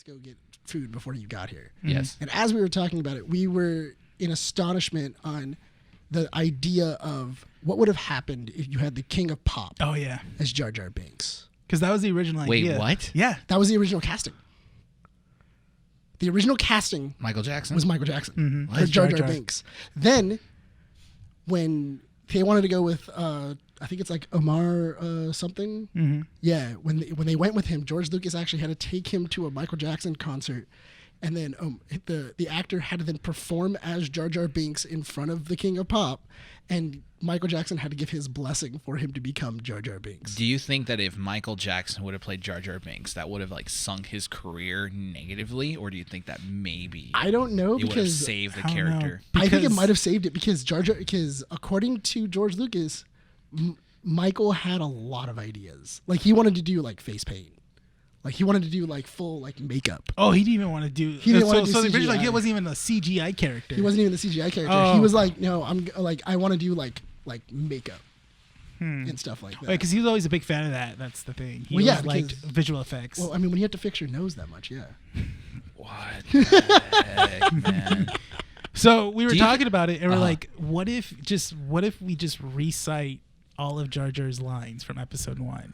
let's go get food before you got here. Yes. And as we were talking about it, we were in astonishment on the idea of what would have happened if you had the King of Pop as Jar Jar Binks. Because that was the original idea. Wait, what? Yeah. That was the original casting. The original casting Michael Jackson? was Michael Jackson for Jar Jar Binks. Then, when they wanted to go with, I think it's like Omar something. Mm-hmm. Yeah, when they went with him, George Lucas actually had to take him to a Michael Jackson concert. And then the actor had to then perform as Jar Jar Binks in front of the King of Pop. And Michael Jackson had to give his blessing for him to become Jar Jar Binks. Do you think that if Michael Jackson would have played Jar Jar Binks, that would have like sunk his career negatively, or do you think that maybe I don't know it would have because saved the character? I think it might have saved it because because according to George Lucas, Michael had a lot of ideas. Like he wanted to do like face paint. Like he wanted to do like full like makeup. Oh, he didn't even want to do. He didn't want to do so the CGI. original idea wasn't even a CGI character. He wasn't even the CGI character. Oh. He was like, no, I want to do like makeup and stuff like that. Because he was always a big fan of that. That's the thing. He Well, always liked visual effects. Well, I mean, when you have to fix your nose that much, yeah. What the heck, man? So we were talking about it, and we're like, what if we just recite all of Jar Jar's lines from episode 1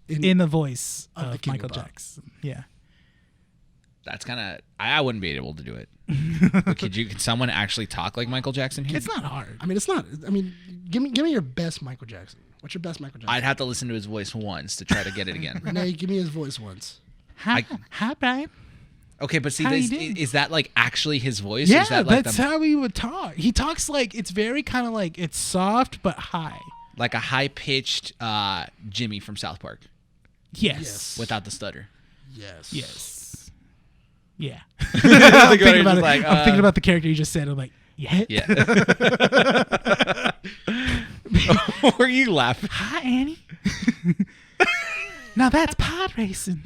in the voice of Michael Jackson? Yeah. That's kind of I wouldn't be able to do it. But could someone actually talk like Michael Jackson here? It's not hard. I mean, it's not. I mean, give me your best Michael Jackson. What's your best Michael Jackson? I'd have to listen to his voice once to try to get it again. Rene, give me his voice once. Hi, Bryan. Okay, but see, How you this, doing? is that like actually his voice? Yeah, or is that like that's how he would talk. He talks like it's very kind of like it's soft but high. like a high pitched Jimmy from South Park Yes. without the stutter? Yes. Yes. Yeah. I'm thinking about it. I'm thinking about the character you just said. I'm like, yeah. Yeah. Were you laughing? Hi, Annie. Now that's pod racing.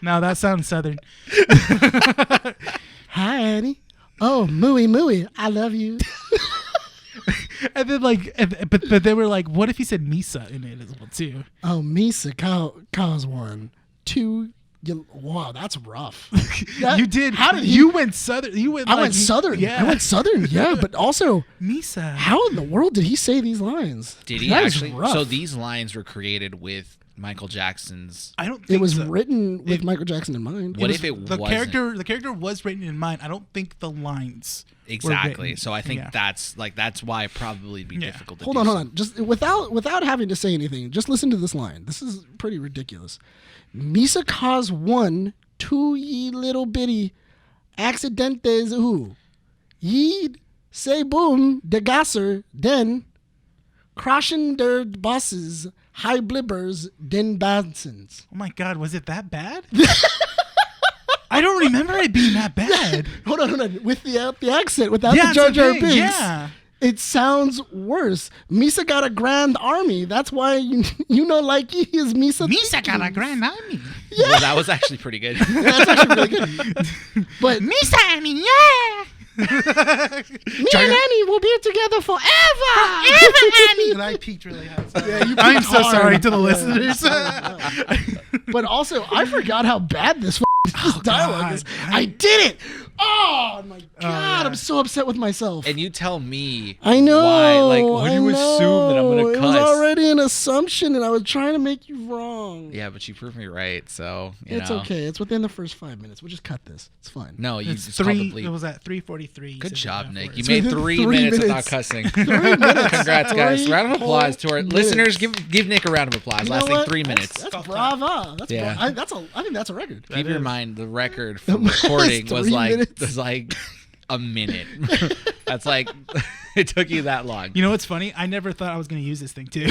No, that sounds southern. Hi, Annie. Oh, mooey, mooey. I love you. And then but they were like, what if he said Misa in it as well too? Oh, Misa cause 1, 2. Wow, that's rough. You did. How did you went southern? You went. I went southern. Yeah. I went southern. Yeah, but also, Misa. how in the world did he say these lines? Did he That is actually? rough. So these lines were created with Michael Jackson's. I don't. Think It was so. written with Michael Jackson in mind. What if it the wasn't? character? The character was written in mind. I don't think the lines. Exactly. written. So I think Yeah. that's why it probably be difficult to Hold do on, so. hold on. Just without having to say anything, just listen to this line. This is pretty ridiculous. Misa cause 1, 2 ye little bitty accidentes who ye'd say boom de gasser den crashing der bosses high blibbers den badsons. Oh my God, was it that bad? I don't remember it being that bad. Hold on. With the accent, without Yeah, the Jar it's Jar okay. Binks, Yeah. it sounds worse. Misa got a grand army. That's why you know like he is Misa. Misa got a grand army. Well, that was actually pretty good. That's actually really good. But Misa, I mean, yeah. me and Annie will be together forever. Annie. And I peaked really high. Yeah, I'm so hard. sorry to the Yeah. listeners. But also, I forgot how bad this dialogue God. is. I did it. Oh my God! yeah. I'm so upset with myself. And you tell me I know. why. Like, what do you I assume that I'm know. going to It was cuss? already an assumption, and I was trying to make you wrong. Yeah, but you proved me right, so you It's know. okay. It's within the first 5 minutes. We'll just cut this. It's fine. No, you It's just called the bleep. It was at 3:43. Good job, Nick. You It's made within 3 3 minutes without minutes. cussing. 3 minutes. Congrats, guys. 3 Round of applause to our whole listeners. minutes. Give Nick a round of applause. You know Lasting what? 3 minutes. That's brava. That's Yeah. I think that's a record. Keep in mind the record for It's recording 3 was minutes. like a minute. That's like it took you that long. You know what's funny? I never thought I was going to use this thing too.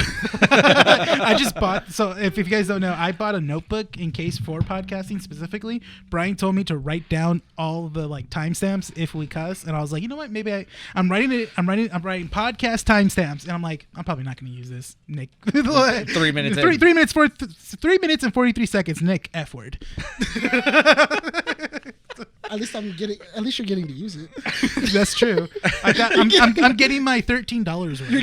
I just bought. So if you guys don't know, I bought a notebook in case for podcasting specifically. Bryan told me to write down all the like timestamps if we cuss, and I was like, you know what? Maybe I'm writing podcast timestamps, and I'm like, I'm probably not going to use this, Nick. 3 minutes. Three in. minutes 3 minutes and 43 seconds. Nick F word. At least you're getting to use it. That's true. I'm getting my $13 worth. You're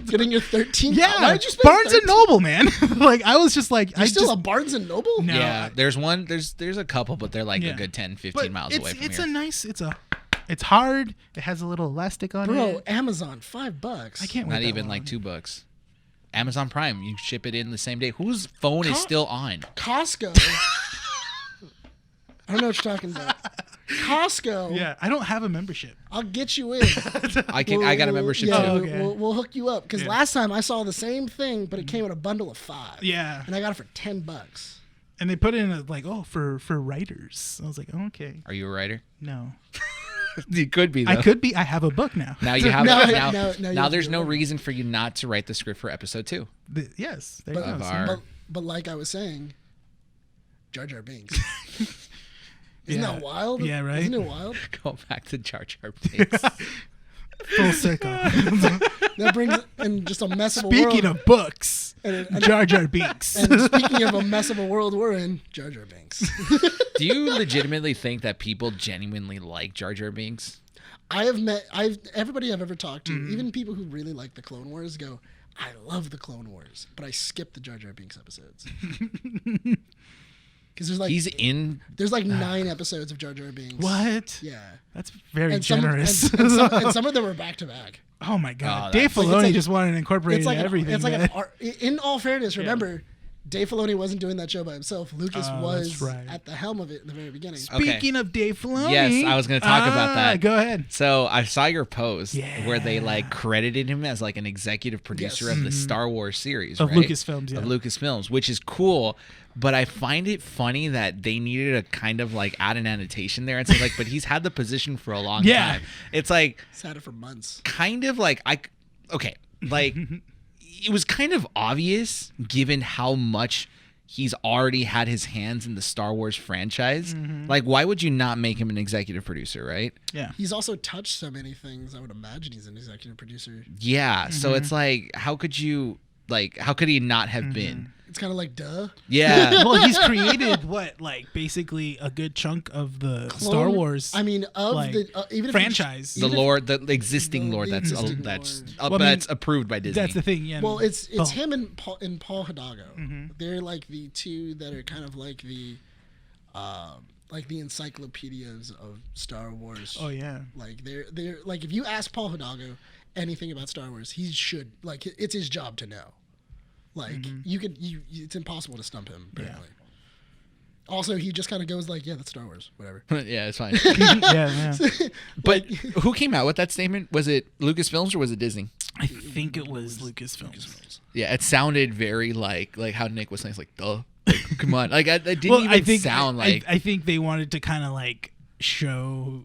getting your 13. Yeah, Why did you spend Barnes 13? and Noble, man. Like I was just like, You're still a Barnes and Noble? No. Yeah, there's one. There's a couple, but they're like a good 10, 15 But miles away from it's here. a nice. It's hard. It has a little elastic on Bro, it. Amazon, $5. I can't wait. Not that even long. like $2. Amazon Prime, you ship it in the same day. Whose phone is still on? Costco. I don't know what you're talking about. Costco. Yeah, I don't have a membership. I'll get you in. I got a membership yeah, too. Oh, okay. we'll hook you up because Yeah. last time I saw the same thing, but it came in a bundle of 5. Yeah, and I got it for $10. and they put it in for writers. I was like, oh, okay, Are you a writer? no, You could be. Though. I could be. I have a book now. Now you have. No, now no, you now have there's to no do it. reason for you not to write the script for episode 2. Yes, there But, you go. Of our- but like I was saying, Jar Jar Binks. Isn't Yeah. that wild? Yeah, right? Isn't it wild? Go back to Jar Jar Binks. Full circle. That brings in just a mess of a world. Speaking of books, and Jar Jar Binks. and speaking of a mess of a world we're in, Jar Jar Binks. Do you legitimately think that people genuinely like Jar Jar Binks? Everybody I've ever talked to, even people who really like the Clone Wars, go, I love the Clone Wars, but I skip the Jar Jar Binks episodes. Because there's like 9 episodes of Jar Jar Binks. What? Yeah. That's very And generous. and some of them were back to back. Oh my God, Oh, Dave Like, Filoni it's like- just wanted to incorporate It's like everything. it's like man. in all fairness, remember, Dave Filoni wasn't doing that show by himself. Lucas Oh, was that's right. at the helm of it in the very beginning. Speaking of Dave Filoni, Yes, I was gonna talk about that. Go ahead. So I saw your post where they Yeah. like credited him as like an executive producer of the Star Wars series Of right? Lucasfilms, yeah. Of Lucasfilms, which is cool. But I find it funny that they needed to kind of like add an annotation there and say like, but he's had the position for a long Yeah. time. It's like He's had it for months. kind of like like it was kind of obvious given how much he's already had his hands in the Star Wars franchise. Like, why would you not make him an executive producer, right? Yeah. He's also touched so many things. I would imagine he's an executive producer. Yeah. So it's like, how could he not have been? It's kind of like duh. Yeah. Well, he's created basically a good chunk of the Star Wars. I mean, of like, the even franchise. The lore, the existing lore that's existing that's lore. Well, I mean, that's approved by Disney. That's the thing. Yeah. well, it's Oh. him and Paul Hidalgo. They're like the two that are kind of like the encyclopedias of Star Wars. Oh yeah. Like they're like if you ask Paul Hidalgo anything about Star Wars, he should like it's his job to know. Like it's impossible to stump him. Apparently. Also, he just kind of goes like, "Yeah, that's Star Wars, whatever." Yeah, it's fine. yeah. But who came out with that statement? Was it Lucasfilms or was it Disney? I think it was Lucasfilms. Yeah, it sounded very like how Nick was saying. It's like, duh. Like, come on. Like, it didn't even sound like. I think they wanted to kind of like show.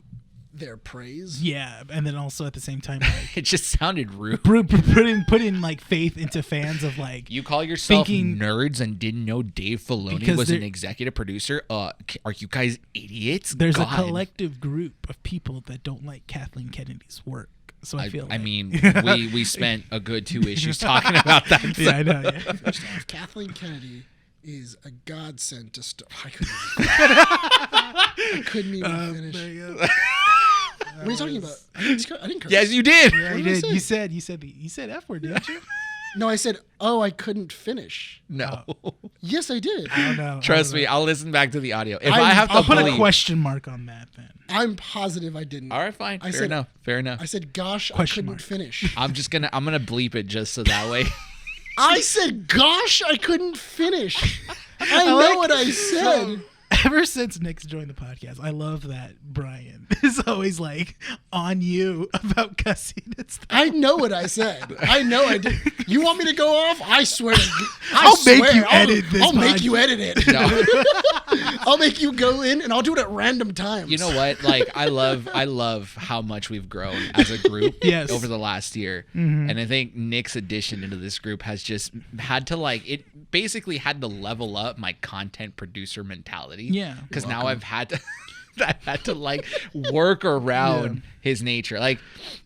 Their praise. Yeah, and then also at the same time, like, it just sounded rude. put in like faith into fans of like. You call yourself thinking- nerds and didn't know Dave Filoni Because was an there- executive producer? Are you guys idiots? There's God. a collective group of people that don't like Kathleen Kennedy's work. So I feel. I like- mean, we spent a good 2 issues talking about that. yeah, I know. Yeah. First off, Kathleen Kennedy is a godsend to Star. I couldn't even finish. What are you talking about? I didn't curse. Yes, you did. Yeah, you did I did. say? You said F word, didn't you? No, I said, "Oh, I couldn't finish." No. Yes, I did. I don't know. Trust me, I'll listen back to the audio. If I'm- I have to I'll put a believe. question mark on that then. I'm positive I didn't. All right, fine. I Fair said- enough. Fair enough. I said, "Gosh, Question I couldn't mark. finish." I'm gonna bleep it just so that way. I said, "Gosh, I couldn't finish." I know like- what I said. Ever since Nick's joined the podcast, I love that Bryan is always like on you about cussing and stuff. I know what I said. I know I did. You want me to go off? I swear. I'll make you edit this I'll make podcast. you edit it. No. I'll make you go in, and I'll do it at random times. You know what? Like, I love how much we've grown as a group Yes. over the last year. And I think Nick's addition into this group has just had to it basically had to level up my content producer mentality. Yeah. Because now I've had to like work around his nature. Like,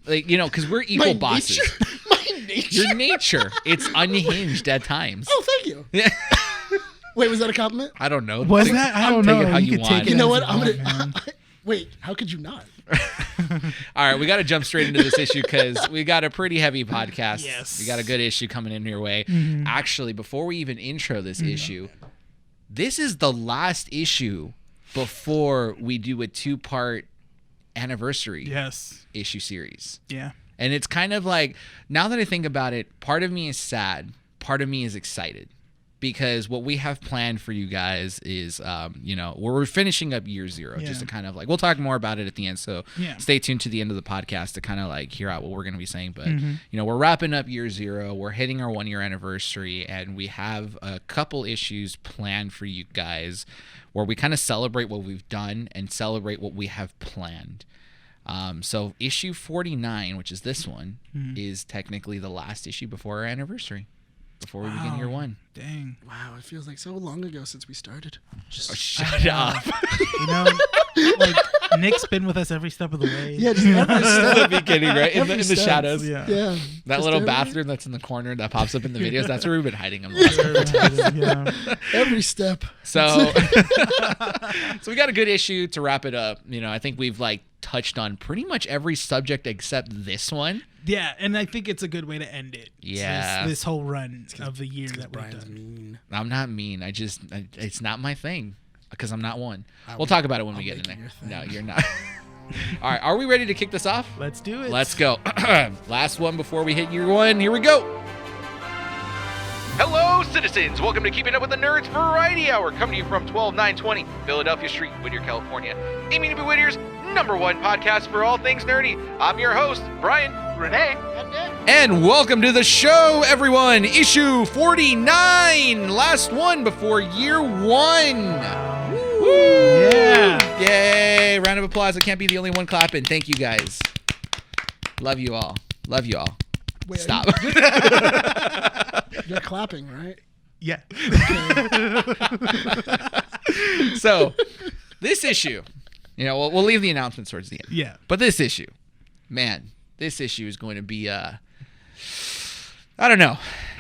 because we're equal My bosses. nature. My nature. Your nature. It's unhinged at times. Oh, thank you. Yeah. Wait, was that a compliment? I don't know. Was that? I don't take know. it how you could want. take it You know as what? I'm want, gonna. man. Wait, how could you not? All right, we got to jump straight into this issue because we got a pretty heavy podcast. Yes. We got a good issue coming in your way. Actually, before we even intro this issue, this is the last issue before we do a 2-part anniversary issue series. Yeah. And it's kind of like, now that I think about it, part of me is sad, part of me is excited. Because what we have planned for you guys is, we're finishing up year 0, just to kind of like, we'll talk more about it at the end. So stay tuned to the end of the podcast to kind of like hear out what we're going to be saying. But, we're wrapping up year 0. We're hitting our 1-year anniversary, and we have a couple issues planned for you guys where we kind of celebrate what we've done and celebrate what we have planned. So issue 49, which is this one, is technically the last issue before our anniversary. Before we begin year 1. Dang. Wow, it feels like so long ago since we started. Just shut up. Like Nick's been with us every step of the way. Yeah, just every step. The beginning, right? In the step. shadows. Yeah. Yeah. That Just little every- bathroom that's in the corner that pops up in the videos, that's where we've been hiding them. The last Every step. So we got a good issue to wrap it up. I think we've like touched on pretty much every subject except this one. Yeah, and I think it's a good way to end it. Yeah. This whole run of the year that we've Brian's done. mean. I'm not mean. It's not my thing because I'm not one. We'll talk about it when we get in there. No, you're not. All right, are we ready to kick this off? Let's do it. Let's go. Last one before we hit year 1. Here we go. Hello, citizens. Welcome to Keeping Up with the Nerds Variety Hour, coming to you from 12920 Philadelphia Street, Whittier, California. Aiming to be Whittier's #1 podcast for all things nerdy. I'm your host, Bryan, Rene, and welcome to the show, everyone. Issue 49, last one before year 1. Woo! Yeah. Yay! Round of applause. I can't be the only one clapping. Thank you guys. Love you all. Love you all. Wait, Stop. You're clapping, right? Yeah. So, this issue, we'll leave the announcements towards the end. Yeah. But this issue, man, this issue is going to be I don't know.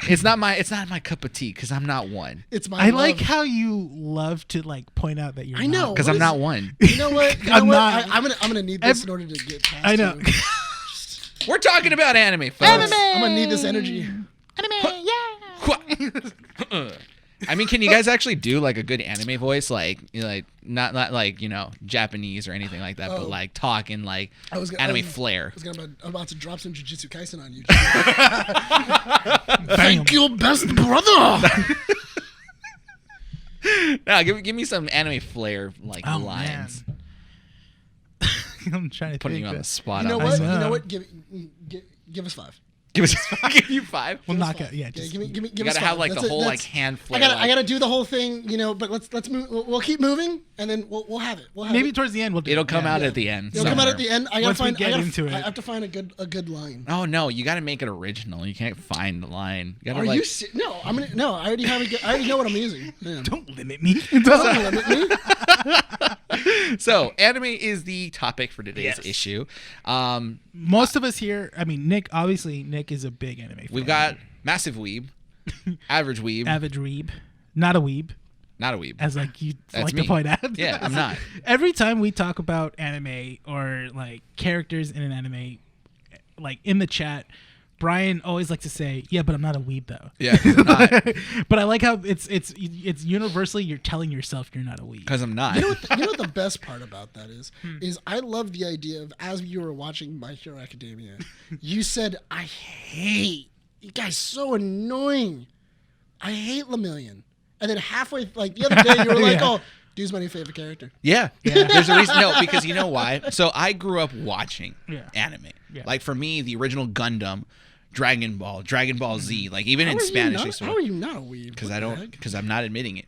It's not my cup of tea because I'm not one. It's my I love. like how you love to like point out that you're I know. not. Because What I'm is not it? one. You know what? I'm not. I'm gonna need this in order to get past I know. you. We're talking about anime, folks. I'm gonna need this energy. I mean, can you guys actually do like a good anime voice, like not like Japanese or anything like that, but like talk in like anime flair? I'm about to drop some Jujutsu Kaisen on you. Bam. Thank you, best brother. No, give me some anime flair like Oh, lines. man. I'm trying to Putting think you on of- the spot. You know on what? this. You know. know what? Give us 5. Give you 5. We'll knock Five. out. Yeah. Just, give me. You us gotta 5. have like That's the it. whole like That's- hand flair. I gotta do the whole thing, but let's move. We'll keep moving, and then we'll have it. We'll have maybe it. towards the end we'll do It'll it. come Yeah. out at the end. It'll come out at somewhere. the end. I gotta Once we find. get I gotta, into I it. have to find a good line. Oh no, you got to make it original. You can't find the line. You gotta, Are like, you? No, I'm gonna. No, I already have a good. I already know what I'm using. Yeah. Don't limit me. Don't limit me. So, anime is the topic for today's Yes. issue. Most of us here. I mean, Nick. Obviously, Nick is a big anime fan. We've got massive weeb, average weeb, avid weeb, not a weeb, not a weeb. as like you That's like me. to point out. Yeah, I'm not. Every time we talk about anime or like characters in an anime, like in the chat, Bryan always likes to say, "Yeah, but I'm not a weeb though." Yeah, 'cause I'm not. But I like how it's universally you're telling yourself you're not a weeb. Because I'm not. You know what the best part about that is? Is I love the idea of, as you were watching My Hero Academia, you said, I hate, you guys so annoying. I hate Lemillion. And then halfway, like the other day, you were like, Yeah. oh, dude's my new favorite character. Yeah. There's a reason. No, because you know why? So I grew up watching anime. Yeah. Like for me, the original Gundam, Dragon Ball Z, like even in How are you Spanish. not- How are you not a weeb? Because What I the don't. heck? Because I'm not admitting it.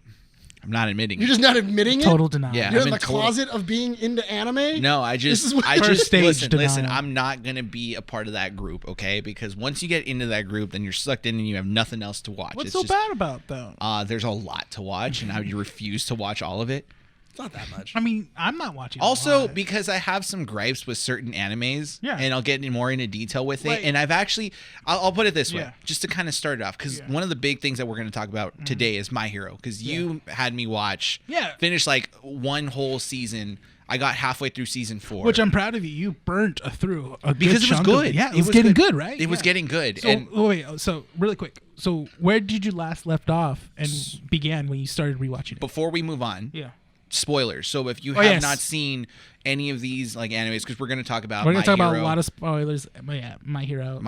I'm not admitting You're it. just not admitting it? Total denial. Yeah. You're I'm in the in total- closet of being into anime? No, I This is just, what- I First just stage listen. denial. I'm not gonna be a part of that group, okay? Because once you get into that group, then you're sucked in and you have nothing else to watch. What's It's so just, bad about though? There's a lot to watch, and I would refuse to watch all of it. It's not that much. I mean, I'm not watching. a Also, lot. because I have some gripes with certain animes, Yeah. and I'll get more into detail with it. Like- And I've actually, I'll put it this way, Yeah. just to kind of start it off, because Yeah. one of the big things that we're going to talk about today is My Hero, because you had me watch, Yeah. finish like one whole season I got halfway through season 4. Which I'm proud of you. You burnt through a because it was good. Yeah, it was getting good, right? It was getting good. So, so really quick. So where did you left off and began when you started rewatching it? Before we move on, Yeah. spoilers. So if you have not seen any of these like animes, because we're going to talk about about a lot of spoilers. Yeah, My Hero,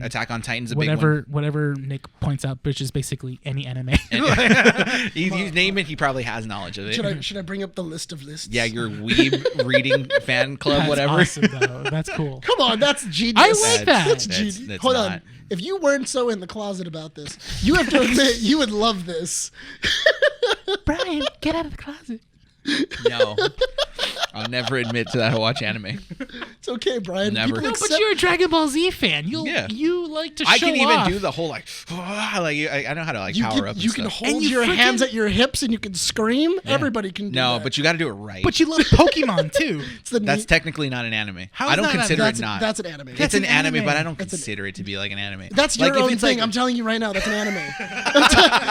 Attack on Titan's a whatever, big one. Whatever Nick points out, which is basically any anime. You name it, he probably has knowledge of it. Should I bring up the list of lists? Yeah, your weeb reading fan club, That's whatever. Awesome, though. That's cool. Come on, that's genius. I like that. That's genius. That's Hold not. on. If you weren't so in the closet about this, you have to admit you would love this. Brian, get out of the closet. No. I'll never admit to that I watch anime. It's okay, Brian. Never. People No, But you're a Dragon Ball Z fan. You like to show I can even off. do the whole I know how to power up. You and can stuff. hold your hands at your hips and you can scream. Yeah. Everybody can do No, that. but you got to do it right. But you love Pokemon too. That's technically not an anime. How I is don't that consider that's it not. That's an anime. It's an anime, but I don't That's an- consider it to be like an anime. That's your Like, if own it's thing. like- I'm telling you right now. That's an anime.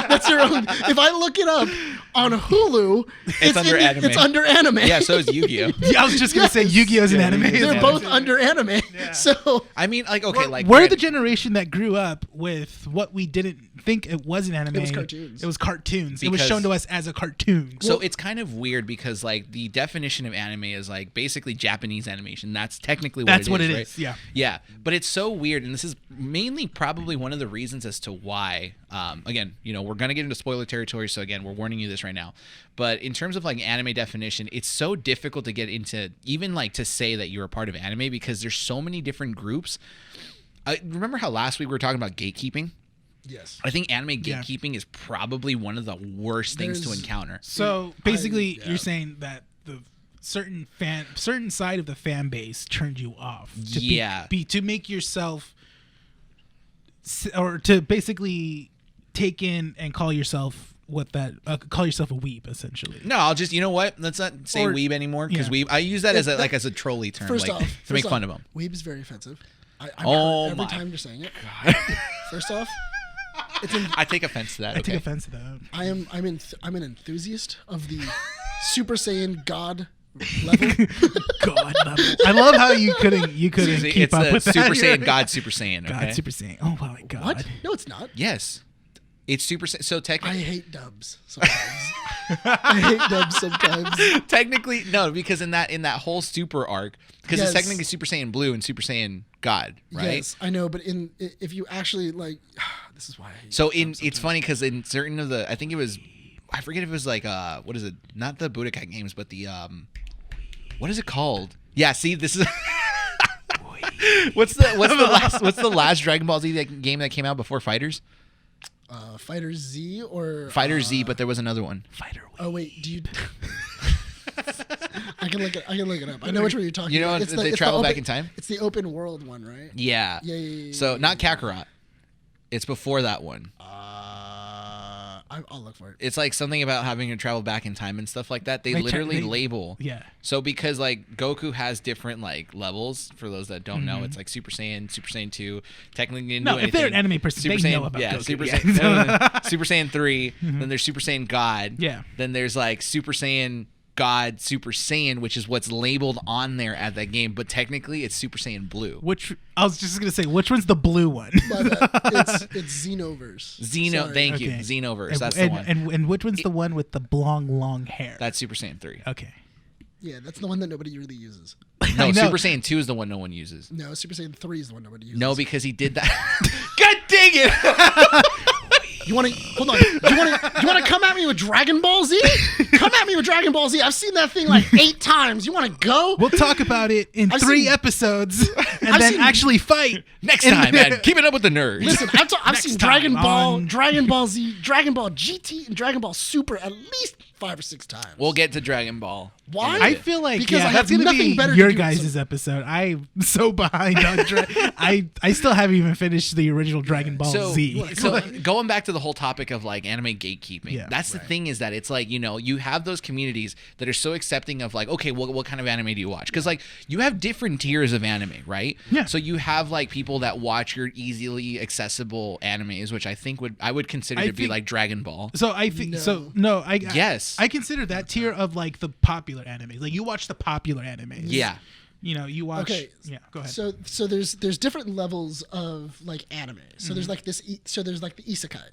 That's your own. If I look it up on Hulu, It's under anime. It's under anime. Yeah, so is Yu-Gi-Oh. I was just gonna say Yu-Gi-Oh is an anime. They're Yeah. both under anime. So I mean, like, okay, like We're the generation that grew up with what we didn't think it was an anime. It was cartoons. It was cartoons. It was Because- shown to us as a cartoon. So it's kind of weird because like the definition of anime is like basically Japanese animation. That's technically what it is. Right? Yeah. Yeah, but it's so weird, and this is mainly probably one of the reasons as to why. Again, we're gonna get into spoiler territory, so again, we're warning you this right now. But in terms of like anime definition, it's so difficult to get into, even like to say that you're a part of anime because there's so many different groups. Remember how last week we were talking about gatekeeping? yes. I think anime gatekeeping is probably one of the worst things to There's- encounter. So basically, yeah. you're saying that the certain side of the fan base turned you off. To Yeah. to make yourself, or to basically take in and call yourself call yourself a weeb, essentially. No, I'll just, you know what? Let's not say Or- weeb anymore because yeah. weeb. I use that as a trolley term, First like, off, to make fun of them. Weeb is very offensive. I'm Oh hurt every my time you're saying it. First off, I take offense to that. I take okay. offense to that. I'm an enthusiast of the Super Saiyan God level. God level. I love how you couldn't keep It's up the with that. Super Saiyan God Super Saiyan. Okay? God Super Saiyan. Oh my God. What? No, it's not. Yes, it's Super Saiyan. So I technically, hate dubs sometimes. I hate dubs sometimes. technically no, because in that whole Super arc, because Yes. it's technically Super Saiyan Blue and Super Saiyan God, right? Yes, I know, but if you actually like, this is why I hate So dubs it's sometimes. funny because in certain of the, I think it was, I forget if it was like what is it? Not the Budokai games, but the what is it called? Yeah, see, this is what's the last Dragon Ball Z game that came out before Fighters? Fighter Z or Fighter Z, but there was another one. Fighter. Oh wait, do you? I can look it up. I know which one you're talking. You know, about. they travel back in time. It's the open world one, right? Yeah. Yeah. So not Kakarot. It's before that one. I'll look for it. It's like something about having to travel back in time and stuff like that. They They literally they- label. Yeah. So because like Goku has different like levels, for those that don't know, it's like Super Saiyan 2, technically didn't No, do if they're an anything. anime person, Super they Saiyan, know about yeah, Goku. Super Yeah. Saiyan, no. Super Saiyan 3, then there's Super Saiyan God. Yeah. Then there's like Super Saiyan God Super Saiyan, which is what's labeled on there at that game, but technically it's Super Saiyan Blue. Which I was just gonna say, which one's the blue one? My bad. It's Xenoverse. Sorry. Thank you. Okay. Xenoverse, And- that's and, the one. And which one's the one with the long hair? That's Super Saiyan 3. Okay. Yeah, that's the one that nobody really uses. No, I know. Super Saiyan 2 is the one no one uses. No, Super Saiyan 3 is the one nobody uses. No, because he did that. God dang it! You want to hold on? You want to come at me with Dragon Ball Z? Come at me with Dragon Ball Z. I've seen that thing like 8 times. You want to go? We'll talk about it in I've 3 seen- episodes, and I've then seen- actually fight Next time, man. Keep it up with the nerds. Listen, I've seen Next Dragon time Ball, on- Dragon Ball Z, Dragon Ball GT, and Dragon Ball Super at least 5 or 6 times. We'll get to Dragon Ball. Why? I feel like Because I have that's gonna nothing be better to your do, guys' so- episode. I'm so behind on I still haven't even finished the original Dragon Ball Z. So going back to the whole topic of like anime gatekeeping, Yeah. that's the thing, is that it's like, you have those communities that are so accepting of like, okay, well, what kind of anime do you watch? Because like you have different tiers of anime, right? Yeah. So you have like people that watch your easily accessible animes, which I would consider I to be think- like Dragon Ball. So I think No. so. No, I Yes. Yes. I consider that tier of like the popular animes. Like you watch the popular animes. Yeah. You know, you watch. Okay. Yeah. Go ahead. So there's different levels of like anime. So there's like this. So there's like the isekai.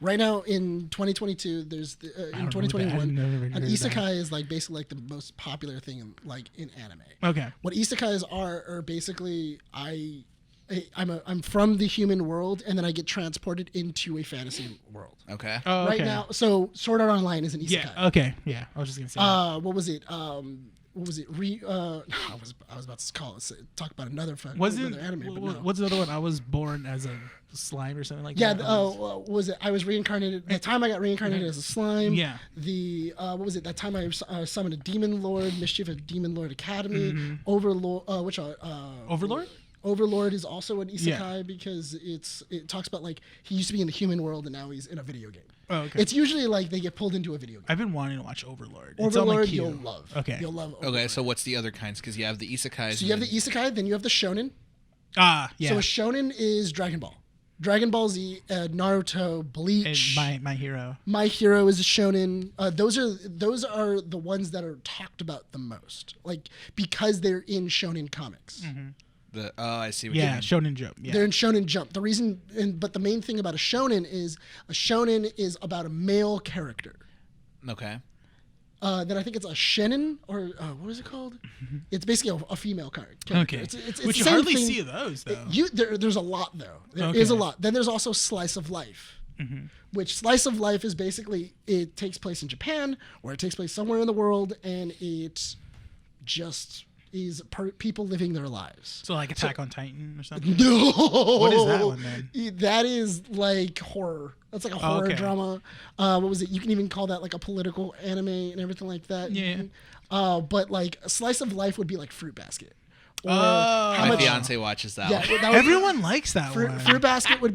Right now in 2022, there's in 2021, an isekai is like basically like the most popular thing in anime. Okay. What isekais are basically I'm from the human world and then I get transported into a fantasy world. Okay. Oh, okay. Right now, so Sword Art Online is an isekai. Yeah. Okay. Yeah. I was just gonna say. What was it? What was it? I was about to talk about another another anime, but no. What's the other one? I was born as a slime or something like Yeah. that. What was it? I was reincarnated. The time I got reincarnated as a slime. Yeah. The what was it? That time I summoned a demon lord, Mischief at Demon Lord Academy, Overlord. Overlord? Overlord is also an isekai because it talks about like he used to be in the human world and now he's in a video game. Oh, okay. It's usually like they get pulled into a video game. I've been wanting to watch Overlord. It's on Overlord my queue. you'll love. Okay. You'll love Overlord. Okay, so what's the other kinds? Because you have the isekais. So you have the isekai, then you have the shonen. Ah, yeah. So a shonen is Dragon Ball. Dragon Ball Z, Naruto, Bleach. And my hero. My Hero is a shonen. Those are the ones that are talked about the most, like because they're in shonen comics. Mm-hmm. I see what Yeah, you mean. Shonen Jump. Yeah. They're in Shonen Jump. The reason, but the main thing about a shonen is about a male character. Okay. Then I think it's a shenen or what is it called? It's basically a female character. Okay. It's Which the you same hardly thing. see those though. There's a lot though. There is a Okay. lot. Then there's also Slice of Life, which Slice of Life is basically it takes place in Japan or it takes place somewhere in the world and it just is people living their lives. So like Attack on Titan or something. No. What is that one then? That is like horror. That's like a horror okay. drama. What was it? You can even call that like a political anime and everything like that. Yeah. But like a Slice of Life would be like Fruit Basket. Or My fiance watches that one. that would- Everyone likes that one. Fruit Basket would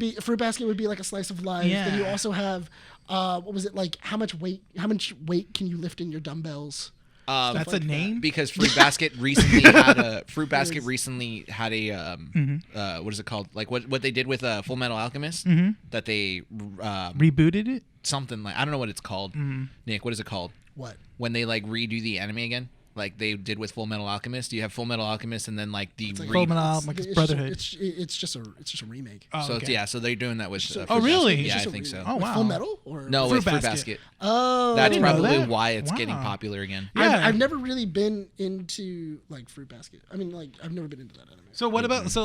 be like a Slice of Life. Yeah. Then you also have what was it like? How much weight can you lift in your dumbbells? That's a like name. Because Fruit Basket recently had a what is it called? Like what they did with Full Metal Alchemist that they Rebooted it. something like I don't know what it's called. Nick, what is it called? What? When they like redo the anime again, like they did with Full Metal Alchemist. You have Full Metal Alchemist and then like the like Full Metal Alchemist Brotherhood. It's just a remake. Oh, So okay. yeah, so they're doing that with. Fruit Oh, really? Basket. It's Yeah, I just a think remake. so. Oh, wow. Full Metal or No, Fruit it's Fruit Basket. Basket. Oh, That's didn't know probably that. why it's getting Wow. popular again. Yeah. I've never really been into like Fruit Basket. I mean, like I've never been into that anime. So what about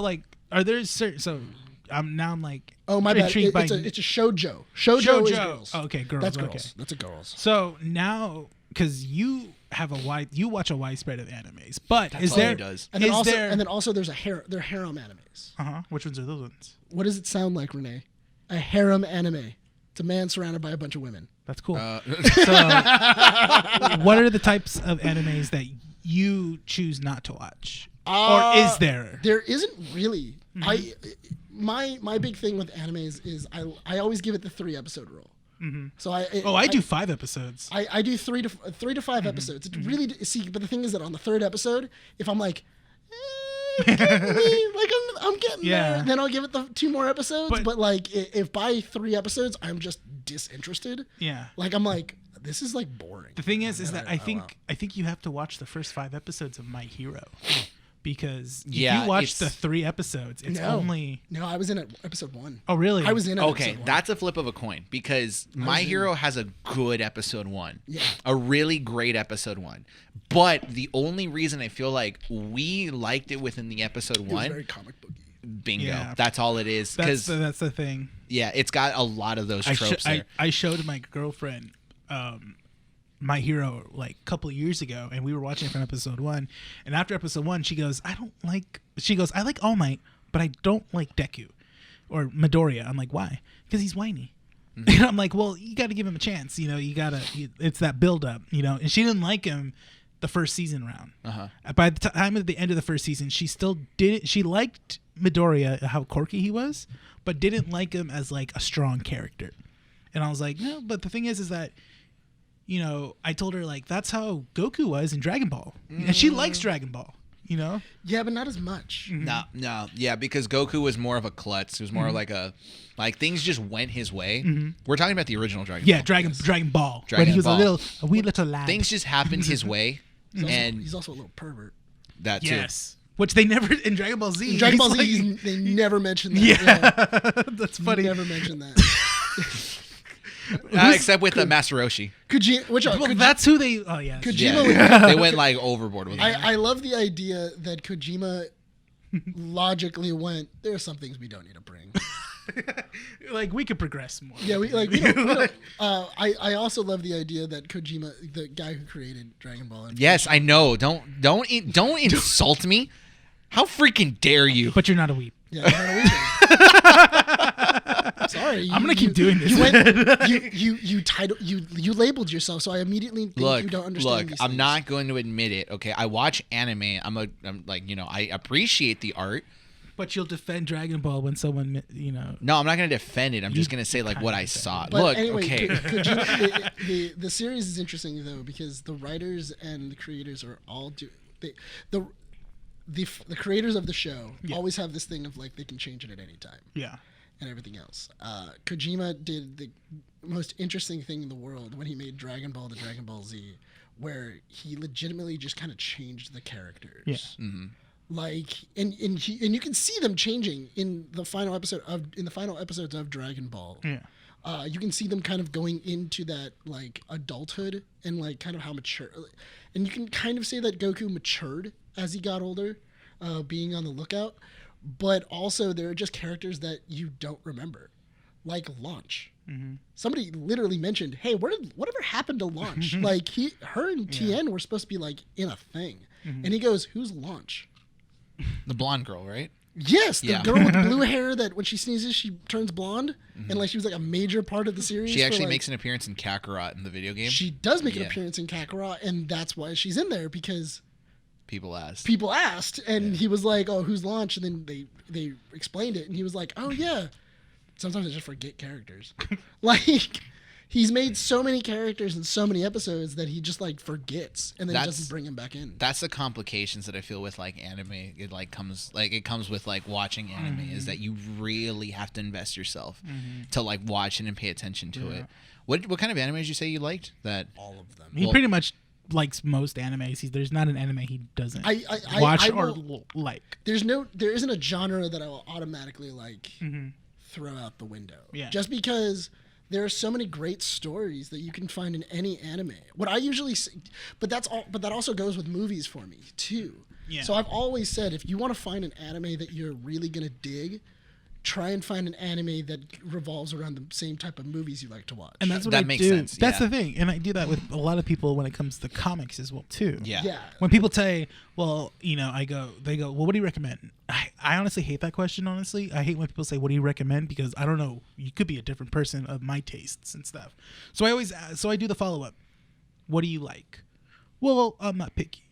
are there certain I'm like Oh my bad. intrigued by It's a shoujo. Shoujo is girls. Oh, okay, girls. That's okay. girls. That's a girls. So now, because you watch a wide spread of animes, but That's is all there he does. And then is also, there and then also there's they're harem animes. which ones are those ones? What does it sound like, Rene? A harem anime. It's a man surrounded by a bunch of women. That's cool. So what are the types of animes that you choose not to watch, or is there? There isn't really. My big thing with animes is I always give it the 3-episode rule. So I do 5 episodes. I do 3 to 5 episodes. It really but the thing is that on the 3rd episode, if I'm like, I'm getting there, then I'll give it the 2 more episodes. But like if by 3 episodes I'm just disinterested, like I'm like this is like boring. The thing is that I think you have to watch the first 5 episodes of My Hero. Because if you watch the 3 episodes, it's only... No, I was in episode 1. Oh, really? I was in Okay, episode 1. that's a flip of a coin because My Hero has a good episode 1. Yeah. A really great episode 1. But the only reason I feel like we liked it within the episode 1... It was very comic booky. Bingo. Yeah. That's all it is. That's the thing. Yeah, it's got a lot of those tropes there. I showed my girlfriend My Hero like a couple of years ago, and we were watching it from episode 1. And after episode 1, she goes, I like All Might, but I don't like Deku or Midoriya. I'm like, why? Because he's whiny. And I'm like, well, you got to give him a chance. You know, it's that build up, you know. And she didn't like him the first season round. By the time at the end of the first season, she still didn't. She liked Midoriya, how quirky he was, but didn't like him as like a strong character. And I was like, no, but the thing is that, you know, I told her like that's how Goku was in Dragon Ball, and she likes Dragon Ball. You know? Yeah, but not as much. No, yeah, because Goku was more of a klutz. He was more like things just went his way. We're talking about the original Dragon Ball. Dragon Ball. Dragon when he was Ball. a wee little lad. Things just happened his way, and He's also a little pervert. that too. Yes. Which they never in Dragon Ball Z. In Dragon Ball he's Z, like- they never mentioned that. Yeah, that's funny. Never mentioned that. Except with Master Roshi. Well, that's who they. Oh yeah. Kojima. Yeah, they went like overboard with it. I love the idea that Kojima logically went, there are some things we don't need to bring. Like we could progress more. Yeah, we don't. I also love the idea that Kojima, the guy who created Dragon Ball, and Yes, I know. Don't insult me. How freaking dare you? But you're not a weep. yeah, Norwegian. Sorry, I'm gonna keep doing this. You labeled yourself, so I immediately think you don't understand. These I'm things. not going to admit it. Okay, I watch anime. I'm like, I appreciate the art. But you'll defend Dragon Ball when someone, No, I'm not going to defend it. I'm just going to say like what I saw. But Look, anyway, okay. Kojima, the series is interesting though because the writers and the creators are all the creators of the show always have this thing of like they can change it at any time. Yeah. And everything else. Kojima did the most interesting thing in the world when he made Dragon Ball to Dragon Ball Z, where he legitimately just kind of changed the characters. Yeah. Mm-hmm. Like, and you can see them changing in the final episodes of Dragon Ball. Yeah. You can see them kind of going into that like adulthood and like kind of how mature, and you can kind of say that Goku matured as he got older, being on the lookout. But also there are just characters that you don't remember, like Launch. Mm-hmm. Somebody literally mentioned, "Hey, whatever happened to Launch?" Like her and Tien were supposed to be like in a thing, and he goes, "Who's Launch?" The blonde girl, right? Yes, the Yeah. girl with the blue hair that when she sneezes she turns blonde, and like she was like a major part of the series. She actually for, like, makes an appearance in Kakarot in the video game. She does make an Yeah. appearance in Kakarot, and that's why she's in there because People asked. people asked, and he was like, "Oh, who's Launch?" And then they explained it, and he was like, "Oh yeah." Sometimes I just forget characters. Like he's made so many characters in so many episodes that he just like forgets, and then doesn't bring him back in. That's the complications that I feel with like anime. It comes with like watching anime is that you really have to invest yourself to like watch it and pay attention to it. What kind of anime did you say you liked? That All of them. He pretty much likes most animes. There's not an anime he doesn't watch or like. There isn't a genre that I will automatically like throw out the window. Yeah. Just because there are so many great stories that you can find in any anime. What I usually say, but that also goes with movies for me too. Yeah. So I've always said if you want to find an anime that you're really gonna dig, try and find an anime that revolves around the same type of movies you like to watch. And that's what That I makes do. sense, That's yeah. the thing, and I do that with a lot of people when it comes to comics as well too. yeah. yeah. When people say, "Well, they go, well, what do you recommend?" I honestly hate that question. Honestly, I hate when people say, "What do you recommend?" Because I don't know. You could be a different person of my tastes and stuff. So I do the follow up. What do you like? Well, I'm not picky.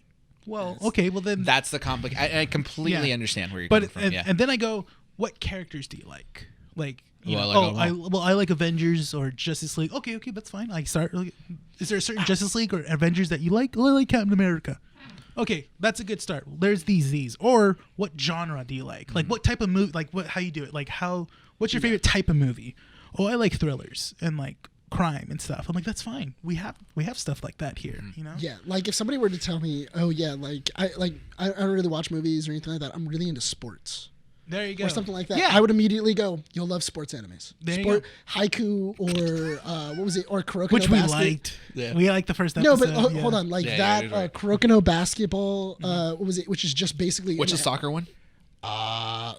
Well, okay. Well then, That's the I completely Yeah. understand where you're but coming from. and then I go, what characters do you like? Like, I like Avengers or Justice League. Okay, that's fine. I start. Is there a certain Justice League or Avengers that you like? Well, I like Captain America. Okay, that's a good start. There's these. Or what genre do you like? Like what type of movie? Like how you do it? Like what's your favorite type of movie? Oh, I like thrillers and like crime and stuff. I'm like, that's fine. We have stuff like that here. You know? Yeah, like if somebody were to tell me, "Oh yeah, I don't really watch movies or anything like that. I'm really into sports." There you go. Or something like that. Yeah. I would immediately go, "You'll love sports animes." There you go. Haiku or what was it? Or Kuroko Which no we Basket. liked. Yeah. We liked the first No, episode. but yeah. hold on, like Yeah, that you're right. Kuroko no Basketball. What was it? Which is just basically What's the soccer one?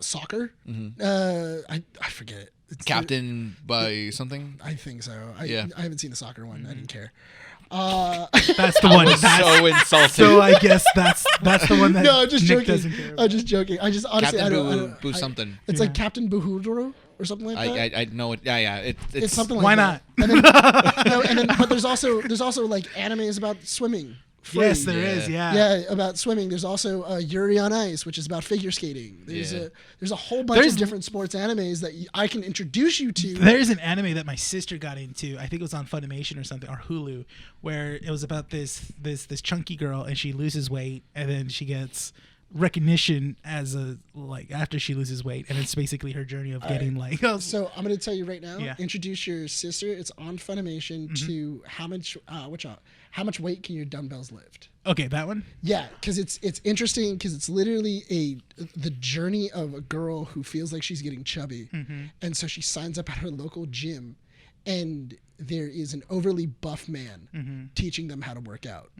soccer. I forget it. It's Captain by something. I think so. I haven't seen the soccer one. I didn't care. That's the one. So insulted. So I guess that's the one that No, I'm just Nick joking. doesn't care about. I'm just joking. I just honestly, Captain I don't. Boo something. It's Yeah. like Captain Buhudro or something like that. I know it. Yeah. It's something like Why that. not? And then, but there's also like animes about swimming. Free. Yes, there is. Yeah. Yeah, about swimming. There's also Yuri on Ice, which is about figure skating. There's a whole bunch There's- of different sports animes that I can introduce you to. There's an anime that my sister got into. I think it was on Funimation or something, or Hulu, where it was about this chunky girl, and she loses weight, and then she gets recognition as a like after she loses weight, and it's basically her journey of getting like. So I'm going to tell you right now. Yeah. Introduce your sister. It's on Funimation to how much weight can your dumbbells lift? Okay, that one. Yeah, because it's interesting because it's literally the journey of a girl who feels like she's getting chubby, and so she signs up at her local gym, and there is an overly buff man teaching them how to work out,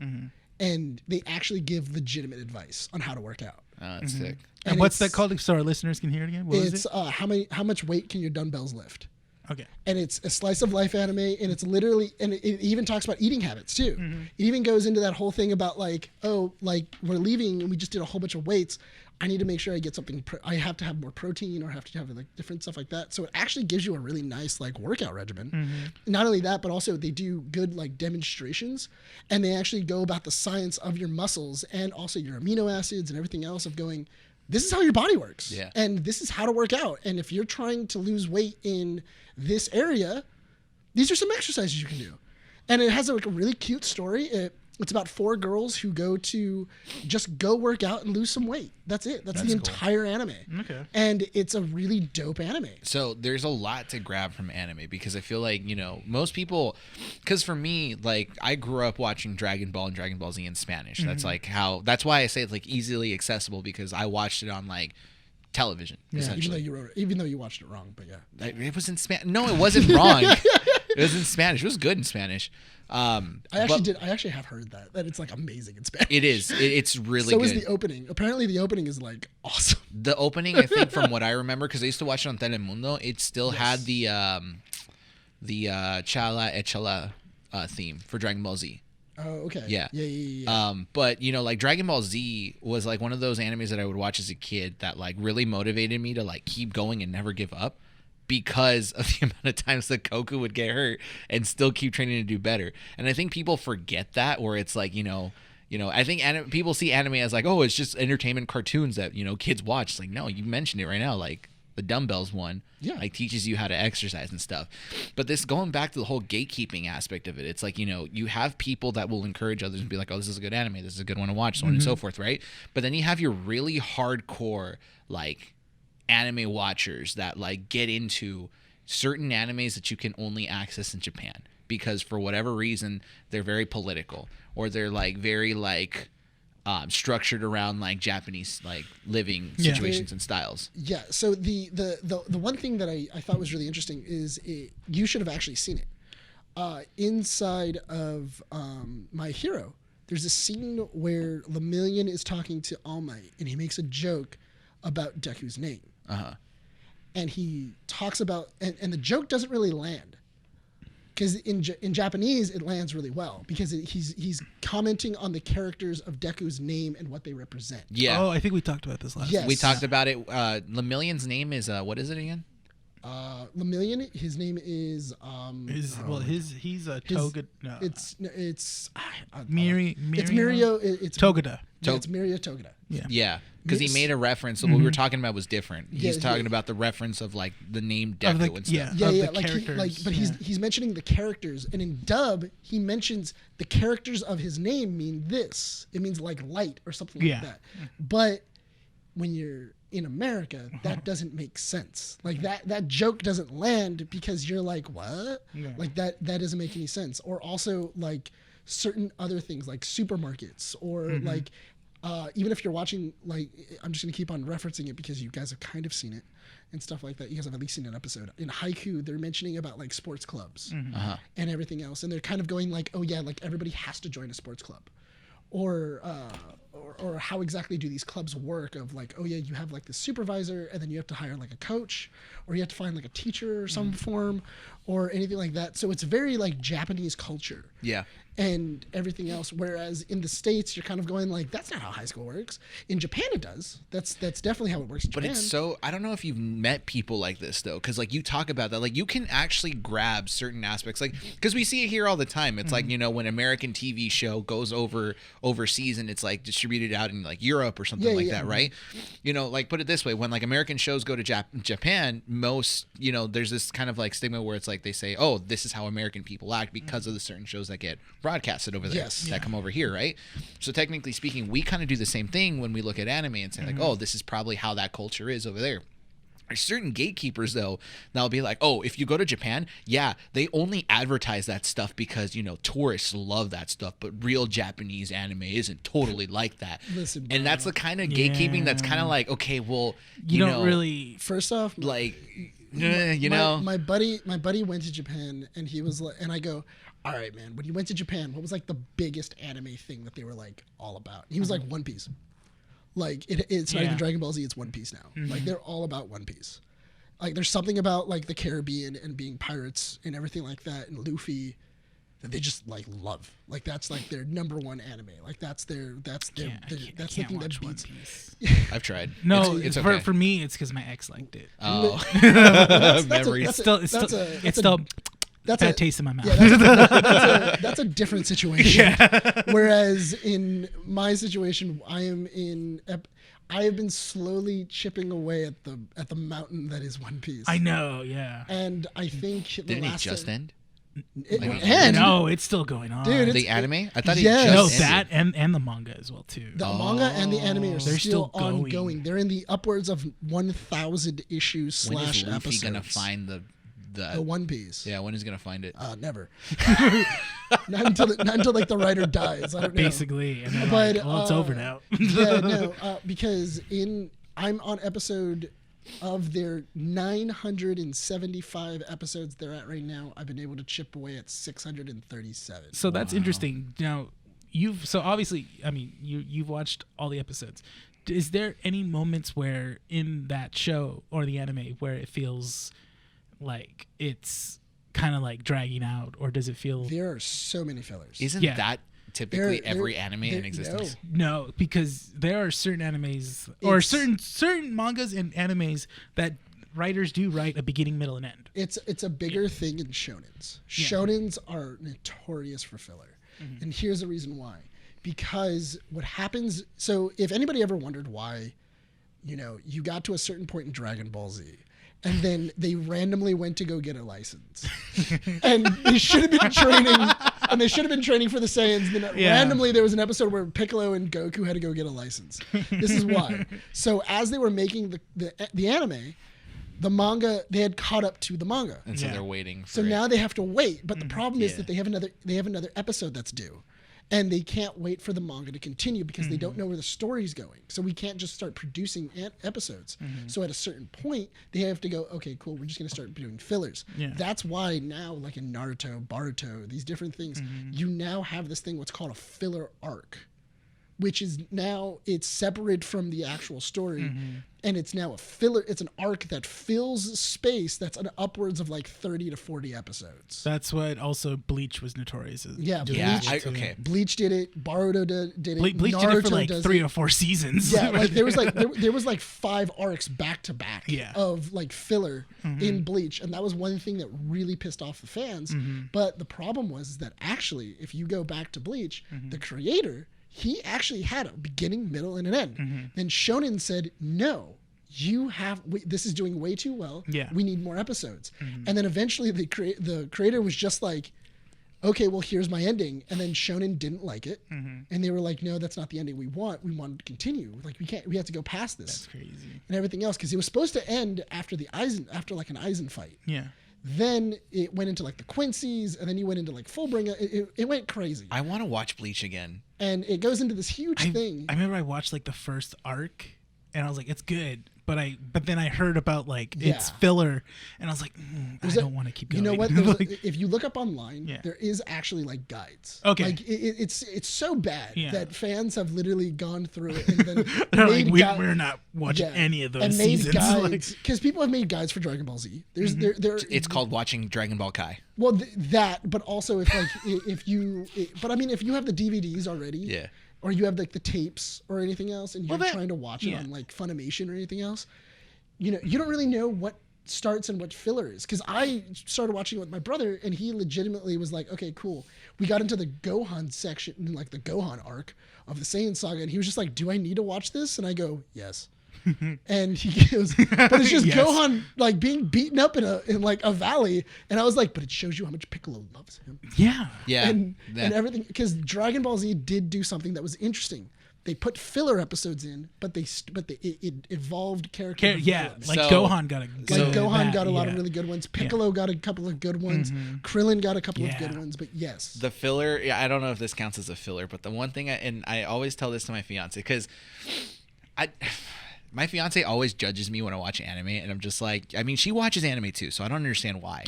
and they actually give legitimate advice on how to work out. Oh, that's sick. And what's that called? So our listeners can hear it again. What is It's it? how much weight can your dumbbells lift? Okay. And it's a slice of life anime, and it's literally, and it even talks about eating habits too. It even goes into that whole thing about like, oh, like we're leaving and we just did a whole bunch of weights. I need to make sure I get something. I have to have more protein, or have to have like different stuff like that. So it actually gives you a really nice like workout regimen. Not only that, but also they do good like demonstrations, and they actually go about the science of your muscles and also your amino acids and everything else of going. This is how your body works, and this is how to work out. And if you're trying to lose weight in this area, these are some exercises you can do. And it has like a really cute story. It's about 4 girls who go work out and lose some weight. That's it. That's the cool. entire anime. Okay. And it's a really dope anime. So there's a lot to grab from anime because I feel like, most people, because for me, like I grew up watching Dragon Ball and Dragon Ball Z in Spanish. That's like that's why I say it's like easily accessible because I watched it on like television, essentially. Even though you watched it wrong, but yeah. It was in Spanish. No, it wasn't wrong. It was in Spanish. It was good in Spanish. I actually have heard that it's like amazing in Spanish. It is. It's really so good. So is the opening. Apparently the opening is like awesome. The opening, I think, from what I remember, because I used to watch it on Telemundo, it still had the Chala Echala theme for Dragon Ball Z. Oh, okay. Yeah. But like Dragon Ball Z was like one of those animes that I would watch as a kid that like really motivated me to like keep going and never give up because of the amount of times that Goku would get hurt and still keep training to do better. And I think people forget that, where it's like, I think people see anime as like, oh, it's just entertainment cartoons that, kids watch. It's like, no, you mentioned it right now. Like the dumbbells one, like teaches you how to exercise and stuff. But this going back to the whole gatekeeping aspect of it, it's like, you have people that will encourage others and be like, oh, this is a good anime, this is a good one to watch, so on and so forth, right? But then you have your really hardcore like anime watchers that like get into certain animes that you can only access in Japan because for whatever reason they're very political or they're like very like structured around like Japanese like living situations and styles. Yeah. So the one thing that I thought was really interesting is you should have actually seen it. Inside of My Hero, there's a scene where Lemillion is talking to All Might and he makes a joke about Deku's name. And he talks about and the joke doesn't really land because in Japanese it lands really well because he's commenting on the characters of Deku's name and what they represent. Yeah. Oh, I think we talked about this last. Yes. We talked about it. Lemillion's name is what is it again? Lemillion, his name is he's a Toga. No, it's Miri. It's Mirio. It's Togeda. Yeah, it's Mirio Togeda. Yeah, because he made a reference. So what we were talking about was different. He's talking about the reference of like the name Deku and stuff. But he's mentioning the characters, and in dub he mentions the characters of his name mean this. It means like light or something like that. But when you're in America, that doesn't make sense. Like that joke doesn't land because you're like, what? Like that doesn't make any sense. Or also like certain other things like supermarkets or like even if you're watching, like, I'm just gonna keep on referencing it because you guys have kind of seen it and stuff like that. You guys have at least seen an episode. In Haiku, they're mentioning about like sports clubs and everything else, and they're kind of going like, oh yeah, like everybody has to join a sports club, or how exactly do these clubs work? Of like, oh yeah, you have like the supervisor, and then you have to hire like a coach, or you have to find like a teacher or some form, or anything like that. So it's very like Japanese culture. Yeah. And everything else. Whereas in the States, you're kind of going like, that's not how high school works. In Japan, it does. That's definitely how it works in Japan. But it's so, I don't know if you've met people like this though, because like you talk about that, like you can actually grab certain aspects, like because we see it here all the time. It's like, when American TV show goes overseas and it's like just distributed out in like Europe or something like that, right? You know, like put it this way, when like American shows go to Japan, most, you know, there's this kind of like stigma where it's like they say, oh, this is how American people act because of the certain shows that get broadcasted over there that come over here, right? So technically speaking, we kind of do the same thing when we look at anime and say like, oh, this is probably how that culture is over there. There's certain gatekeepers, though, that'll be like, oh, if you go to Japan, yeah, they only advertise that stuff because, you know, tourists love that stuff, but real Japanese anime isn't totally like that. Listen, and that's the kind of gatekeeping that's kind of like, okay, well, you don't really... First off, like, you know. My buddy went to Japan, and he was like, and I go, all right, man, when you went to Japan, what was like the biggest anime thing that they were like all about? And he was like, One Piece. Like it's not even Dragon Ball Z, it's One Piece now. Like they're all about One Piece. Like there's something about like the Caribbean and being pirates and everything like that, and Luffy, that they just like love. Like that's like their number one anime. Like that's the thing that beats. I've tried. No, it's okay. for me, it's because my ex liked it. Oh, memories. It's still bad taste in my mouth. Yeah, that's a different situation. Whereas in my situation, I have been slowly chipping away at the mountain that is One Piece. I know, yeah. And I think didn't it just end? It end. No, it's still going on. Dude, the anime? I thought it Yes. just no, ended. that and the manga as well too. The manga and the anime are They're still still going. ongoing. They're in the upwards of 1,000 issues When is / Luffy episodes. gonna find the One Piece? Yeah, when is he gonna find it? Never. not until like the writer dies. I don't know. Basically, and then But, well, it's over now. Yeah, no, because I'm on episode of their 975 episodes they're at right now. I've been able to chip away at 637. So that's interesting. Now, obviously, I mean, you've watched all the episodes. Is there any moments where in that show or the anime where it feels like it's kind of like dragging out, or does it feel? There are so many fillers. Isn't that typically every anime in existence? No, because there are certain animes or certain mangas and animes that writers do write a beginning, middle, and end. It's a bigger thing in shonens. Shonens are notorious for filler. And here's the reason why. Because what happens, so if anybody ever wondered why, you know, you got to a certain point in Dragon Ball Z and then they randomly went to go get a license. And they should have been training for the Saiyans. And then randomly there was an episode where Piccolo and Goku had to go get a license. This is why. So as they were making the anime, the manga, they had caught up to the manga. And so they're waiting for So now they have to wait. But the problem is that they have another episode that's due. And they can't wait for the manga to continue because they don't know where the story's going. So we can't just start producing episodes. So at a certain point, they have to go, okay, cool, we're just going to start doing fillers. Yeah. That's why now, like in Naruto, Boruto, these different things, you now have this thing what's called a filler arc, which is now it's separated from the actual story. And it's now a filler. It's an arc that fills space that's an upwards of like 30 to 40 episodes. That's what also Bleach was notorious as. Yeah, okay. Bleach did it. Boruto did it. Bleach Naruto did it for like 3 or 4 seasons. Yeah, like there was like 5 arcs back to back of like filler in Bleach, and that was one thing that really pissed off the fans. But the problem was that actually, if you go back to Bleach, the creator, he actually had a beginning, middle, and an end. Then Shonen said, no, this is doing way too well. Yeah. We need more episodes. And then eventually the creator was just like, okay, well, here's my ending. And then Shonen didn't like it. And they were like, no, that's not the ending we want. We want to continue. Like, we have to go past this. That's crazy. And everything else. Because it was supposed to end after like an Aizen fight. Yeah. Then it went into like the Quincy's, and then you went into like Fullbringer. It went crazy. I want to watch Bleach again. And it goes into this huge thing. I remember I watched like the first arc, and I was like, it's good. But then I heard about like it's filler, and I was like, I don't want to keep going. You know what? Like, if you look up online, there is actually like guides. Okay. Like it's so bad that fans have literally gone through it and then they're like, we're not watching any of those and made seasons. guides because people have made guides for Dragon Ball Z. There's It's called watching Dragon Ball Kai. Well, that, but also if you have the DVDs already, or you have like the tapes or anything else, and you're trying to watch it on like Funimation or anything else, you know, you don't really know what starts and what filler is. Because I started watching it with my brother, and he legitimately was like, okay, cool. We got into the Gohan section, like the Gohan arc of the Saiyan saga, and he was just like, do I need to watch this? And I go, yes. And he goes, but it's just Yes. Gohan like being beaten up in like a valley. And I was like, but it shows you how much Piccolo loves him. Yeah. Yeah. And everything, because Dragon Ball Z did do something that was interesting. They put filler episodes in, but it evolved character. Yeah, development. like So- Gohan got a good Like Gohan got a lot yeah. of really good ones. Piccolo got a couple of good ones. Krillin got a couple of good ones. But yes, The filler, yeah, I don't know if this counts as a filler, but the one thing, I always tell this to my fiance, because my fiance always judges me when I watch anime, and I'm just like, I mean, she watches anime too, so I don't understand why.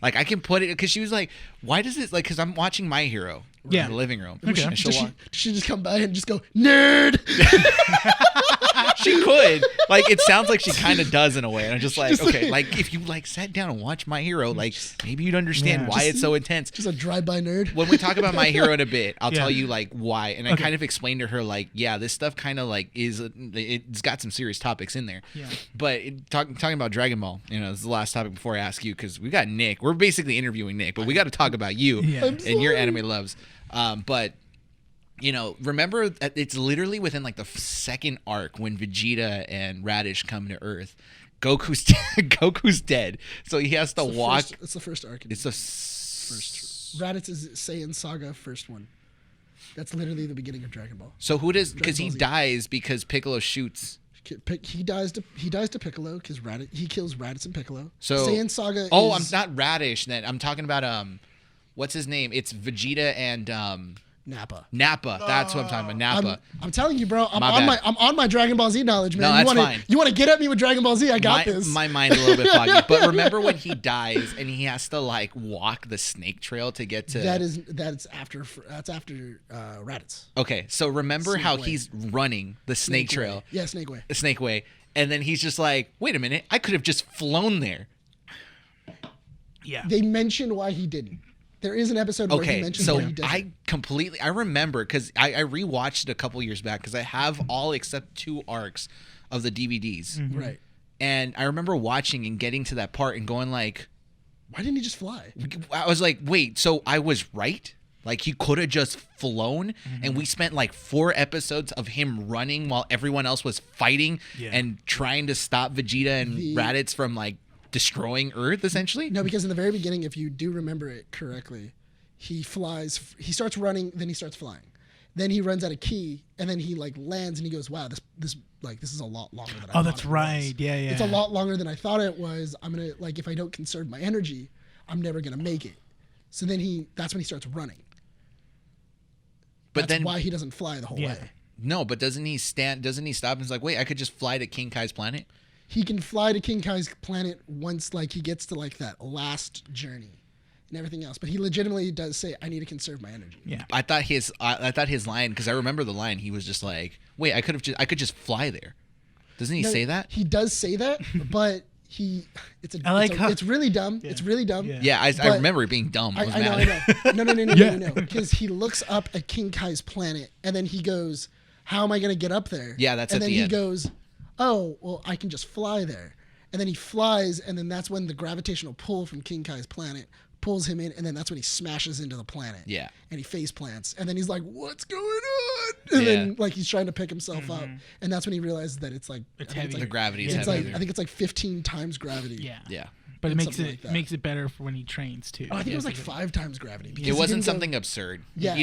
Like, I can put it, because she was like, why does it, like, because I'm watching My Hero Yeah. in the living room. Okay. And she'll does she just come by and just go nerd? She could. Like, it sounds like she kind of does in a way. And I'm just like, Just okay, like- like, if you, like, sat down and watched My Hero, like, maybe you'd understand Yeah. why it's so intense. Just a drive-by nerd. When we talk about My Hero in a bit, I'll Yeah. tell you, like, why. And I Okay. kind of explained to her, like, yeah, this stuff kind of, like, it's got some serious topics in there. Yeah. But talking about Dragon Ball, you know, this is the last topic before I ask you, because we got Nick. We're basically interviewing Nick, but we got to talk about you Yeah. I'm and your sorry. anime loves. But you know, remember that it's literally within like the second arc when Vegeta and Radish come to Earth. Goku's dead, so he has to walk. It's the first arc. It's the first. Raditz is Saiyan Saga first one. That's literally the beginning of Dragon Ball. So who does? Because he Ball Z. dies because Piccolo shoots. He dies to Piccolo because he kills Raditz and Piccolo. So Saiyan Saga. Oh, I'm is not Radish. Then I'm talking about what's his name? It's Vegeta and Nappa. Nappa. That's what I'm talking about. Nappa. I'm telling you, bro. I'm My on bad. I'm on my Dragon Ball Z knowledge, man. No, you that's wanna, fine. You want to get at me with Dragon Ball Z? I got this. My mind's a little bit foggy. But remember when he dies and he has to like walk the snake trail to get to. That's after Raditz. Okay, so remember Snake how Way. he's running the snake trail, Way. Yeah, Snake Way. the Snake Way, and then he's just like, "Wait a minute, I could have just flown there." Yeah. They mention why he didn't. There is an episode where he Okay, mentions so why he doesn't. I remember because I rewatched it a couple years back because I have all except 2 arcs of the DVDs, Right. and I remember watching and getting to that part and going like, Why didn't he just fly? I was like, wait, so I was right? Like he could have just flown, and we spent like 4 episodes of him running while everyone else was fighting Yeah. and trying to stop Vegeta and Raditz from like destroying Earth, essentially. No, because in the very beginning, if you do remember it correctly, he starts running, then he starts flying. Then he runs out of ki, and then he like lands and he goes, wow, this is a lot longer than I thought that's it right. was. Yeah. It's a lot longer than I thought it was. I'm going to, like, if I don't conserve my energy, I'm never going to make it. So then that's when he starts running. But That's then why he doesn't fly the whole Yeah. way. no, but doesn't he stop and he's like, wait, I could just fly to King Kai's planet? He can fly to King Kai's planet once like he gets to like that last journey and everything else. But he legitimately does say, I need to conserve my energy. Yeah. I thought his line, because I remember the line, he was just like, wait, I could just fly there. Doesn't he No, say that? He does say that, but how- it's really dumb. Yeah. It's really dumb. Yeah. Yeah, I But- remember it being dumb. I was I know, mad. I know. No. Yeah. Because he looks up at King Kai's planet and then he goes, how am I going to get up there? Yeah, that's and at then the he end. goes, oh, well, I can just fly there. And then he flies, and then that's when the gravitational pull from King Kai's planet pulls him in, and then that's when he smashes into the planet. Yeah. And he face plants, and then he's like, "What's going on?" And then Yeah. like he's trying to pick himself up, and that's when he realizes that it's like It's I think heavy. The gravity is It's heavy. like I think it's like 15 times gravity. Yeah. Yeah. But it And makes something it like that. makes it better for when he trains too. Oh, I think Yeah, it was like because 5 times gravity. because It he wasn't didn't go- something absurd. Yeah. He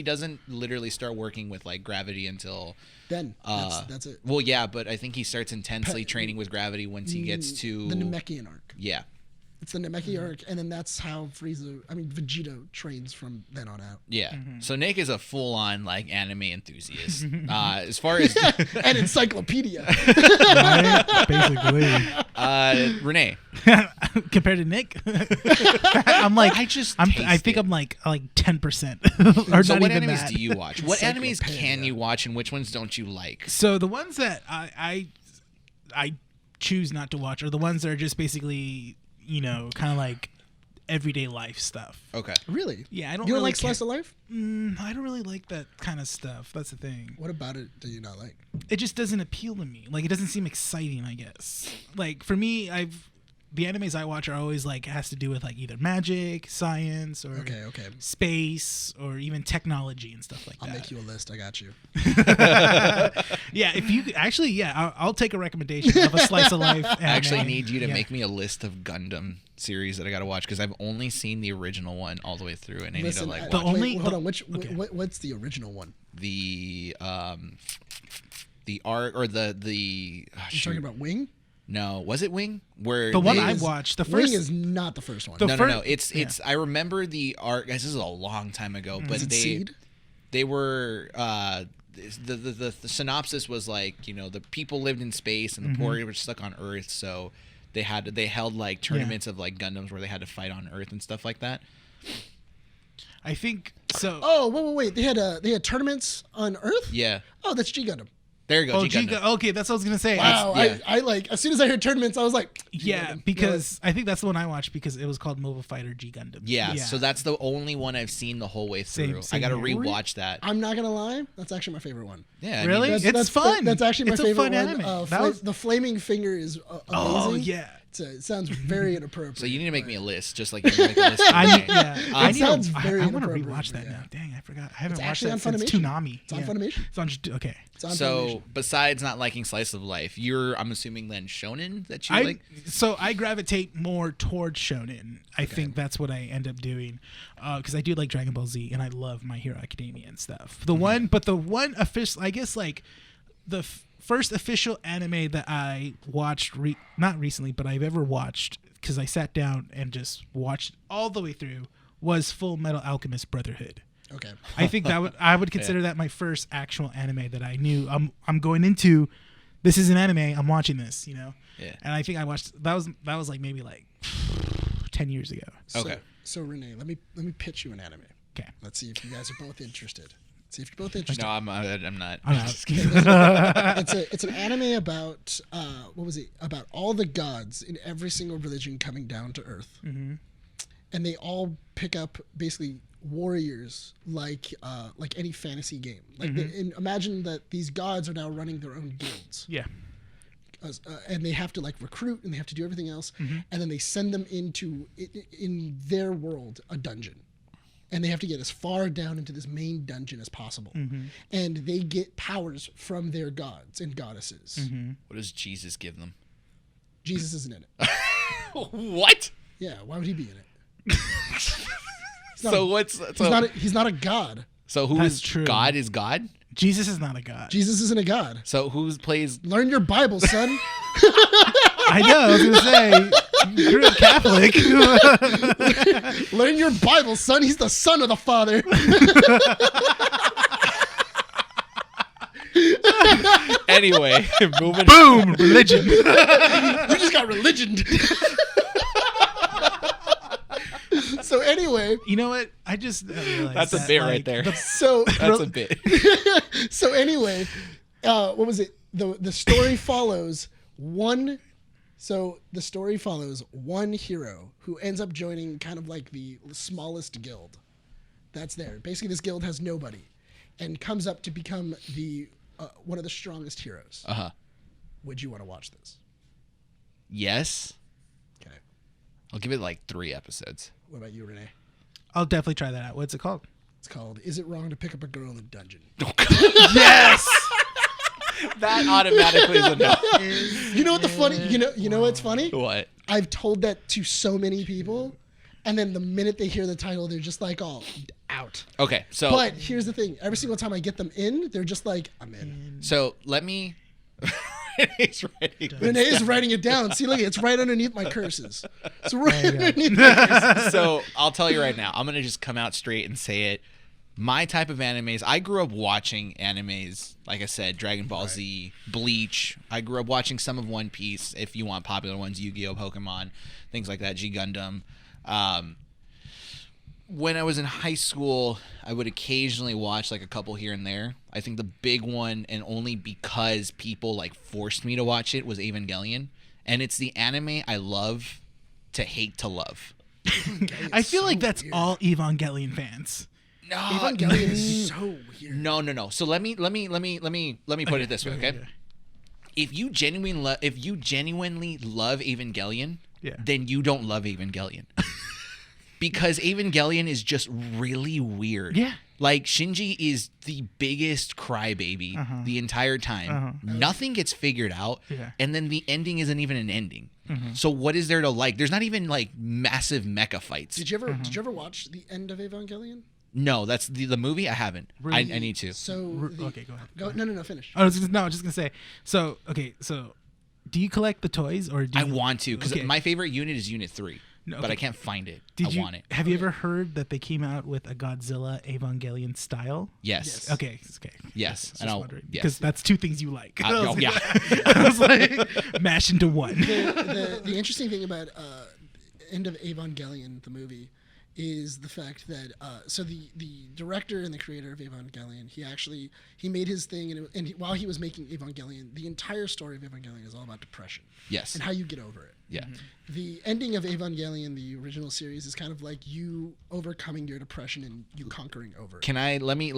doesn't literally start working with like gravity until Then that's it. well, yeah, but I think he starts intensely training with gravity once he gets to The Namekian arc. Yeah. It's the Namekian arc, and then that's how Vegeta trains from then on out. Yeah. So Nick is a full-on like anime enthusiast. As far as And encyclopedia. right? Basically. Renee, Compared to Nick, I'm like I just I taste think it. I'm like 10%, or so not what even animes that. do you watch? What animes can Encyclopedia. you watch, and which ones don't you like? So the ones that I choose not to watch are the ones that are just basically, kind of like everyday life stuff. Okay. Really? Yeah, I don't You don't really like slice of life? I don't really like that kind of stuff. That's the thing. What about it do you not like? It just doesn't appeal to me. Like, it doesn't seem exciting, I guess. Like, for me, the animes I watch are always like has to do with like either magic, science, or Okay. space, or even technology and stuff like I'll that. make you a list. I got you. Yeah, if you actually, I'll take a recommendation of a slice of life. I actually anime. need you to Yeah. make me a list of Gundam series that I got to watch because I've only seen the original one all the way through, and I Listen, need to like The watch only- hold the- on. okay. What's the original one? the art or the You shoot. talking about Wing? No, was it Wing? Where The one they- I watched, the first Wing is not the first one. The no, fir- no, no. It's. I remember the art. Guys, this is a long time ago, but Is it Seed? they were. The synopsis was like, you know, the people lived in space and the poor were stuck on Earth, so they held like tournaments of like Gundams where they had to fight on Earth and stuff like that. I think so. Oh, wait. They had tournaments on Earth? Yeah, Oh, that's G Gundam. there you go. Oh, G Gundam. okay, that's what I was gonna say. Wow. yeah. I like as soon as I heard tournaments, I was like, G Yeah, Gundam. because I think that's the one I watched because it was called Mobile Fighter G Gundam. Yeah, so that's the only one I've seen the whole way through. Same I got to here. rewatch that. I'm not gonna lie, that's actually my favorite one. Yeah, I Really? mean, It's fun. That's actually my It's a favorite fun one. anime. That was- The flaming finger is amazing. Oh yeah. It sounds very inappropriate. so you need to make but- me a list, just like you make a list. For I me. need, yeah. I It need sounds to, very I want to inappropriate, rewatch that yeah. now. Dang, I forgot. I haven't watched actually that on since Funimation. Toonami. It's on Funimation. It's on just okay. It's on So Funimation. besides not liking slice of life, I'm assuming then shonen that you I like. so I gravitate more towards shonen. I think that's what I end up doing because I do like Dragon Ball Z and I love My Hero Academia and stuff. The one official, I guess, like the first official anime that I watched, not recently, but I've ever watched because I sat down and just watched all the way through was Full Metal Alchemist Brotherhood. Okay. I think I would consider that my first actual anime that I knew I'm going into. This is an anime. I'm watching this, you know. Yeah. And I think I watched that was like maybe like 10 years ago. Okay. So Rene, let me pitch you an anime. Okay. Let's see if you guys are both interested. See if you're both interested. No, I'm not. I'm out. Just kidding. It's an anime about about all the gods in every single religion coming down to Earth, and they all pick up basically warriors like any fantasy game. Like imagine that these gods are now running their own guilds. Yeah. And they have to like recruit and they have to do everything else, and then they send them into in their world a dungeon, and they have to get as far down into this main dungeon as possible, and they get powers from their gods and goddesses. What does Jesus give them? Jesus isn't in it. What? Yeah, why would he be in it? So what's He's not a god. so who That's is true. God? Is God? Jesus is not a god. Jesus isn't a god. So who plays? Learn your Bible, son. I know. I was gonna say you grew up Catholic. Learn your Bible, son. He's the son of the Father. Anyway, moving. Boom. Religion. We just got religion. So anyway, You know what? I just realized That's a that, bit right like, there. so That's a bit. so anyway, what was it? The story follows one. So the story follows one hero who ends up joining kind of like the smallest guild that's there. Basically, this guild has nobody, and comes up to become the one of the strongest heroes. Would you want to watch this? Yes. Okay. I'll give it like 3 episodes. What about you, Rene? I'll definitely try that out. What's it called? It's called "Is It Wrong to Pick Up a Girl in a Dungeon?" Yes. That automatically is a no. You know what the funny? You know what's funny? What? I've told that to so many people, and then the minute they hear the title, they're just like, "Oh, out." Okay, so But here's the thing: every single time I get them in, they're just like, "I'm in." so let me. Renee's writing this Renee is down. writing it down. See, look, it's right underneath my curses. It's right underneath my curses. So I'll tell you right now. I'm gonna just come out straight and say it. My type of animes. I grew up watching animes. Like I said, Dragon Ball Z, Bleach. I grew up watching some of One Piece. If you want popular ones, Yu-Gi-Oh, Pokemon, things like that. G Gundam. When I was in high school, I would occasionally watch like a couple here and there. I think the big one, and only because people like forced me to watch it, was Evangelion. And it's the anime I love to hate to love. I feel like that's weird. all Evangelion fans. No, Evangelion is so weird. no. So let me put it this way, okay? If you genuinely love Evangelion, Yeah. then you don't love Evangelion. Because Evangelion is just really weird. Yeah. Like, Shinji is the biggest crybaby the entire time. Nothing gets figured out. Yeah. And then the ending isn't even an ending. Mm-hmm. So what is there to like? There's not even like massive mecha fights. Did you ever watch the end of Evangelion? No, that's the movie. I haven't. I need to. So Okay, go ahead. No, finish. I was just gonna say. So do you collect the toys or do I you, want to because Okay. my favorite unit is Unit 3. No, But okay. I can't find it. I want it. Have you ever heard that they came out with a Godzilla Evangelion style? Yes. Okay. Yes. Just And I'll, wondering, yes. because that's two things you like. Oh, yeah. I was like, mash into one. The interesting thing about end of Evangelion, the movie, is the fact that so the director and the creator of Evangelion, he made his thing, and while he was making Evangelion, the entire story of Evangelion is all about depression. Yes. And how you get over it. Yeah. The ending of Evangelion, the original series, is kind of like you overcoming your depression and you conquering over it. Can I let me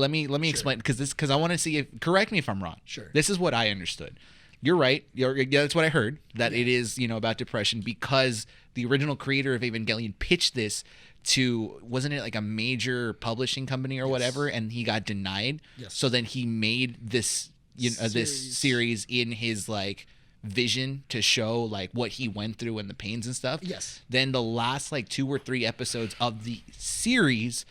explain because I want to see if correct me if I'm wrong. Sure. This is what I understood. You're right. Yeah, that's what I heard. That it is about depression because the original creator of Evangelion pitched this to wasn't it like a major publishing company or whatever, and he got denied. Yes. So then he made this this series in his like vision to show like what he went through and the pains and stuff. Yes. Then the last like 2 or 3 episodes of the series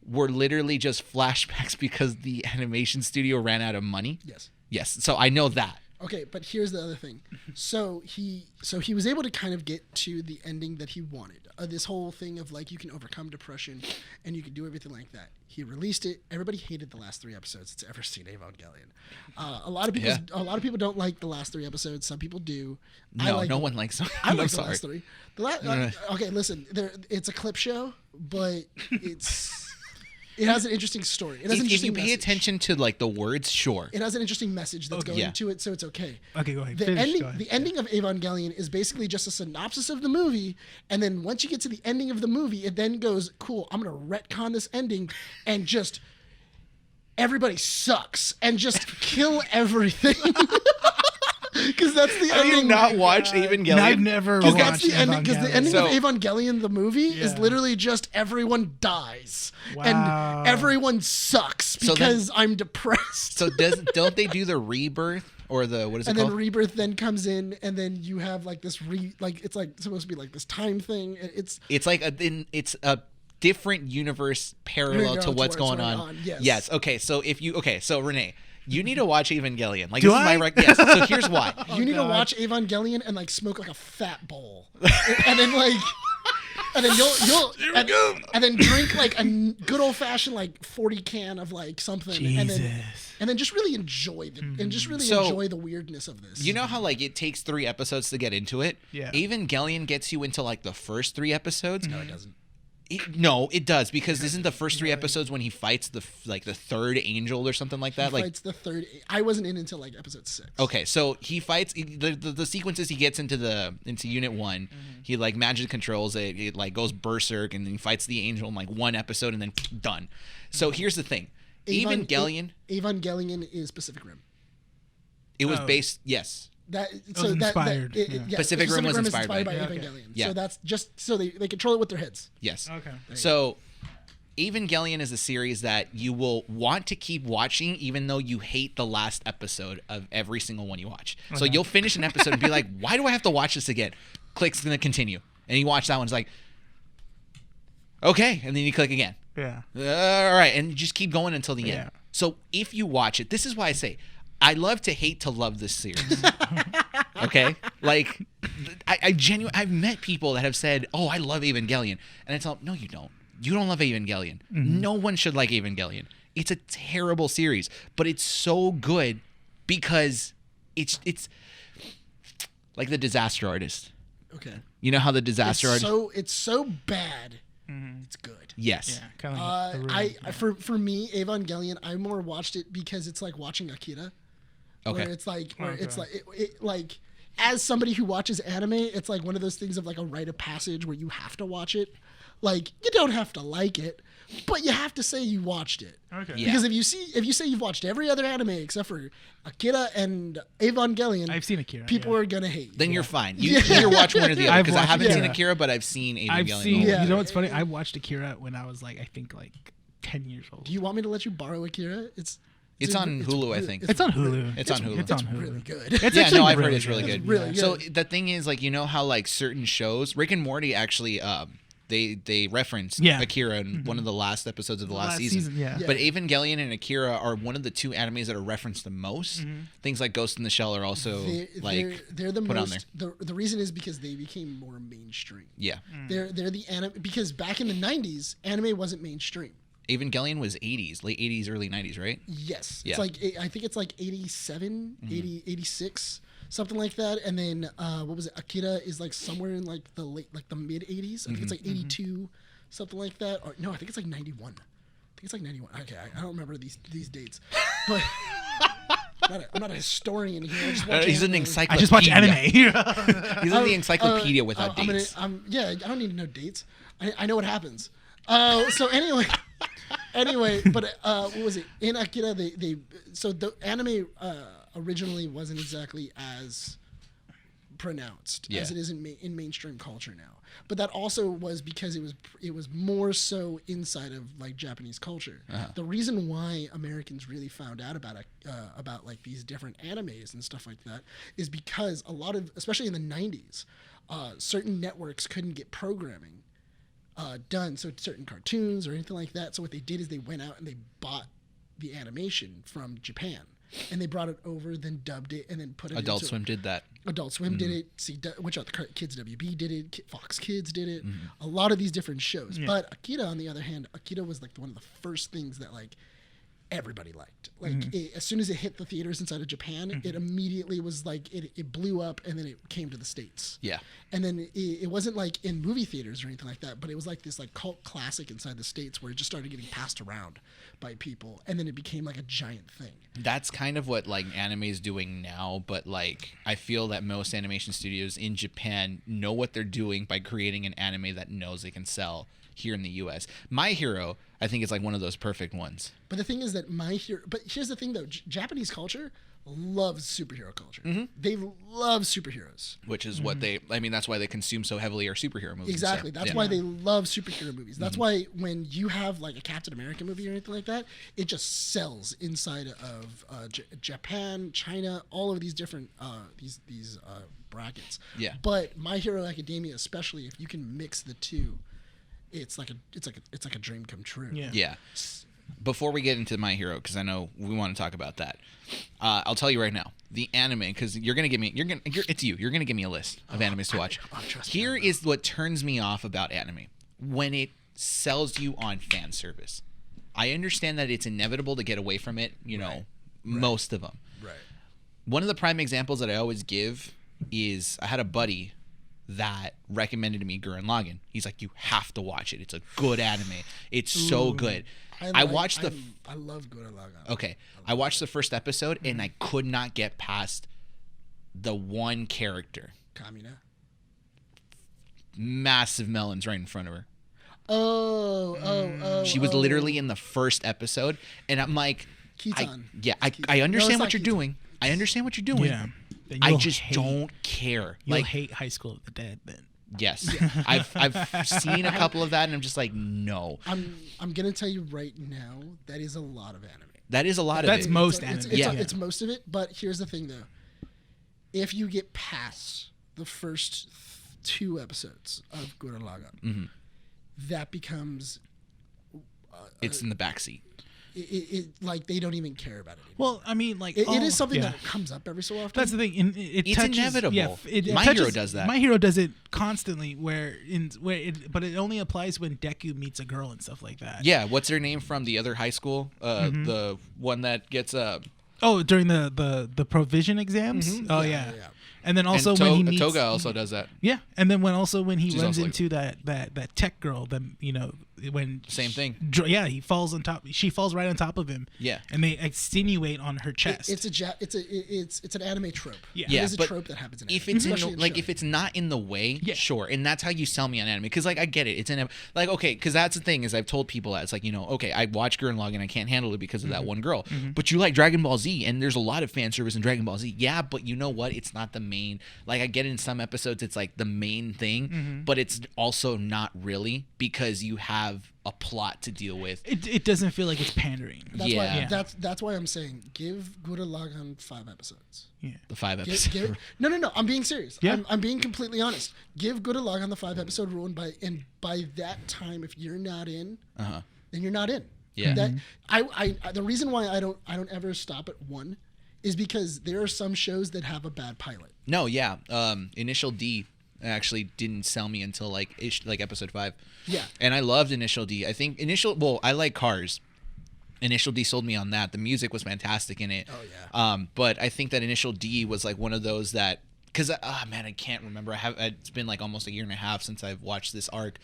were literally just flashbacks because the animation studio ran out of money. Yes. Yes. So I know that. Okay, but here's the other thing. So he was able to kind of get to the ending that he wanted. This whole thing of like you can overcome depression and you can do everything like that. He released it. Everybody hated the last 3 episodes that's ever seen Evangelion. A lot of people don't like the last 3 episodes. Some people do. No one likes them. I like I'm the sorry. last 3. Okay, listen. It's a clip show, but it has an interesting story. It has an If interesting you pay message. attention to like the words, sure. It has an interesting message that's going yeah. into it, so it's okay. Okay, go ahead. The Finish, ending, go ahead. the ending of Evangelion is basically just a synopsis of the movie, and then once you get to the ending of the movie, it then goes, "Cool, I'm gonna retcon this ending and just everybody sucks and just kill everything." Because that's the Have ending. you not watched Evangelion? I've never Because watched that's the ending. Because the Evangelion. ending So- of Evangelion, the movie, is Yeah. literally just everyone dies Wow. and everyone sucks So then- because I'm depressed. So don't they do the rebirth or the what is it And called? then Rebirth then comes in, and then you have like this it's like supposed to be like this time thing. It's It's like it's a different universe parallel to what's going on. Yes. Okay. So so Rene, you need to watch Evangelion. Like Do this is my I? yes. So here's why. You need to God. watch Evangelion and like smoke like a fat bowl, and then like. And then and then drink like a good old fashioned like 40 can of like something, and then just really enjoy enjoy the weirdness of this. You know how like it takes 3 episodes to get into it? Yeah. Evangelion gets you into like the first 3 episodes. No, it doesn't. No, it does because isn't the first 3 episodes when he fights the third angel or something like that? He fights the third. I wasn't in until like episode 6. Okay, so he fights the sequences he gets into Unit 1. He like magic controls it. It like goes berserk and then he fights the angel in like 1 episode and then done. So here's the thing, Evangelion is Pacific Rim. it was Oh. based yes. was inspired. Yeah. Pacific Rim was inspired by by it. Okay. Evangelion. Yeah. So that's just so they control it with their heads. Yes. Okay. So Evangelion is a series that you will want to keep watching even though you hate the last episode of every single one you watch. So Okay. you'll finish an episode and be like, why do I have to watch this again? Click's going to continue. And you watch that one, it's like, okay. And then you click again. Yeah. All right. And you just keep going until the Yeah. end. So if you watch it, this is why I say, I love to hate to love this series. Okay? Like, I genuinely, I've met people that have said, oh, I love Evangelion. And I tell them, no, you don't. You don't love Evangelion. No one should like Evangelion. It's a terrible series, but it's so good because it's like the Disaster Artist. Okay. You know how the Disaster Artist... It's so bad. It's good. Yes. Yeah. Kind of like For me, Evangelion, I more watched it because it's like watching Akira. Okay. Where it's like it's Okay. like it like as somebody who watches anime, it's like one of those things of like a rite of passage where you have to watch it. Like you don't have to like it, but you have to say you watched it. Okay. Yeah. Because if you say you've watched every other anime except for Akira and Evangelion, I've seen Akira. people are gonna hate you. Then you're fine. You either watch one or the other. I've Because I watched haven't seen Akira. Akira, but I've seen Evangelion. I've seen. Yeah. You know what's funny? I watched Akira when I was like, I think like 10 years old. Do you want me to let you borrow Akira? It's on Hulu, I think. It's on Hulu. It's on Hulu. It's on It's Hulu. really good. It's Yeah, actually no, I've heard really it's really good. It's really So good. the thing is, like, you know how like certain shows, Rick and Morty actually, they referenced Yeah. Akira in one of the last episodes of the last season. Yeah. But Evangelion and Akira are one of the two animes that are referenced the most. Things like Ghost in the Shell are also They're the put on most. The reason is because they became more mainstream. yeah. They're the anime because back in the 90s, anime wasn't mainstream. Evangelion was 80s, late 80s, early 90s, right? Yes. Yeah. It's like I think it's like 87, 80, 86, something like that. And then what was it? Akira is like somewhere in like the mid 80s. I think it's like 82, something like that. Or no, I think it's like 91. I think it's like 91. Okay, I don't remember these dates. But I'm not a historian here. I just watch He's an anime. encyclopedia. I just watch anime. He's in the encyclopedia without dates. I don't need to know dates. I know what happens. So anyway, but what was it in Akira? So the anime originally wasn't exactly as pronounced as it is in mainstream culture now. But that also was because it was more so inside of like Japanese culture. The reason why Americans really found out about like these different animes and stuff like that is because a lot of, especially in the 90s, certain networks couldn't get programming done, so certain cartoons or anything like that. So what they did is they went out and they bought the animation from Japan, and they brought it over, then dubbed it, and then put it. Adult Swim did that. Adult Swim did it. Which other Kids WB did it. Fox Kids did it. A lot of these different shows. Yeah. But Akira, on the other hand, Akira was like one of the first things that like everybody liked. Like as soon as it hit the theaters inside of Japan, it immediately was like it blew up, and then it came to the States. Yeah. And then it wasn't like in movie theaters or anything like that, but it was like this like cult classic inside the States where it just started getting passed around by people, and then it became like a giant thing. That's kind of what like anime is doing now, but like I feel that most animation studios in Japan know what they're doing by creating an anime that knows they can sell here in the US. My Hero, I think, is like one of those perfect ones. But the thing is that but here's the thing though, Japanese culture loves superhero culture. They love superheroes. Which is what that's why they consume so heavily our superhero movies. Exactly. and stuff. That's why they love superhero movies. That's why when you have like a Captain America movie or anything like that, it just sells inside of Japan, China, all of these different these brackets. Yeah. But My Hero Academia, especially if you can mix the two, it's like a dream come true. Yeah. Yeah. Before we get into My Hero, because I know we want to talk about that, I'll tell you right now, the anime, because you're gonna give me, you're gonna give me a list of animes to watch. Trust me, Here is what turns me off about anime: when it sells you on fan service. I understand that it's inevitable to get away from it. Most of them. Right. One of the prime examples that I always give is I had a buddy that recommended to me Gurren Lagann. He's like, you have to watch it. It's a good anime. It's so good. I watched I love Gurren Lagann. Okay. I watched the first episode and I could not get past the one character. Kamina. Massive melons right in front of her. Oh. She was literally in the first episode, and I'm like, Keaton. I understand No, what it's you're not doing. I understand what you're doing. Yeah. Then I you'll just hate- don't care. You'll Like, hate High School of the Dead then. yes, I've seen a couple of that, and I'm just like, no. I'm gonna tell you right now, that is a lot of anime. That is a lot of That's it. most It's- anime. it's- Yeah. it's most of it, but here's the thing though. If you get past the first 2 episodes of Gurren Lagann, that becomes It's in the backseat. it like they don't even care about it anymore. Well, I mean, like It is something yeah. that comes up every so often. That's the thing. And it It's touches, inevitable. Yeah, it My touches, Hero does that. My Hero does it constantly. But it only applies when Deku meets a girl and stuff like that. Yeah, what's her name from the other high school? The one that gets Oh, during the provision exams. Oh yeah. yeah. And then also and when he meets Toga also does that. Yeah, and then when he She's runs also into that tech girl, then when Same thing. He falls on top. She falls right on top of him. Yeah. And they extenuate on her chest. It's an anime trope. Yeah. It is a but trope that happens in anime. if it's especially in if it's not in the way, Yeah. sure, and that's how you sell me on anime. Because like I get it, it's in like okay, because that's the thing is I've told people that it's like okay, I watch Gurren Lagann and I can't handle it because of that one girl, but you like Dragon Ball Z and there's a lot of fan service in Dragon Ball Z. Yeah, but you know what? It's not the main. Like I get it in some episodes, it's like the main thing, but it's also not really because you have a plot to deal with. It doesn't feel like it's pandering. That's why I'm saying give Gurren Lagann 5 episodes. Yeah. The 5 episodes. No. I'm being serious. Yeah. I'm being completely honest. Give Gurren Lagann the 5 episode rule, and by that time, if you're not in, then you're not in. Yeah. That I the reason why I don't ever stop at 1 is because there are some shows that have a bad pilot. No, yeah. Initial D actually didn't sell me until like episode 5. Yeah. And I loved Initial D. I think I like Cars. Initial D sold me on that. The music was fantastic in it. Oh yeah. But I think that Initial D was like one of those that because I can't remember. It's been like almost a year and a half since I've watched this arc.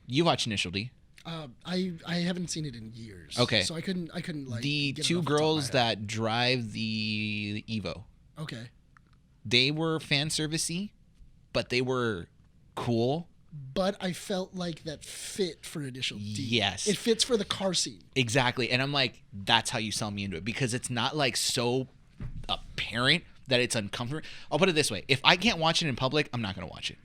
You watched Initial D? I haven't seen it in years. Okay. So I couldn't like the get it two off the top of my girls head. that drive the Evo. Okay. They were fan servicey, but they were cool. But I felt like that fit for Initial D. Yes. It fits for the car scene. Exactly. And I'm like, that's how you sell me into it because it's not like so apparent that it's uncomfortable. I'll put it this way. If I can't watch it in public, I'm not going to watch it.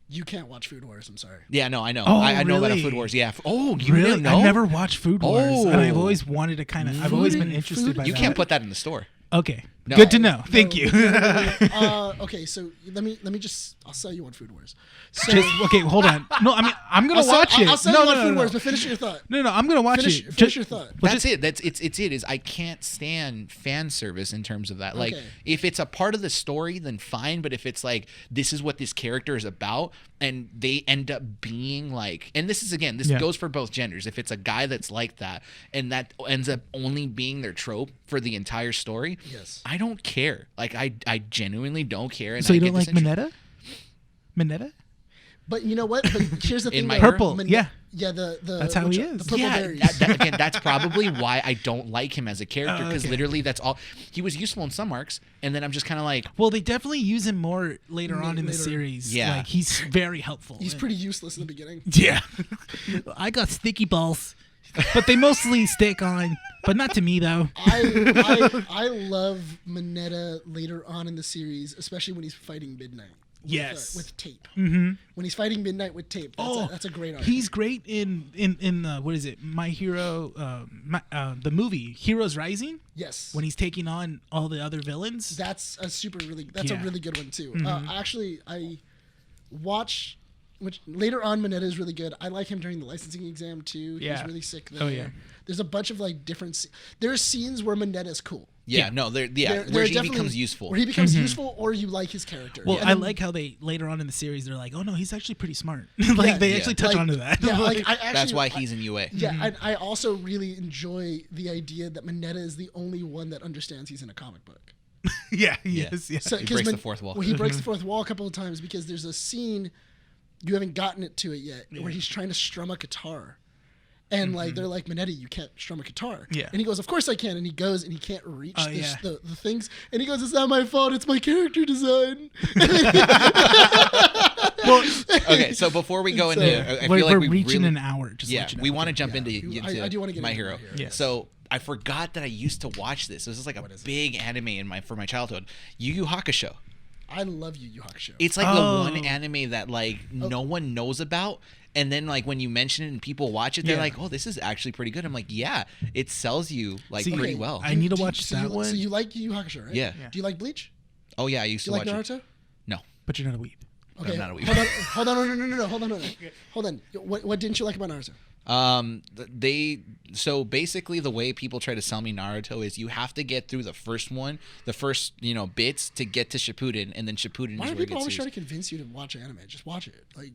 You can't watch Food Wars. I'm sorry. Yeah, no, I know. Oh, I know about really? Food Wars. Yeah. Oh, you Really? didn't know? I've never watched Food Wars, Oh. and I've always wanted to kind of. I've always been interested by You that. can't put that in the store. Okay. No. Good to know. Thank you. Okay, so let me just. I'll sell you on Food Wars. So, Okay, hold on. No, I mean I'm gonna watch it. I'll sell no, you on no, Food no, Wars, no. but finish your thought. No, I'm gonna watch Finish it. your thought. That's it. Is I can't stand fan service in terms of that. Like Okay. if it's a part of the story, then fine. But if it's like this is what this character is about, and they end up being like, and this goes for both genders. If it's a guy that's like that, and that ends up only being their trope for the entire story, Yes. I don't care. Like I genuinely don't care. And So you I don't like Mineta? Mineta? But you know what? But here's the thing. my though. Purple, yeah. Yeah. The That's how he is. The purple Yeah, berries. again, that's probably why I don't like him as a character because Okay. literally that's all. He was useful in some arcs, and then I'm just kind of like, Well, they definitely use him more later on in the Later. series. Yeah. Like he's very helpful. He's pretty useless in the beginning. Yeah. I got sticky balls, but they mostly stick on. But not to me though. I love Mineta later on in the series, especially when he's fighting Midnight. Yes. With tape. Mm-hmm. When he's fighting Midnight with tape, that's a great arc. He's great in what is it? My Hero, the movie Heroes Rising. Yes. When he's taking on all the other villains. That's a Yeah. really good one too. Mm-hmm. Actually, I watch. Which later on, Mineta is really good. I like him during the licensing exam too. Yeah. He's really sick there. Oh, yeah. There's a bunch of like different. There's scenes where Mineta is cool. yeah, no, There- where there he definitely- becomes useful. Where he becomes useful, or you like his character. Well, And I then- like how they later on in the series they're like, oh no, he's actually pretty smart. Like they Yeah. actually touch like- onto that. Yeah, like I actually. That's why he's in UA. Yeah, and I also really enjoy the idea that Mineta is the only one that understands he's in a comic book. yeah, Yeah. yes, yeah. So, He 'cause breaks the fourth wall. Well, he breaks the fourth wall a couple of times because there's a scene you haven't gotten it to it yet where he's trying to strum a guitar. And like they're like, Minetti, you can't strum a guitar. Yeah. And he goes, of course I can. And he goes and he can't reach Oh, yeah. the things. And he goes, it's not my fault. It's my character design. Okay, so before we go So- into, I we're feel like we reaching really, an hour. Just yeah, let you know. we want to jump Yeah. into I do wanna get My into Hero. My Hero. Yes. So I forgot that I used to watch this. This is like a big anime for my childhood. Yu Yu Hakusho. I love Yu Yu Hakusho. It's like Oh. the one anime that like no one knows about, and then like when you mention it and people watch it, they're Yeah. like, "Oh, this is actually pretty good." I'm like, "Yeah, it sells you like See, pretty okay, well." I need to Do you- watch so that you, one. So you like Yu Yu Hakusho, right? Yeah. Yeah. Do you like Bleach? Oh yeah, I used Do to you like watch it. Naruto? No, But you're not a weeb. Okay. I'm not a weeb. Hold on, no. Hold on. What didn't you like about Naruto? So basically the way people try to sell me Naruto is you have to get through the first bits to get to Shippuden, and then Shippuden Why is do where it people always gets try to serious. convince you to watch anime? Just watch it. Like,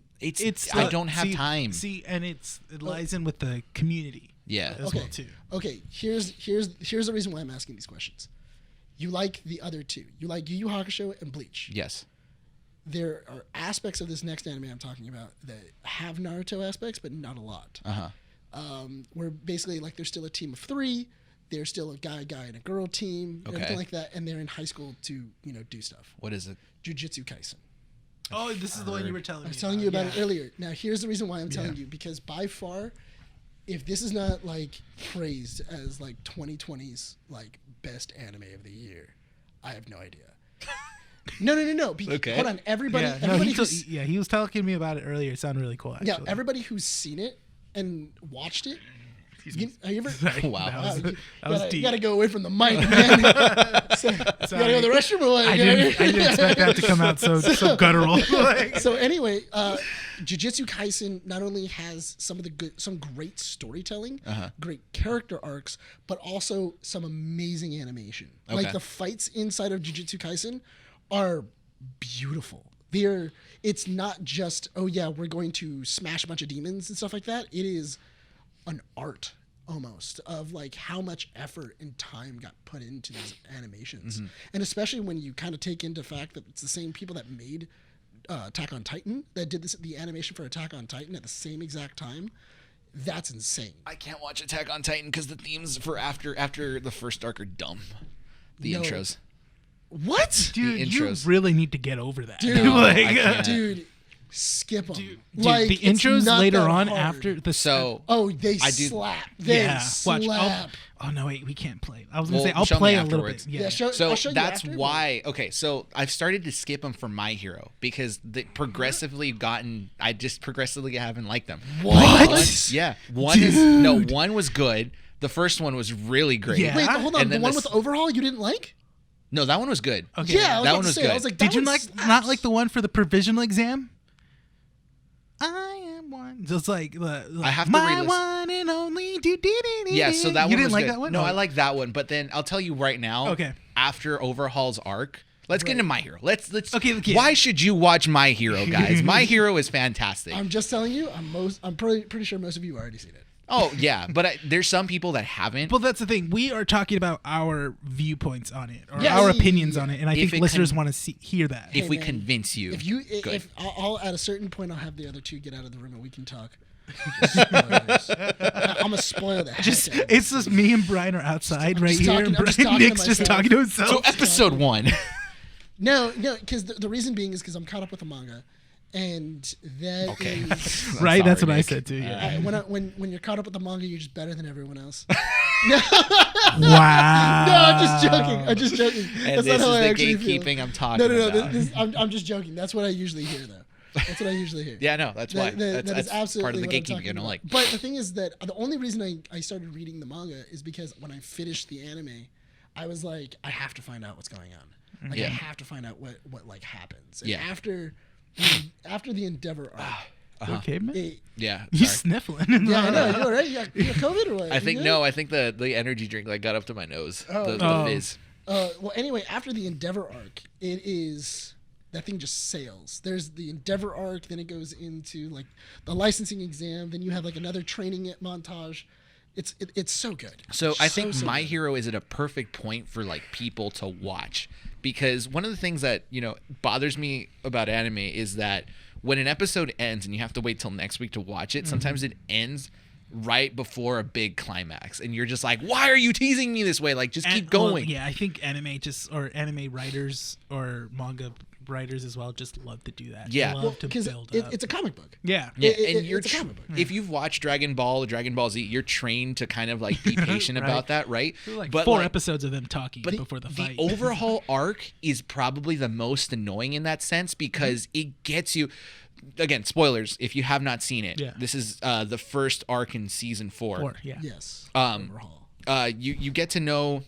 I don't have time. See, and it lies in with the community. Yeah. As well too. Okay. Here's the reason why I'm asking these questions. You like the other two. You like Yu Yu Hakusho and Bleach. Yes. there are aspects of this next anime I'm talking about that have Naruto aspects, but not a lot. Where basically like there's still a team of 3. There's still a guy and a girl team, and everything like that, and they're in high school to do stuff. What is it? Jujutsu Kaisen. Oh, this is the one you were telling me. I was telling you about it earlier. Now here's the reason why I'm telling you, because by far, if this is not like praised as like 2020's like best anime of the year, I have no idea. No. Okay. Hold on, everybody. Yeah, everybody he was talking to me about it earlier. It sounded really cool. Actually. Yeah, everybody who's seen it and watched it. Have you ever? Wow. That was deep. You gotta go away from the mic, man. You gotta go to the restroom or what? I didn't expect that to come out so guttural. So anyway, Jujutsu Kaisen not only has some great storytelling, great character arcs, but also some amazing animation. Okay. Like the fights inside of Jujutsu Kaisen are beautiful. It's not just we're going to smash a bunch of demons and stuff like that. It is an art almost of like how much effort and time got put into these animations, and especially when you kind of take into fact that it's the same people that made Attack on Titan that did the animation for Attack on Titan at the same exact time. That's insane. I can't watch Attack on Titan because the themes for after the first arc are dumb. The intros. What? Dude, you intros. really need to get over that. Dude, I can't. dude, skip them. Dude, like, the it's intros not later that on hard. after the they slap. They slap. Watch. Oh no, wait, we can't play. I was gonna say Well, I'll show me play a little afterwards. bit. Yeah, So I'll show you that's after, why. Okay, so I've started to skip them for My Hero because I just progressively haven't liked them. What? One was good. The first one was really great. Yeah. Wait, hold on. And The then one with the overhaul you didn't like? No, that one was good. Okay. Yeah, I was that about one to was say, good. I was like, Did that you one not slaps. like the one for the provisional exam? I am one. Just like I have to my re-listen. one and only. Yeah, so that you one didn't was like good. that one? No, Oh. I like that one. But then I'll tell you right now. Okay. After Overhaul's arc, let's get into My Hero. Let's. Okay, Why should you watch My Hero, guys? My Hero is fantastic. I'm just telling you. I'm pretty sure most of you already seen it. Oh yeah, but there's some people that haven't. Well, that's the thing. We are talking about our viewpoints on it, or Yeah, our yeah, opinions yeah. on it, and I If think it listeners can- want to hear that. if we man, convince you, good. I'll at a certain point I'll have the other two get out of the room and we can talk. Spoilers. I'm gonna spoil that. It's just me and Brian are outside I'm right just here, talking- and I'm just Brian, talking to Nick's just myself. talking to himself. So episode 1. No, because the reason being is because I'm caught up with the manga, and that Okay. is- Right, Sorry, that's what I Nick. said too. Yeah. when you're caught up with the manga, you're just better than everyone else. Wow. No, I'm just joking. And That's this not how is I the actually feel. gatekeeping I'm talking No. about. I'm just joking. That's what I usually hear, though. That's what I usually hear. Yeah, no, that's why. That That's is absolutely part of the what I'm gatekeeping talking I don't about. like. But the thing is that the only reason I started reading the manga is because when I finished the anime, I was like, I have to find out what's going on. Like, Yeah. I have to find out what like happens. And Yeah. after the Endeavor arc, You okay, man? Yeah, You sorry. sniffling? yeah, I know. You all right? You got COVID or what? I think You no. good? I think the energy drink like got up to my nose. Oh. The Oh. fizz. Well, anyway, after the Endeavor arc, that thing just sails. There's the Endeavor arc, then it goes into like the licensing exam, then you have like another training montage. It's so good. So I think so My good. Hero is at a perfect point for like people to watch, because one of the things that bothers me about anime is that when an episode ends and you have to wait till next week to watch it, sometimes it ends right before a big climax, and you're just like, why are you teasing me this way? Like, just keep Well, going. yeah, I think anime writers or manga writers as well just love to do that. Yeah. They Well, love to because build up. it's a comic book. Yeah. Yeah, It- and you're it's a comic book. if you've watched Dragon Ball or Dragon Ball Z, you're trained to kind of like be patient Right. about that, right? There were like But, 4 like, episodes of them talking But before the the fight. overhaul arc is probably the most annoying in that sense, because it gets you. Again, spoilers if you have not seen it. Yeah. This is the first arc in season 4. 4, yeah. Yes. Overhaul. You get to know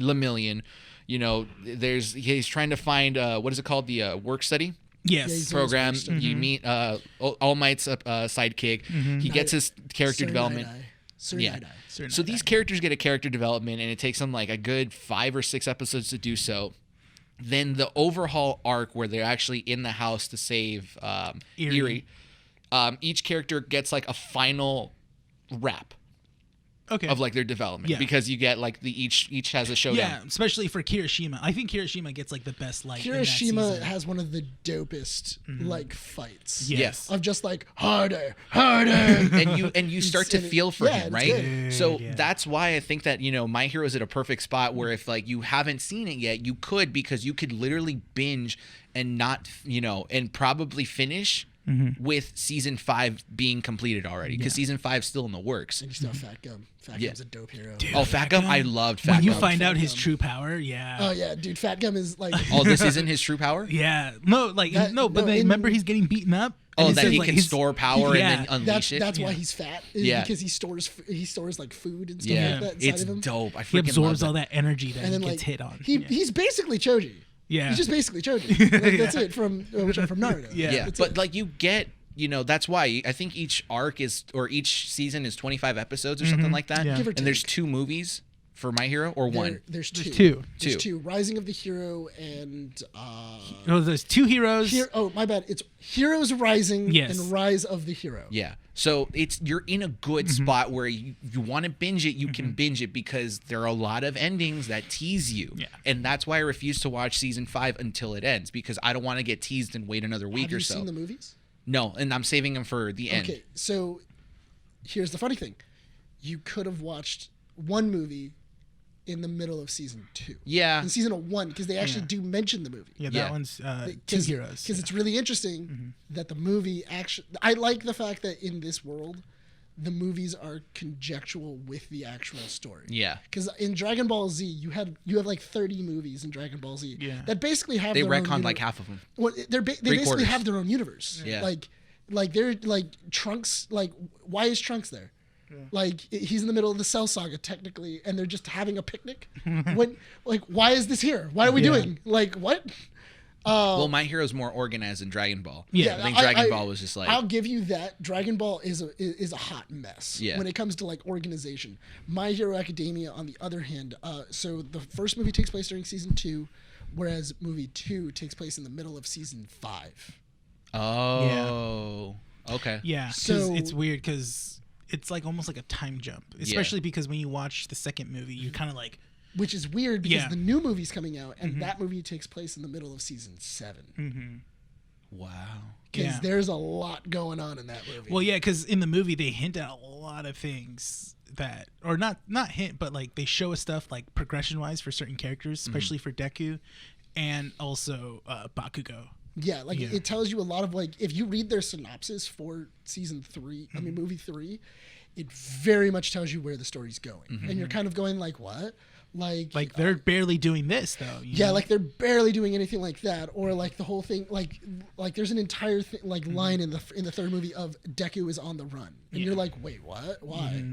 Lemillion. He's trying to find what is it called, the work study Yes. he's- program. work study. You meet All Might's sidekick. He gets his character Sir development. Night-Eye. Sir Yeah. Night-Eye. So these characters get a character development, and it takes them like a good 5 or 6 episodes to do so. Then the overhaul arc, where they're actually in the house to save Eerie. Each character gets like a final wrap. Okay. of like their development Yeah. because you get like each has a showdown. Yeah, especially for Kirishima. I think Kirishima gets like the best light. in that Kirishima season. has one of the dopest like fights. Yes. Of just like harder. and you start to feel for yeah, him, it's right? good. So Yeah. that's why I think that My Hero's at a perfect spot where if like you haven't seen it yet, you could because you could literally binge and not and probably finish with season 5 being completed already because season 5's still in the works. And you still have Fat Gum. Fat Yeah. Gum's a dope hero. Oh, Fat Gum, I loved Fat When you Gum. find out Fat his Gum. true power, yeah. Oh yeah, dude. Fat Gum is like. Oh, this isn't his true power? Yeah. No, like That- no, but no, then in- remember he's getting beaten up. Oh, and it that says, he like, can his- store power Yeah. and then unleash it? That's why Yeah. he's fat. Is Yeah. Because he stores like food and stuff Yeah, like that inside it's of him. dope. I He freaking absorbs love all that energy that And then he gets like hit on. he's basically Choji. Yeah. He's just basically Choji. Like, that's it from Naruto. Yeah. Yeah, That's but it. like you get, that's why I think each arc each season is 25 episodes or something like that. Yeah. Give or And there's take. 2 movies for My Hero or one. There's two. two. There's Two. two. Rising of the Hero and Oh, there's 2 heroes. oh my bad. It's Heroes Rising Yes. and Rise of the Hero. Yeah. So you're in a good spot where you want to binge it, you can binge it because there are a lot of endings that tease you. Yeah. And that's why I refuse to watch season 5 until it ends because I don't want to get teased and wait another week Have or you so. seen the movies? No, and I'm saving them for the end. Okay, so here's the funny thing. You could have watched one movie in the middle of season 2. Yeah. In season 1, because they actually Yeah. do mention the movie. Yeah, Yeah. that one's 2 heroes. Because it's really interesting that the movie actually. I like the fact that in this world, the movies are conjectural with the actual story. Yeah. Because in Dragon Ball Z, you have like 30 movies in Dragon Ball Z Yeah. that basically have They their own retconned like universe. half of them. Well, they basically quarters. have their own universe. Yeah. Like they're like Trunks. Like, why is Trunks there? Like he's in the middle of the Cell Saga technically, and they're just having a picnic. Why is this here? Why are we Yeah. doing like what? Well, My Hero's more organized than Dragon Ball. Yeah. I think Dragon Ball was just like I'll give you that. Dragon Ball is a hot mess Yeah. when it comes to like organization. My Hero Academia, on the other hand, so the first movie takes place during season 2, whereas movie 2 takes place in the middle of season 5. Oh. Okay. Yeah, 'cause So- it's weird because it's like almost like a time jump, especially because when you watch the second movie, you kind of like, Which is weird because Yeah. the new movie's coming out, and that movie takes place in the middle of season 7. Wow. Because Yeah. there's a lot going on in that movie. well, yeah, because in the movie they hint at a lot of things that, or not hint, but like they show us stuff like progression wise for certain characters, especially for Deku, and also Bakugo. Yeah, like Yeah. it tells you a lot of like if you read their synopsis for season 3, I mean movie 3, it very much tells you where the story's going, and you're kind of going like what, Like they're barely doing this though. you yeah, know? like they're barely doing anything like that, or like the whole thing, like there's an entire thing, like line in the third movie of Deku is on the run, and you're like, wait, what, why,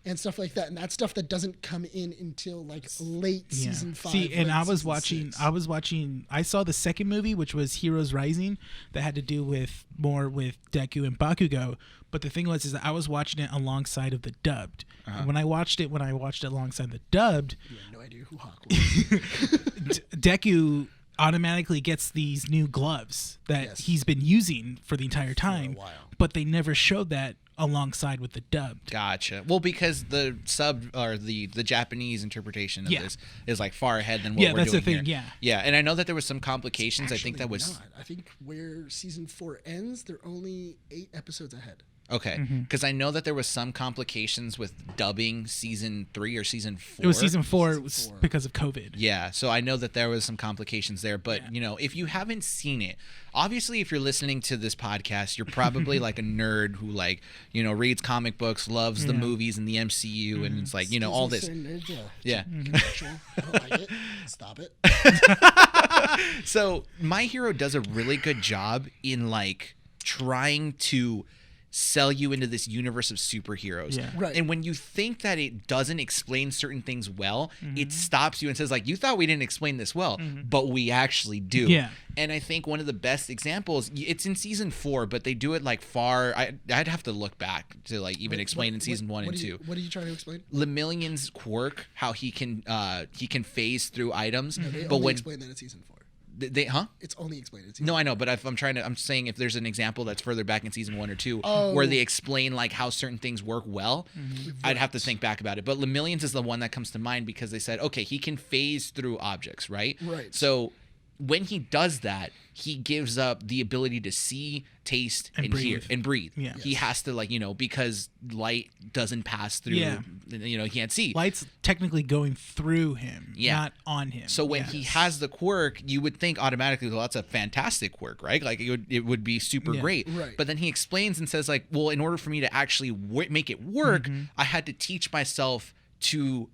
and stuff like that, and that's stuff that doesn't come in until like late season 5. See, and late I was season watching. 6. I saw the second movie, which was Heroes Rising, that had to do with more with Deku and Bakugo. But the thing was, is that I was watching it alongside of the dubbed. And when I watched it alongside the dubbed, You have no idea who Hawk was. Deku automatically gets these new gloves that Yes. he's been using for the entire time. while. But they never showed that alongside with the dubbed. Gotcha. Well, because the sub or the Japanese interpretation of Yeah. this is like far ahead than what Yeah, we're that's the doing thing, here. yeah. Yeah, and I know that there was some complications. I think that Actually was not. I think where season 4 ends, they're only 8 episodes ahead. okay because I know that there was some complications with dubbing season 3 or season 4. It was season 4 Season 4. because of COVID. Yeah, so I know that there was some complications there, but if you haven't seen it, obviously if you're listening to this podcast, you're probably like a nerd who like, reads comic books, loves the movies and the MCU and it's like, all this. Yeah. I don't like it. Stop it. So My Hero does a really good job in like trying to sell you into this universe of superheroes. Yeah. Right. And when you think that it doesn't explain certain things well, it stops you and says like, you thought we didn't explain this well, but we actually do. Yeah. And I think one of the best examples, it's in season 4, but they do it like I'd have to look back to like even explain in season 1 and 2. What are you trying to explain? Lemillion's quirk, how he can phase through items, They but only when explain that in season 4. It's only explained in season. No, I know, but I'm saying if there's an example that's further back in season 1 or 2 where they explain like how certain things work well, I'd have to think back about it. But Lemillions is the one that comes to mind because they said, okay, he can phase through objects, right? Right. So when he does that, he gives up the ability to see, taste, and hear and breathe. Yeah. He has to because light doesn't pass through. Yeah. He can't see. Light's technically going through him, not on him. So when he has the quirk, you would think automatically, well, that's a fantastic quirk, right? Like it would be super great. Right. But then he explains and says like, well, in order for me to actually make it work, I had to teach myself to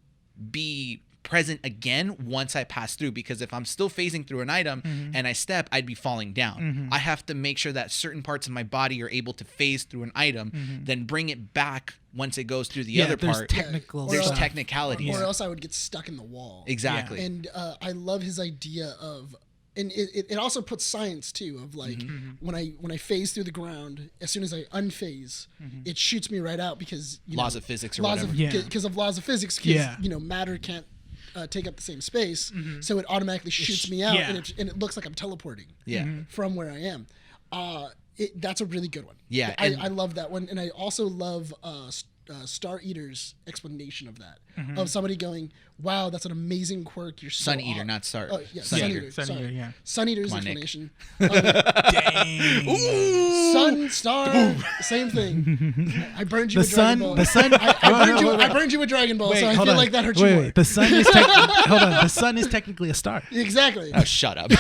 be present again once I pass through, because if I'm still phasing through an item and I step, I'd be falling down. I have to make sure that certain parts of my body are able to phase through an item, then bring it back once it goes through the other part. There's technicalities. Or else I would get stuck in the wall. Exactly. Yeah. And I love his idea of, and it also puts science too, of like when I phase through the ground, as soon as I unphase, it shoots me right out because laws of physics or whatever. Because of laws of physics, because matter can't take up the same space, so it automatically shoots me out, and it looks like I'm teleporting from where I am. That's a really good one. Yeah, I love that one, and I also love Star Eater's explanation of that, of somebody going, "Wow, that's an amazing quirk." You're so Sun Eater, not Star. Oh yeah, Sun Eater. Sorry. Sun Eater's explanation. Dang. Sun, star, same thing. I burned you with Dragon Ball. The sun. I burned you with Dragon Ball, so I feel like that hurt you more. The sun is hold on. The sun is technically a star. Exactly. Oh, shut up.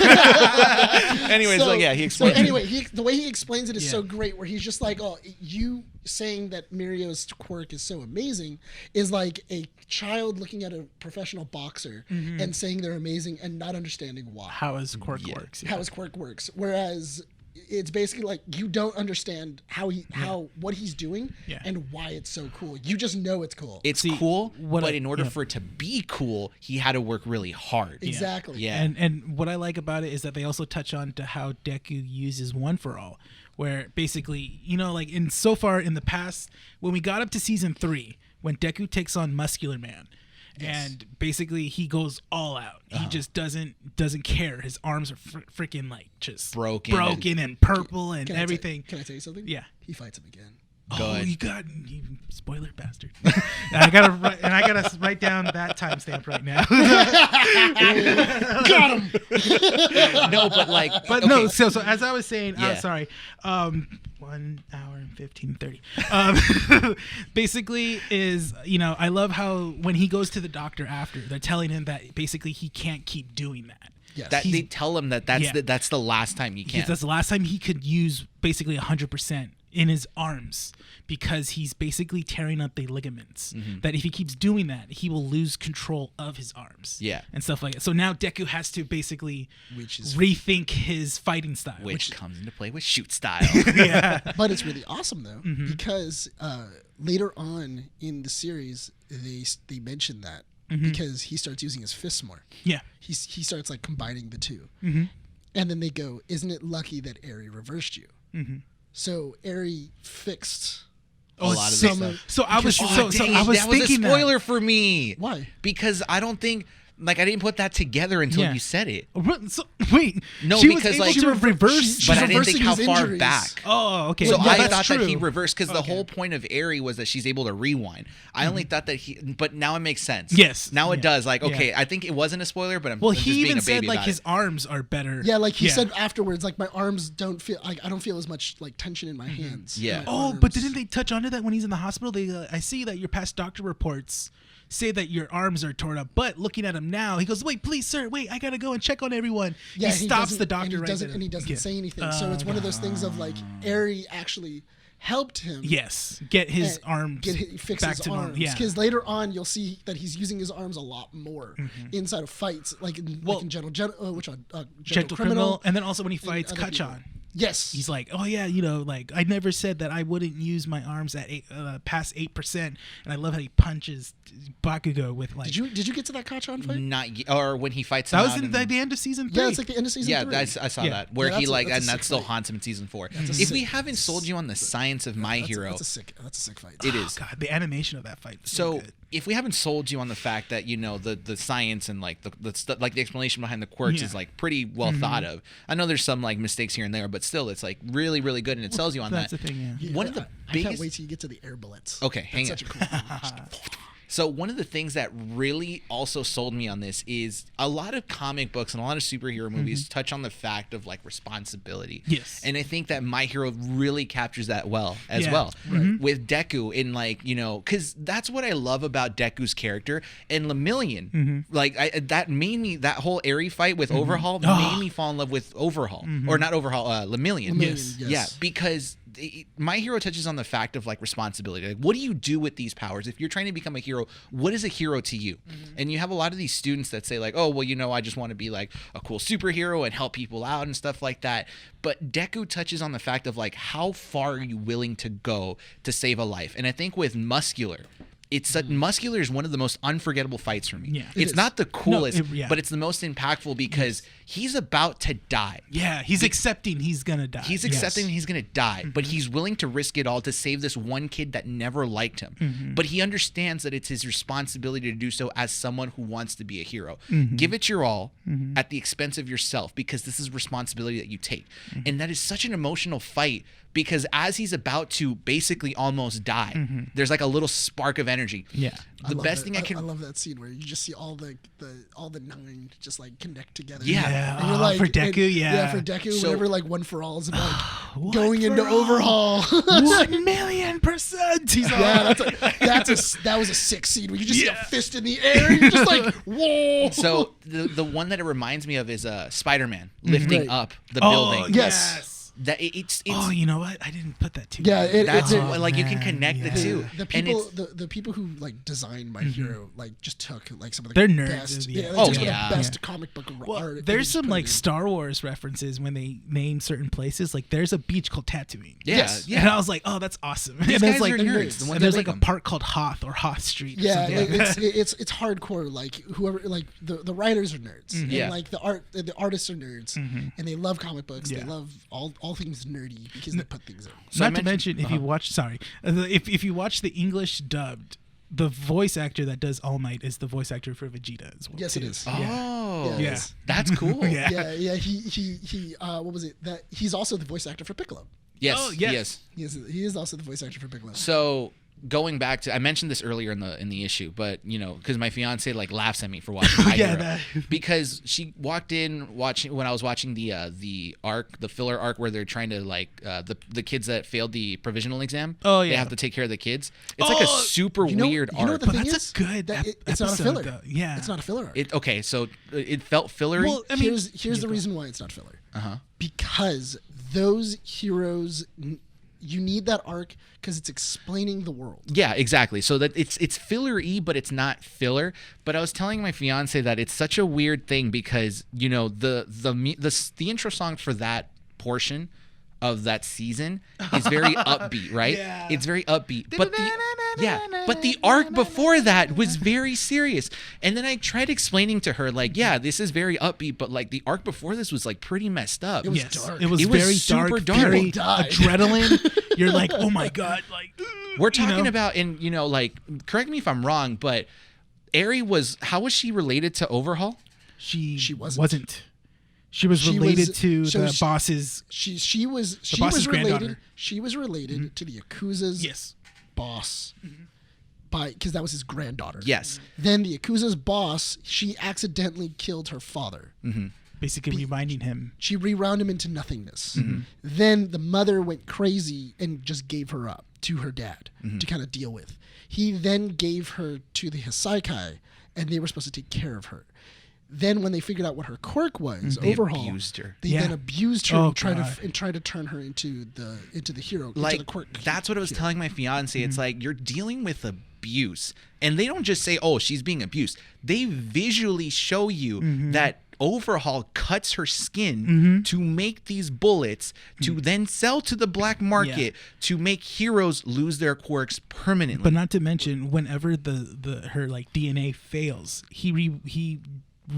Anyways, he explains. So anyway, the way he explains it is so great, where he's just like, "Oh, you saying that Mirio's quirk is so amazing is like a child looking at a professional boxer and saying they're amazing and not understanding why. How his quirk works. How his quirk works. Whereas it's basically like you don't understand what he's doing and why it's so cool. You just know it's cool. It's cool, but in order for it to be cool, he had to work really hard. Exactly. Yeah. And what I like about it is that they also touch on to how Deku uses One for All, where basically, like in so far in the past, when we got up to season 3, when Deku takes on Muscular Man, and basically he goes all out. He just doesn't care. His arms are freaking like just broken and purple and everything. Can I tell you something? Yeah. He fights him again. You spoiler bastard. I gotta write down that timestamp right now. Got him. No, but no. So as I was saying, sorry. 1 hour and 15:30. Basically, is I love how when he goes to the doctor after, they're telling him that basically he can't keep doing that. Yes. That they tell him that's the last time you can. That's the last time he could use basically 100% in his arms, because he's basically tearing up the ligaments. That if he keeps doing that, he will lose control of his arms. Yeah. And stuff like that. So now Deku has to basically rethink his fighting style. Which comes into play with shoot style. But it's really awesome though, because later on in the series, they mention that because he starts using his fists more. Yeah. He starts like combining the two. And then they go, "Isn't it lucky that Eri reversed you?" So Eri fixed a lot of this stuff. So I was that was a spoiler for me. Why? Because I don't think I didn't put that together until you said it. So, wait, no, she because was able to reverse, but I didn't think how far injuries. back. Oh, okay. So I that's thought true. that he reversed because the whole point of Eri was that she's able to rewind. I only thought that but now it makes sense. Yes. Now it does. Okay, I think it wasn't a spoiler, but I'm just he being even a baby said like about his it. arms are better. Yeah, like he said afterwards, like my arms don't feel I don't feel as much like tension in my hands. Yeah. But didn't they touch onto that when he's in the hospital? I see that your past doctor reports say that your arms are torn up, but looking at him now, he goes, "Wait, please, sir, wait, I gotta go and check on everyone." Yeah, he stops the doctor right there. And he doesn't say anything. So it's one of those things of like Eri actually helped him. Yes, get his arms fix back his to normal. arms. Yeah, because later on you'll see that he's using his arms a lot more inside of fights, like in Gentle Criminal, and then also when he fights Kachan. Yes. He's like, oh yeah, like I never said that I wouldn't use my arms at past 8%, and I love how he punches Bakugo with like. Did you get to that Kachan fight? Not or when he fights him That was out in the end of season 3. Yeah, it's like the end of season yeah, 3. I saw Yeah. that where Yeah, he like, that's a and that sick still fight. haunts him in season 4. That's a If we sick- haven't sold you on the science of My Hero, That's a sick fight. it Oh, is. God, the animation of that fight. is So good. if we haven't sold you on the fact that the science and like the explanation behind the quirks Yeah. is like pretty well thought of. I know there's some like mistakes here and there, but still it's like really really good and it sells you on That's that. the thing, yeah. One of the I biggest. can't wait till you get to the air bullets. Okay, hang That's on. such a cool thing. So one of the things that really also sold me on this is a lot of comic books and a lot of superhero movies touch on the fact of like responsibility. Yes. And I think that My Hero really captures that well as Yeah. well with Deku in like, because that's what I love about Deku's character and Lemillion. Like that made me, that whole Eri fight with Overhaul made me fall in love with Overhaul or not Overhaul, Lemillion. Yes. Yeah, because My Hero touches on the fact of like responsibility. Like, what do you do with these powers? If you're trying to become a hero, what is a hero to you? And you have a lot of these students that say like, oh, well, I just want to be like a cool superhero and help people out and stuff like that. But Deku touches on the fact of like, how far are you willing to go to save a life? And I think with Muscular, Muscular is one of the most unforgettable fights for me. Yeah. It's is. not the coolest, yeah. but it's the most impactful because he's about to die. Yeah, he's accepting he's gonna die. He's accepting he's going to die, but he's willing to risk it all to save this one kid that never liked him. But he understands that it's his responsibility to do so as someone who wants to be a hero. Give it your all at the expense of yourself because this is responsibility that you take. And that is such an emotional fight because as he's about to basically almost die, there's like a little spark of energy. Yeah. The best thing I I love that scene where you just see all the 9 just like connect together. Yeah. Yeah. And you're Oh, like, for Deku, and- yeah. for Deku, So- whenever like One for All is about One going into for all. Overhaul. 1,000,000%. He's all, Yeah, that was a sick scene where you just see a fist in the air and you're just like, whoa. So the one that it reminds me of is Spider-Man lifting Right. up the oh, building. Yes. That it's Oh, you know what? I didn't put that too. Yeah, that's it- like you can man, connect the yeah. two. The And people, it's- the people who like designed My Hero, like just took like some of the They're nerds, best, yeah. they Oh, took some of yeah. the best Yeah. comic book Well, art. and there's just some put it like in. Star Wars references when they name certain places. Like there's a beach called Tatooine. Yeah, Yes. yeah. And I was like, oh, that's awesome. These and there's guys like are nerds. The ones and there's that like a make them. park called Hoth or Hoth Street. Or Yeah, something. it's hardcore. Like whoever, like the writers are nerds, and Yeah. like the artists are nerds, and they love comic books. They Yeah. love all things nerdy because they put things in. So I Not to mentioned- mention, if you watch, if you watch the English dubbed, the voice actor that does All Might is the voice actor for Vegeta as well. Yes, it too. is. Oh, Yeah. that's cool. Yeah. Yeah. He what was it? That he's also the voice actor for Piccolo. Yes, Oh, yes. yes. He is also the voice actor for Piccolo. So going back to, I mentioned this earlier in the issue, but because my fiance like laughs at me for watching My Yeah, Hero. that- Because she walked in watching when I was watching the filler arc where they're trying to like the kids that failed the provisional exam. Oh, they yeah. have to take care of the kids. It's like a Oh, super You know weird what arc. the But thing that's is? a good That it's not a episode, filler. though. Yeah. It's not a filler arc. Okay, so it felt fillery. Well, I mean, here's the reason why it's not filler. Uh-huh. Because those heroes, you need that arc because it's explaining the world. Yeah, exactly. So that it's filler-y, but it's not filler. But I was telling my fiance that it's such a weird thing because the intro song for that portion of that season is very upbeat, right? Yeah. It's very upbeat. But the arc before that was very serious. And then I tried explaining to her like, yeah, this is very upbeat, but like the arc before this was like pretty messed up. It was Yes, dark. it was It was very super dark. very People died. adrenaline. You're like, oh my god, like We're talking know? about, and like, correct me if I'm wrong, but Eri how was she related to Overhaul? She wasn't. She was She related was- to so the she- boss's. She was boss's related. granddaughter. She was related to the Yakuza's Yes. boss because that was his granddaughter. Yes. Then the Yakuza's boss, she accidentally killed her father. Basically reminding him. She rewound him into nothingness. Then the mother went crazy and just gave her up to her dad to kind of deal with. He then gave her to the Hisaikai, and they were supposed to take care of her. Then when they figured out what her quirk was, They Overhaul, abused her. they Yeah. then abused her Oh, and tried God. to turn her into the hero, into Like the quirk. that's what I was telling my fiance. It's like you're dealing with abuse, and they don't just say, "Oh, she's being abused." They visually show you that Overhaul cuts her skin to make these bullets to then sell to the black market to make heroes lose their quirks permanently. But not to mention, whenever her like DNA fails, he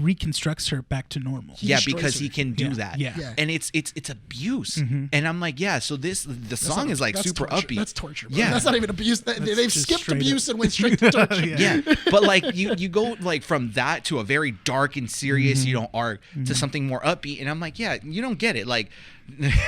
reconstructs her back to normal. Yeah, destroys because her. he can do that. Yeah. And it's abuse. And I'm like, yeah, so the song is like That's super torture. upbeat. That's torture. Bro. Yeah. That's not even abuse. They've just skipped straight abuse up. and went straight to torture. Yeah, but like you go like from that to a very dark and serious, arc to something more upbeat, and I'm like, yeah, you don't get it. Like,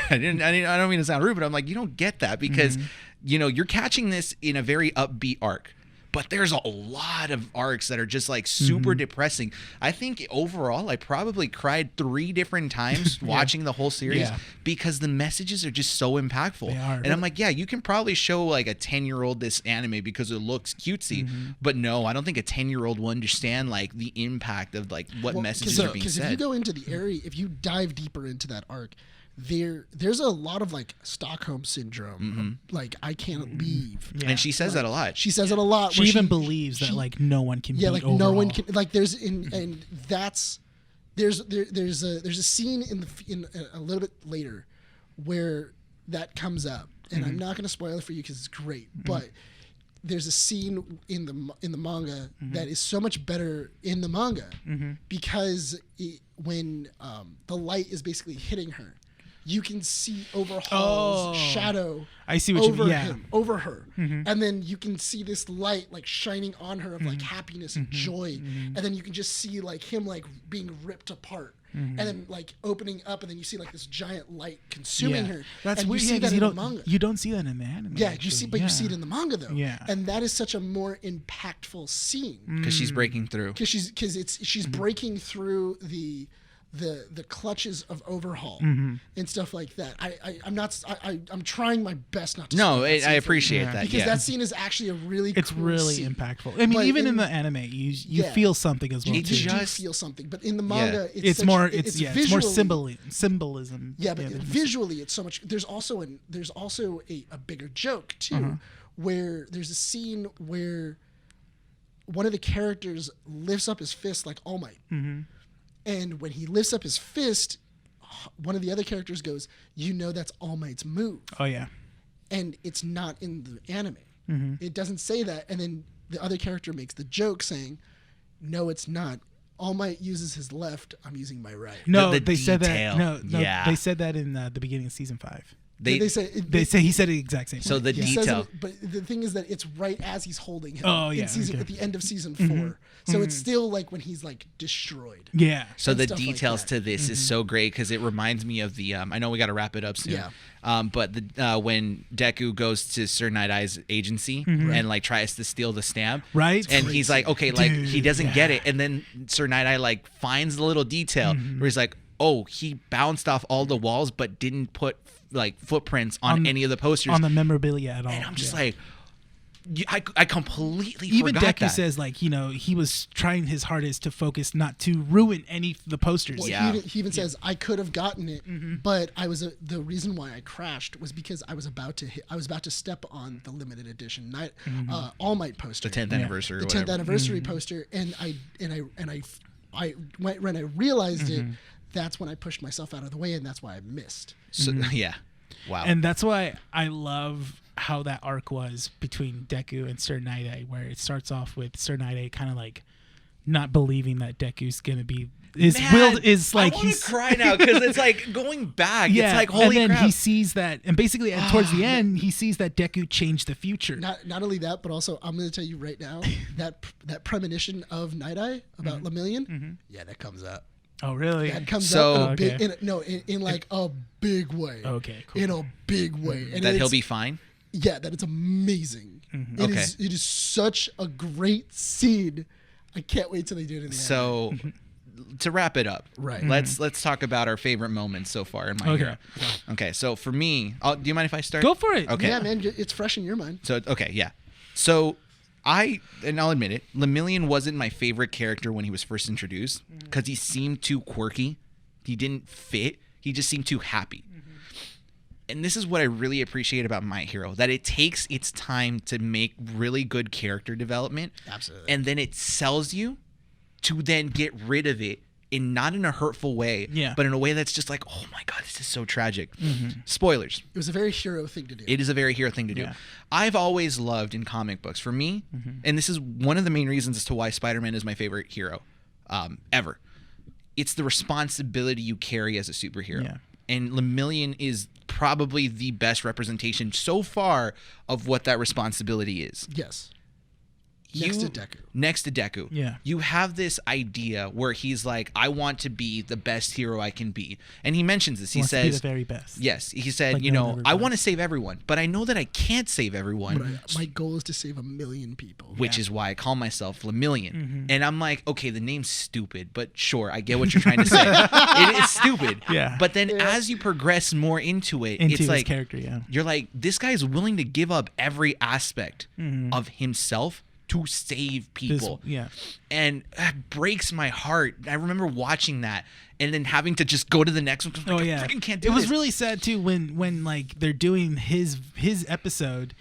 I don't mean to sound rude, but I'm like, you don't get that because you're catching this in a very upbeat arc. But there's a lot of arcs that are just like super depressing. I think overall, I probably cried 3 different times watching the whole series because the messages are just so impactful. They are. And I'm like, yeah, you can probably show like a 10-year-old this anime because it looks cutesy. But no, I don't think a 10-year-old will understand like the impact of like what messages are being Because said. if you go into the area, if you dive deeper into that arc, there's a lot of like Stockholm syndrome. Like I can't leave. Yeah. And she says that a lot. She says it a lot. She where even believes that like no one can. Yeah, beat like no one Overhaul. can. Like there's and that's there's a scene in a little bit later where that comes up, and I'm not going to spoil it for you because it's great, but. There's a scene in the manga that is so much better in the manga because when the light is basically hitting her, you can see Overhaul's shadow. I see what you mean. Yeah. Over her, and then you can see this light like shining on her of like happiness and joy, and then you can just see like him like being ripped apart. And then like opening up, and then you see like this giant light consuming her. That's and weird. you see that you in the don't manga. you don't see that in the anime. Yeah, actually. you see, but you see it in the manga though. Yeah. And that is such a more impactful scene Because she's breaking through. because she's breaking through the clutches of Overhaul and stuff like that. I'm trying my best not to. No, spoil that I scene for you. appreciate that. because Yeah. that scene is actually a really It's cool really scene. impactful. I mean, But even in the anime, you feel something as well. You It too. do just- feel something, but in the manga, It's such- more. it's It's more visually- symbolism. Yeah, but than- visually, it's so much. There's also a bigger joke too, where there's a scene where one of the characters lifts up his fist like All Might, and when he lifts up his fist, one of the other characters goes, "You know that's All Might's move," Oh yeah. and it's not in the anime. It doesn't say that, and then the other character makes the joke saying, "No, it's not. All Might uses his left. I'm using my right." No, the they said detail. that. No, Yeah. they said that in the beginning of season 5. They say They say he said the exact same. So thing. the He says detail. it, but the thing is that it's right as he's holding him. Oh, yeah, at okay. the end of season 4. So it's still like when he's like destroyed. Yeah. So and the stuff like details that. to this is so great because it reminds me of the. I know we got to wrap it up soon. Yeah. But when Deku goes to Sir Night Eye's agency and like tries to steal the stamp, Right? And he's like, okay, like he Dude, doesn't yeah. get it, and then Sir Night Eye like finds the little detail where he's like, oh, he bounced off all the walls but didn't put like footprints on any of the posters on the memorabilia at all. and I'm just Yeah. like. I completely Even forgot Deku that. says like he was trying his hardest to focus not to ruin any of the posters. Well, Yeah. he even says I could have gotten it, but the reason why I crashed was because I was about to step on the limited edition All Might poster, the 10th anniversary, or the whatever. 10th anniversary poster, and I when I realized it, that's when I pushed myself out of the way, and that's why I missed. So yeah, wow. And that's why I love how that arc was between Deku and Sir Night Eye, where it starts off with Sir Night Eye kind of like not believing that Deku's gonna be Man, is like I want he's to cry now because it's like going back. yeah, It's like holy and then crap. he sees that, and basically towards the end, he sees that Deku changed the future. Not only that, but also I'm going to tell you right now that premonition of Night Eye about Lemillion, yeah, that comes up. Oh really? That comes So- up in a Okay. big, in like a big way. Okay, cool. In a big way, and that he'll it's- be fine. Yeah, that it's amazing. Okay. It is such a great scene. I can't wait till they do it in the So to wrap it up, Right. Let's talk about our favorite moments so far in My Okay. Hero. Okay, so for me, do you mind if I start? Go for it. Okay. Yeah, man, it's fresh in your mind. So okay, yeah. So and I'll admit it, Lemillion wasn't my favorite character when he was first introduced because he seemed too quirky. He didn't fit. He just seemed too happy. And this is what I really appreciate about My Hero, that it takes its time to make really good character development. Absolutely. And then it sells you to then get rid of it not in a hurtful way, Yeah. but in a way that's just like, oh my God, this is so tragic. Spoilers. It was a very hero thing to do. It is a very hero thing to do. Yeah. I've always loved in comic books, for me, and this is one of the main reasons as to why Spider-Man is my favorite hero ever. It's the responsibility you carry as a superhero. Yeah. And Lemillion is probably the best representation so far of what that responsibility is. Yes. Next to Deku. Next to Deku. Yeah. You have this idea where he's like, I want to be the best hero I can be. And he mentions this. He Wants to be says, the very best. yes, he said, Like you no know, one ever I does. want to save everyone, but I know that I can't save everyone. But my goal is to save 1 million people. Which Yeah. is why I call myself Lemillion. Mm-hmm. And I'm like, okay, the name's stupid, but sure, I get what you're trying to say. It is stupid. Yeah. But then as you progress more into it, Into it's his like, character, yeah. you're like, this guy is willing to give up every aspect of himself to save people. Yeah. And that breaks my heart. I remember watching that and then having to just go to the next one. 'cause I'm Oh like, yeah. I freaking can't do it was this. really sad too when like they're doing his episode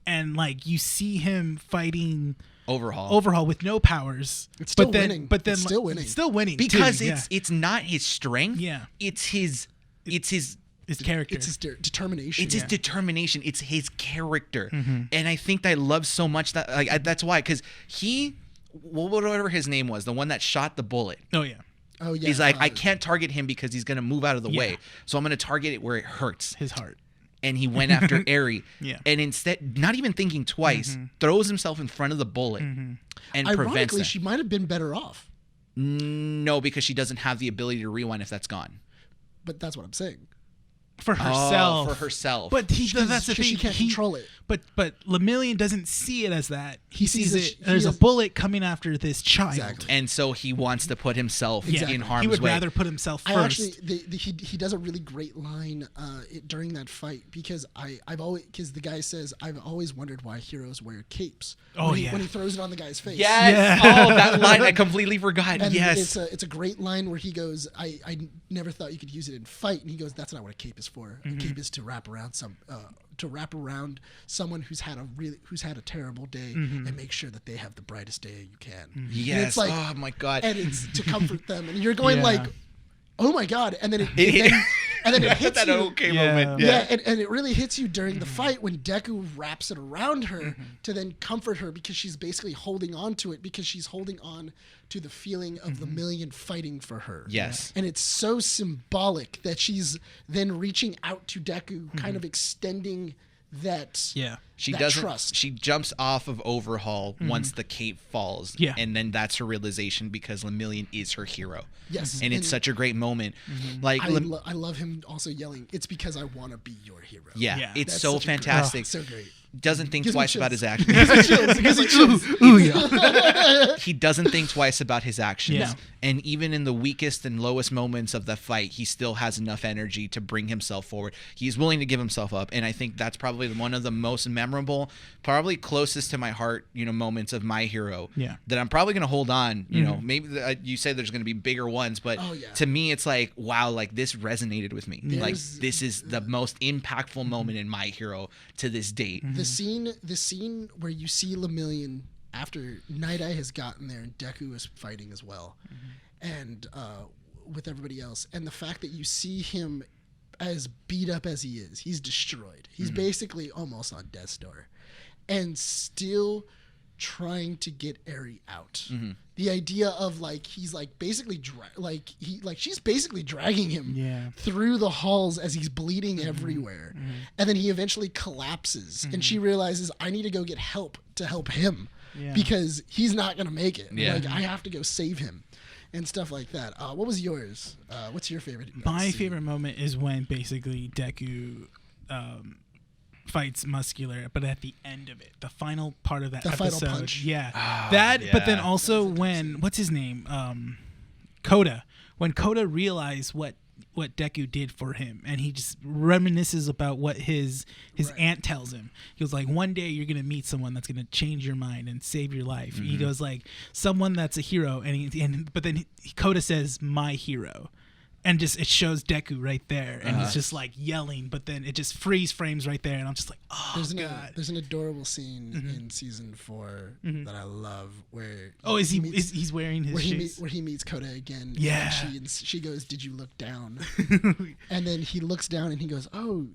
and like you see him fighting Overhaul with no powers. It's still but then, winning. But then It's still winning. Still winning because too, it's not his strength. Yeah. It's his his character. It's his determination. It's his determination. It's his character, Mm-hmm. and I think I love so much that that's why, because he, whatever his name was, the one that shot the bullet. Oh yeah. Oh yeah. He's like, I can't target him because he's gonna move out of the Yeah. way, so I'm gonna target it where it hurts. His heart. And he went after Eri, Yeah. and instead, not even thinking twice, throws himself in front of the bullet and prevents Ironically, it. she might have been better off. No, because she doesn't have the ability to rewind if that's gone. But that's what I'm saying. For herself. For herself. But Because that's the thing. she can't control it. But Lemillion doesn't see it as that. He sees sees it. it- There's he a is- bullet coming after this child. Exactly. and so he wants to put himself Exactly. in harm's He would way. rather put himself first. I actually, he does a really great line during that fight because the guy says, I've always wondered why heroes wear capes. Oh, when he, yeah. when he throws it on the guy's face. Yes. Yeah. Oh, that line I completely forgot. And yes. it's a great line where he goes, I never thought you could use it in fight, and he goes, that's not what a cape is for. A cape is to wrap around someone who's had a terrible day and make sure that they have the brightest day you can. And Yes. it's like, Oh my God. and it's to comfort them, and you're going Yeah. like, oh my God, and then it hits that you. okay Yeah. moment. Yeah, and it really hits you during the fight when Deku wraps it around her to then comfort her because she's basically holding on to it because she's holding on to the feeling of the million fighting for her. Yes. And it's so symbolic that she's then reaching out to Deku, kind of extending that Yeah. She that doesn't. trust. She jumps off of Overhaul once the cape falls. Yeah. And then that's her realization because Lemillion is her hero. Yes. And it's such a great moment. Like, I love him also yelling, it's because I want to be your hero. yeah, Yeah. it's That's so such a great- fantastic. So great. Doesn't think Gives me twice about chills. his actions. Gives me chills. Ooh, yeah. He doesn't think twice about his actions. Yeah. And even in the weakest and lowest moments of the fight, he still has enough energy to bring himself forward. He's willing to give himself up. And I think that's probably one of the most memorable, probably closest to my heart, moments of my hero. Yeah. That I'm probably going to hold on. Maybe you say there's going to be bigger ones, but Oh, yeah. to me, it's like, wow, like this resonated with me. Like There's- this is the most impactful moment in my hero to this date. The scene where you see Lemillion after Night Eye has gotten there and Deku is fighting as well, and with everybody else, and the fact that you see him as beat up as he is, he's destroyed. He's basically almost on death's door, and still trying to get Eri out. The idea of like he's like basically she's basically dragging him Yeah. through the halls as he's bleeding everywhere, and then he eventually collapses, and she realizes I need to go get help to help him Yeah. because he's not gonna make it. Yeah. Like I have to go save him, and stuff like that. What was yours? What's your favorite? My scene? favorite moment is when basically Deku fights Muscular, but at the end of it, the final part of that The final episode, punch. yeah, But then yeah. also when what's his name, Koda, when Koda realized what Deku did for him, and he just reminisces about what his aunt tells him. He was like, one day you're gonna meet someone that's gonna change your mind and save your life. He goes like, someone that's a hero, but then Koda says, my hero. and just it shows Deku right there, and he's just like yelling, but then it just freeze frames right there, and I'm just like, oh god. There's an adorable scene in season 4 that I love where he's wearing his shoes? where he meets Koda again. Yeah. And she goes, "Did you look down?" And then he looks down and he goes, "Oh,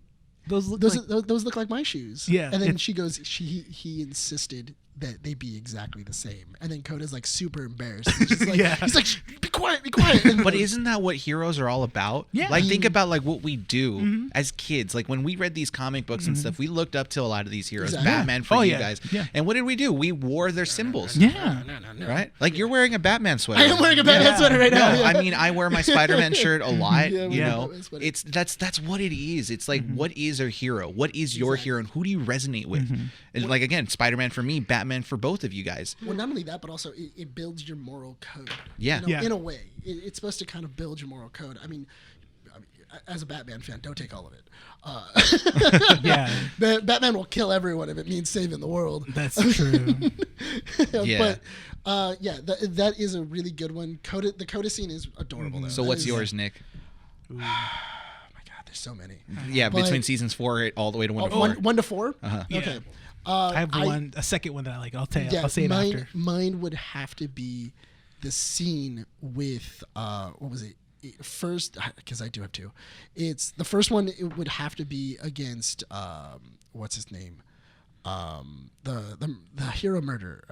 those look those look like my shoes." Yeah. And then she goes, he insisted that they be exactly the same. And then Koda's like super embarrassed. He's just like, he's like, be quiet. And But isn't that what heroes are all about? Yeah. Like, think about like what we do as kids. Like when we read these comic books and stuff, we looked up to a lot of these heroes. Exactly. Batman for you guys. Yeah. And what did we do? We wore their symbols. Yeah. No. Right? Like you're wearing a Batman sweater. I am wearing a Batman sweater right now. No, Yeah. I mean I wear my Spider-Man shirt a lot. Yeah, you yeah. know, Batman sweater. it's that's what it is. It's like what is a hero? What is your hero, and who do you resonate with? And like again, Spider-Man for me, Batman for both of you guys. Well, not only that, but also it builds your moral code. Yeah. You know, in a way, it's supposed to kind of build your moral code. I mean, as a Batman fan, don't take all of it. Yeah. Batman will kill everyone if it means saving the world. That's true. Yeah. But that is a really good one. The Coda scene is adorable. Though. So That what's is- yours, Nick? Oh my God, there's so many. Yeah, But- between seasons 4 all the way to 1 to 4. 1 to 4. Uh-huh. Okay. I have a second one that I like. I'll say it mine, after. Mine would have to be the scene with what was it? First, because I do have two. It's the first one. It would have to be against what's his name? The hero murder.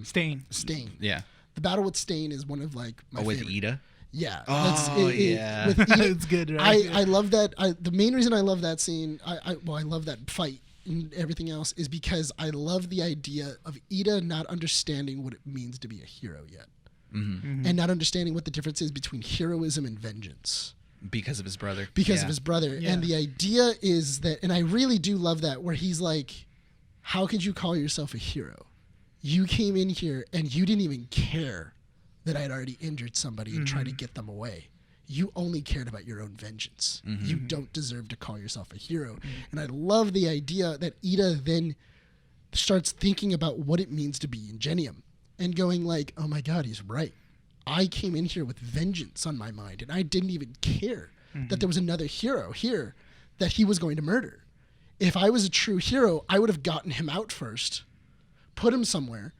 Stain. Stain. Yeah. The battle with Stain is one of like my with favorite. Ida? Yeah. Oh, yeah. With Ida, It's good, right? I love that. The main reason I love that scene, I love that fight and everything else, is because I love the idea of Ida not understanding what it means to be a hero yet. And not understanding what the difference is between heroism and vengeance. Because of his brother. Because of his brother. Yeah. And the idea is that, and I really do love that, where he's like, how could you call yourself a hero? You came in here and you didn't even care that I'd already injured somebody and tried to get them away. You only cared about your own vengeance. You don't deserve to call yourself a hero. And I love the idea that Ida then starts thinking about what it means to be Ingenium and going like, oh my God, he's right. I came in here with vengeance on my mind and I didn't even care that there was another hero here that he was going to murder. If I was a true hero, I would have gotten him out first, put him somewhere,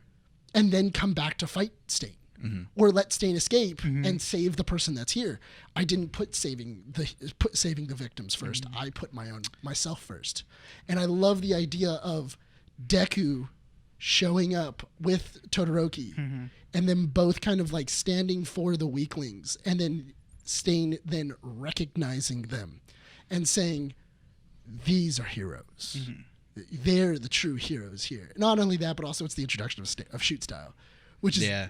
and then come back to fight Stain. Or let Stain escape and save the person that's here. I didn't put saving the victims first. I put myself first. And I love the idea of Deku showing up with Todoroki and then both kind of like standing for the weaklings and then Stain then recognizing them and saying, these are heroes. They're the true heroes here. Not only that, but also it's the introduction of shoot style, which is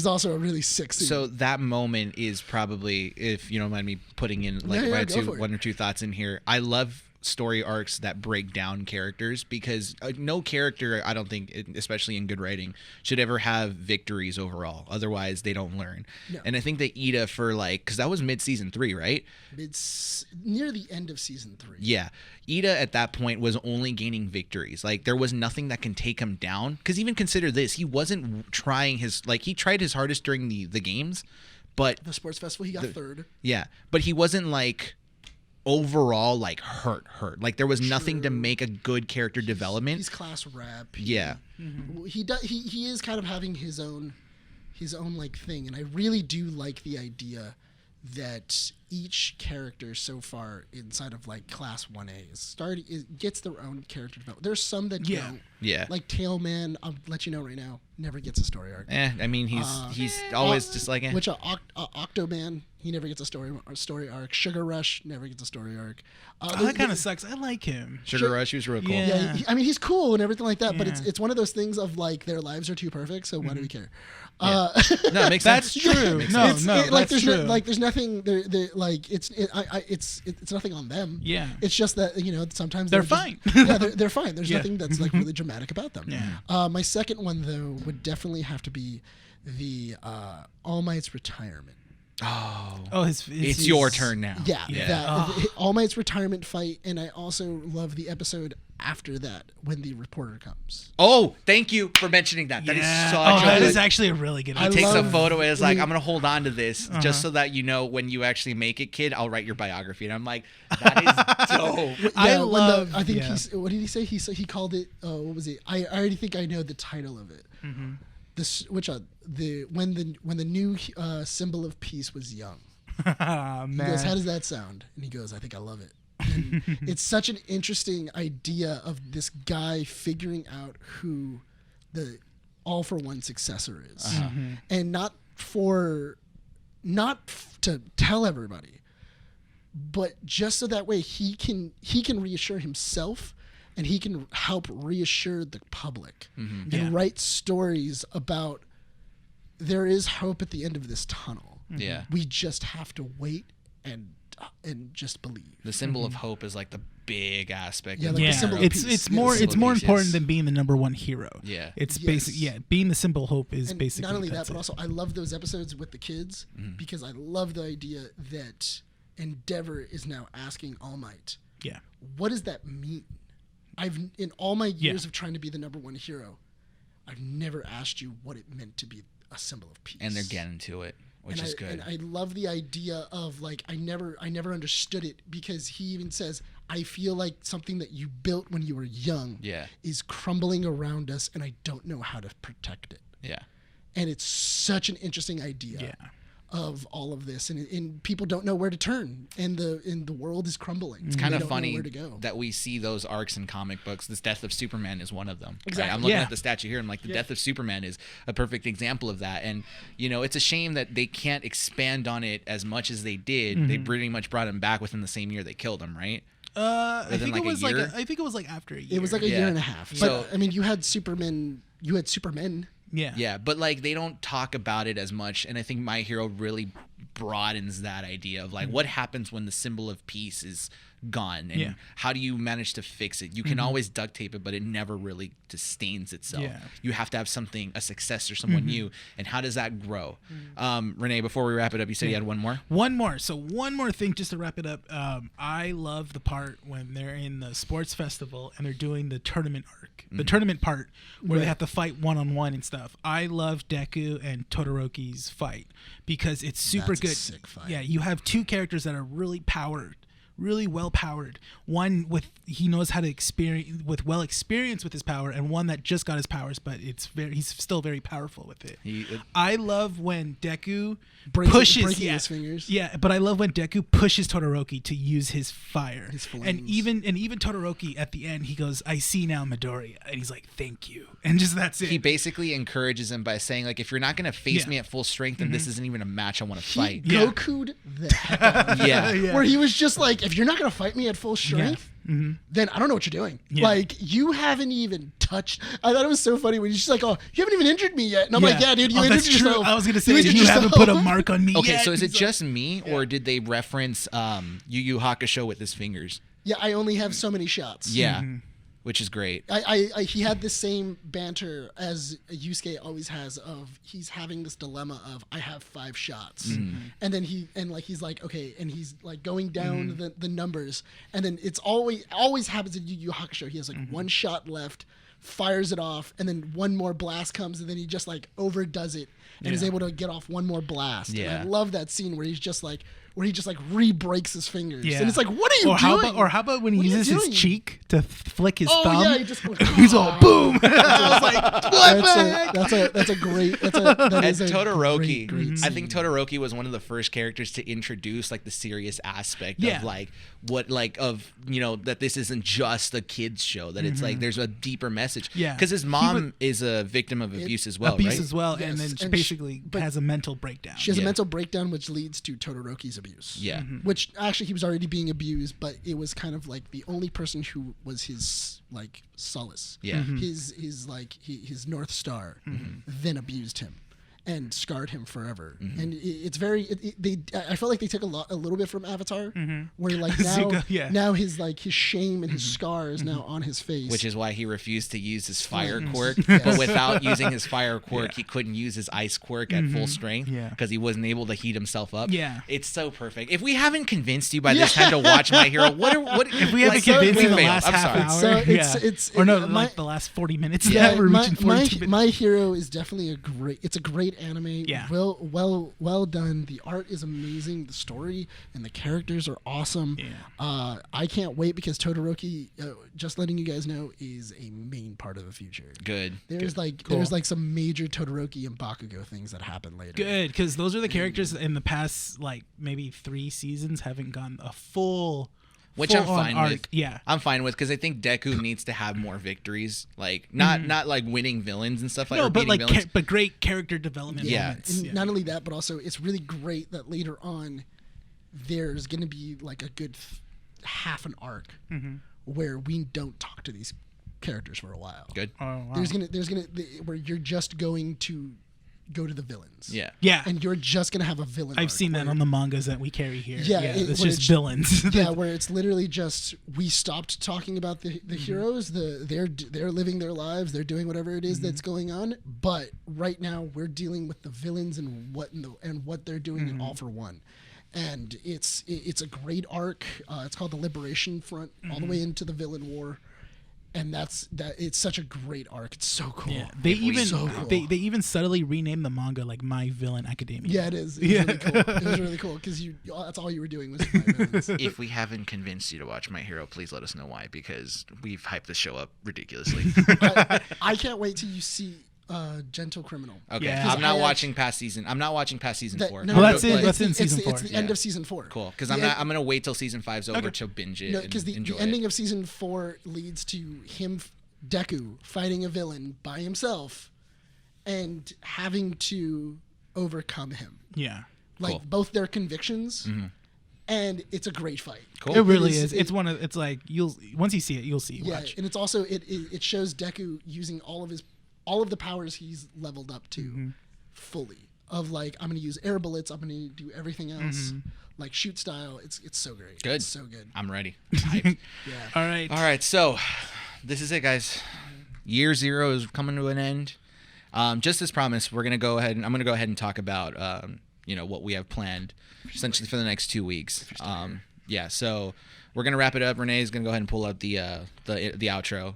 also a really sick scene. So that moment is probably, if you don't mind me putting in like one or two thoughts in here. I love story arcs that break down characters because no character, I don't think, especially in good writing, should ever have victories overall. Otherwise, they don't learn. No. And I think that Ida, for like, because that was mid-season 3, right? It's near the end of season 3. Yeah. Ida at that point was only gaining victories. Like there was nothing that can take him down. Because even consider this, he wasn't trying he tried his hardest during the games, but the sports festival, he got third. Yeah. But he wasn't like overall like hurt. Like there was nothing to make a good character development. He's class rep. Yeah. He is kind of having his own like thing, and I really do like the idea that each character so far inside of like class 1A gets their own character development. There's some that don't. Yeah. Like Tailman, I'll let you know right now, never gets a story arc. I mean he's always just like which Octoman, he never gets a story arc. Sugar Rush never gets a story arc. That kind of sucks. I like him. Sugar Rush, he was real cool. Yeah, I mean he's cool and everything like that, but it's one of those things of like their lives are too perfect, so why do we care? No, it makes sense. That's true. That's true. Like there's nothing there. Like it's nothing on them. Yeah. It's just that sometimes they're fine. They're fine. There's nothing that's like really dramatic about them. Yeah. My second one though would definitely have to be the All Might's retirement. Oh, it's your turn now. Yeah. All Might's retirement fight, and I also love the episode after that when the reporter comes. Oh, thank you for mentioning that. That is such a that good. is actually a really good I idea. Takes a love- photo and is like, I'm gonna hold on to this just so that you know when you actually make it, kid, I'll write your biography. And I'm like, that is dope. I when love- I think yeah. what did he say? He called it. What was it? I already think I know the title of it. This when the new symbol of peace was young. Oh, He man. goes, how does that sound? And he goes, I think I love it. And it's such an interesting idea of this guy figuring out who the all for one successor is, and not to tell everybody, but just so that way he can reassure himself, and he can help reassure the public, and write stories about there is hope at the end of this tunnel. Yeah. We just have to wait and just believe. The symbol of hope is like the big aspect. Yeah, of like the the symbol of it's peace. it's Yeah, more the symbol it's of more peace, important yes. than being the number one hero. Yeah. It's Yes. basic. Being the symbol of hope is And basically not only that, that's but it. also I love those episodes with the kids because I love the idea that Endeavor is now asking All Might, Yeah. what does that mean? I've in all my years Yeah. of trying to be the number one hero, I've never asked you what it meant to be a symbol of peace. And they're getting to it, which and is good. And I love the idea of like I never understood it because he even says I feel like something that you built when you were young Yeah. is crumbling around us, and I don't know how to protect it. Yeah. And it's such an interesting idea Yeah. of all of this, and people don't know where to turn, and the world is crumbling. It's kind They of don't know funny where to go. that we see those arcs in comic books. This Death of Superman is one of them. Right? Exactly. I'm looking Yeah. at the statue here, and like the Death of Superman is a perfect example of that. And it's a shame that they can't expand on it as much as they did. They pretty much brought him back within the same year they killed him, right? I Within, think like, it a was year? I think it was like after a year. It was like a Yeah. year and a half. So- But I mean, you had Superman. You had Superman. yeah. Yeah, but like they don't talk about it as much, and I think My Hero really broadens that idea of like what happens when the symbol of peace is gone, and how do you manage to fix it? You can always duct tape it, but it never really sustains itself. Yeah. You have to have a successor, someone new, and how does that grow? Renee, before we wrap it up, you said you had one more. One more. So one more thing just to wrap it up. I love the part when they're in the sports festival and they're doing the tournament arc, the tournament part where they have to fight one-on-one and stuff. I love Deku and Todoroki's fight because it's super That's a good. sick fight. Yeah, you have two characters that are really powered. Really well powered. One he knows how to experience with his power, and one that just got his powers, but he's still very powerful with it. I love when Deku pushes breaking his fingers. Yeah, but I love when Deku pushes Todoroki to use his fire. His flames. And even Todoroki at the end, he goes, "I see now, Midoriya," and he's like, "Thank you," and just that's it. He basically encourages him by saying like, if you're not gonna face Yeah. me at full strength, then this isn't even a match I want to fight. Yeah. Goku'd the heck out of him. Yeah. Yeah. Where he was just like, if you're not going to fight me at full strength, then I don't know what you're doing. Yeah. Like, you haven't even touched. I thought it was so funny when he's just like, oh, you haven't even injured me yet. And I'm like, yeah, dude, you Oh, injured that's true. yourself. I was going to say, injured you haven't yourself." put a mark on me Okay, yet. so is it He's like- just me, or did they reference Yu Yu Hakusho with his fingers? Yeah, I only have so many shots. Yeah, which is great. He had the same banter as Yusuke always has of he's having this dilemma of I have 5 shots, and then he's like okay, and he's like going down the numbers, and then it's always happens in Yu Yu Hakusho. He has like 1 shot left, fires it off, and then one more blast comes, and then he just like overdoes it and is able to get off one more blast. Yeah. And I love that scene where he just like re-breaks his fingers, Yeah. and it's like, what are you doing? How about when he What are you uses his doing? cheek to flick his Oh, thumb? yeah, he just goes, he's all boom. I was like, what the heck? That's a great. That And is a Todoroki, great I scene. think Todoroki was one of the first characters to introduce like the serious aspect Yeah. of like what like of that this isn't just a kids show, that it's like there's a deeper message. Yeah. because his mom is a victim of abuse as well, Abuse right? as well, Yes, and then she and basically but has a mental breakdown. She has a Yeah. mental breakdown, which leads to Todoroki's abuse. Yeah. Which actually he was already being abused, but it was kind of like the only person who was his like solace. Yeah. His like his North Star then abused him. and scarred him forever. And it's very I felt like they took a little bit from Avatar, where like now Zuko, now his shame and his scar is now on his face, Which is why he refused to use his fire quirk. Yes. But without using his fire quirk, he couldn't use his ice quirk at full strength Yeah. because he wasn't able to heat himself up. Yeah. It's so perfect. If we haven't convinced you by this time to watch My Hero, what If we haven't convinced you in the failed. last I'm half sorry. hour, So it's or no, my- like the last 40 minutes. Yeah, we're reaching 42 minutes. My Hero is definitely it's a great anime. Yeah. Well done. The art is amazing. The story and the characters are awesome. Yeah. I can't wait because Todoroki, just letting you guys know, is a main part of the future. Good. There's Cool. some major Todoroki and Bakugo things that happen later. Good, because those are the characters in the past, like maybe 3 seasons, haven't gone a full. Which I'm full-on fine arc. with. Yeah. I'm fine with because I think Deku needs to have more victories. Like not like winning villains and stuff like No, or but beating like, villains. but great character development. Yeah. moments. And not only that, but also it's really great that later on there's going to be like a good half an arc where we don't talk to these characters for a while. Good. Oh, wow. Where you're just going to go to the villains. Yeah. Yeah. And you're just going to have a villain I've arc seen that where- on the mangas that we carry here. Yeah, it's where just it's- villains. Yeah, where it's literally just we stopped talking about the heroes. They're living their lives. They're doing whatever it is that's going on. But right now we're dealing with the villains and what they're doing all for one. And it's a great arc. It's called the Liberation Front, all the way into the villain war. And it's such a great arc. It's so cool. Yeah, they even so cool. they even subtly renamed the manga like My Villain Academia. Yeah, it is. It was really cool. It was really cool because that's all you were doing was my villains. If we haven't convinced you to watch My Hero, please let us know why, because we've hyped the show up ridiculously. I can't wait till you see Gentle Criminal. Okay, Yeah. I'm not I watching past season. I'm not watching past season 4. no, that's it. Like, That's in season 4. It's the Yeah. end of season 4. Cool, because I'm gonna wait till season 5's over to binge it. No, and because the enjoy ending it. of season 4 leads to him, Deku, fighting a villain by himself and having to overcome him. Yeah. Like Cool. both their convictions, and it's a great fight. Cool. It really is- is. It's one of. It's like once you see it, you'll see. Yeah, Watch. and it's also it shows Deku using all of the powers he's leveled up to fully. Of like, I'm gonna use air bullets. I'm gonna do everything else, like shoot style. It's so great. Good. It's so good. I'm ready. Hyped. Yeah. All right. All right, so this is it, guys. Year 0 is coming to an end. Just as promised, I'm gonna go ahead and talk about what we have planned, essentially for the next 2 weeks. Yeah, so we're gonna wrap it up. Rene is gonna go ahead and pull up the outro.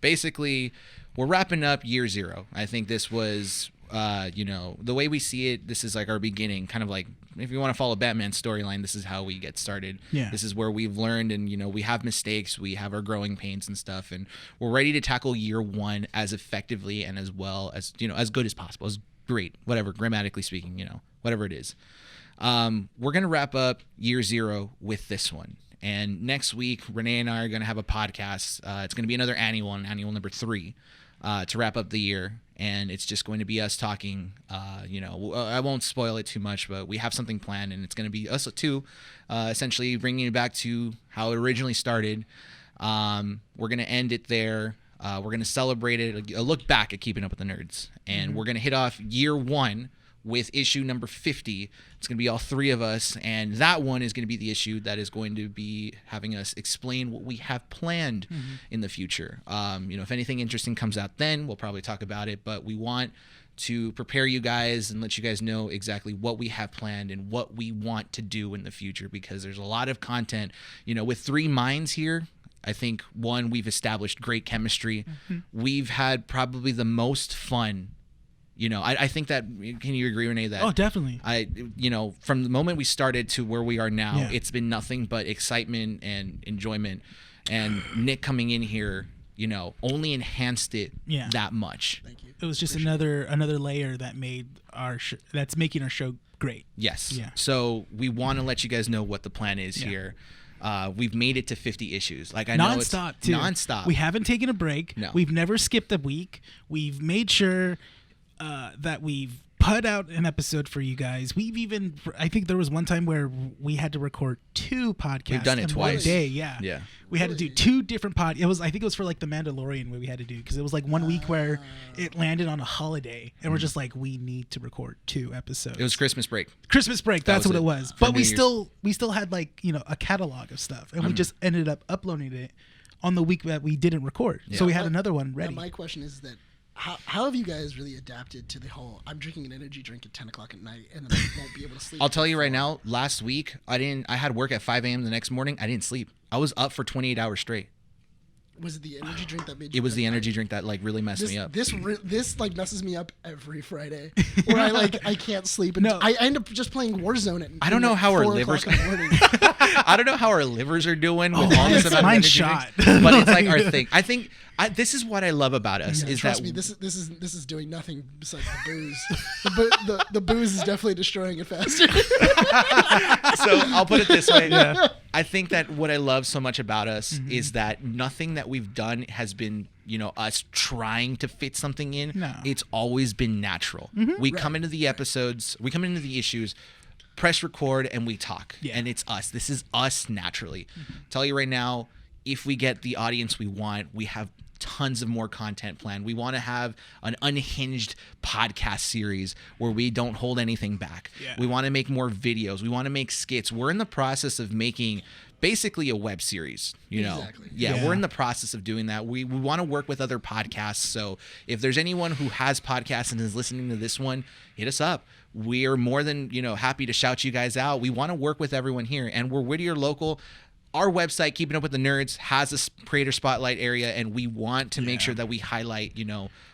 Basically, we're wrapping up year 0. I think this was. The way we see it, this is like our beginning, kind of like if you want to follow Batman's storyline, this is how we get started. Yeah. This is where we've learned and, we have mistakes, we have our growing pains and stuff, and we're ready to tackle year 1 as effectively and as well as, as good as possible, as great, whatever, grammatically speaking, whatever it is. We're going to wrap up year 0 with this one. And next week, Rene and I are going to have a podcast. It's going to be another annual number 3. To wrap up the year, and it's just going to be us talking. I won't spoil it too much, but we have something planned, and it's going to be us two, essentially bringing it back to how it originally started. We're going to end it there. We're going to celebrate it, a look back at Keeping Up with the Nerds, and we're going to hit off year 1 with issue number 50. It's going to be all 3 of us, and that one is going to be the issue that is going to be having us explain what we have planned in the future. If anything interesting comes out then, we'll probably talk about it, but we want to prepare you guys and let you guys know exactly what we have planned and what we want to do in the future, because there's a lot of content. With 3 minds here, I think, one, we've established great chemistry. We've had probably the most fun. I think that, can you agree, Rene, that? Oh, definitely. From the moment we started to where we are now, Yeah. it's been nothing but excitement and enjoyment. And Nick coming in here, only enhanced it Yeah. that much. Thank you. It was just another layer that made that's making our show great. Yes. Yeah. So we want to let you guys know what the plan is here. We've made it to 50 issues. Like, I know it's Non-stop, too. non-stop. We haven't taken a break. No. We've never skipped a week. We've made sure that we've put out an episode for you guys. I think there was one time where we had to record 2 podcasts. We've done it in twice. one day. Yeah. Yeah. We had to do 2 different I think it was for like the Mandalorian where we had to do, because it was like 1 week where it landed on a holiday, and we're just like, we need to record 2 episodes. It was Christmas break. Christmas break. That's what it was. For But New we Year's. still had like, a catalog of stuff, and we just ended up uploading it on the week that we didn't record. Yeah. So we had another one ready. Now my question is that how have you guys really adapted to the whole I'm drinking an energy drink at 10 o'clock at night and then I won't be able to sleep? I'll tell you right now, last week I had work at 5 a.m. the next morning. I didn't sleep. I was up for 28 hours straight. Was it the energy drink that made you? It was the energy drink that like really messed me up. This like messes me up every Friday, where I can't sleep. And No. I end up just playing Warzone at. I don't know how our livers. I don't know how our livers are doing with all this amount of mine's energy shot. drinks, but it's like our thing. I think this is what I love about us is trust that me, this is doing nothing besides the booze. the booze is definitely destroying it faster. So I'll put it this way. I think that what I love so much about us is that nothing that we've done has been, us trying to fit something in. No. It's always been natural. We come into the episodes, we come into the issues, press record, and we talk. Yeah. And it's us. This is us naturally. Tell you right now, if we get the audience we want, we have tons of more content planned. We want to have an unhinged podcast series where we don't hold anything back. Yeah. We want to make more videos. We want to make skits. We're in the process of making basically a web series, Exactly. Yeah, we're in the process of doing that. We want to work with other podcasts. So if there's anyone who has podcasts and is listening to this one, hit us up. We're more than, happy to shout you guys out. We want to work with everyone here, and we're Whittier local. Our website, Keeping Up with the Nerds, has a creator spotlight area, and we want to make sure that we highlight,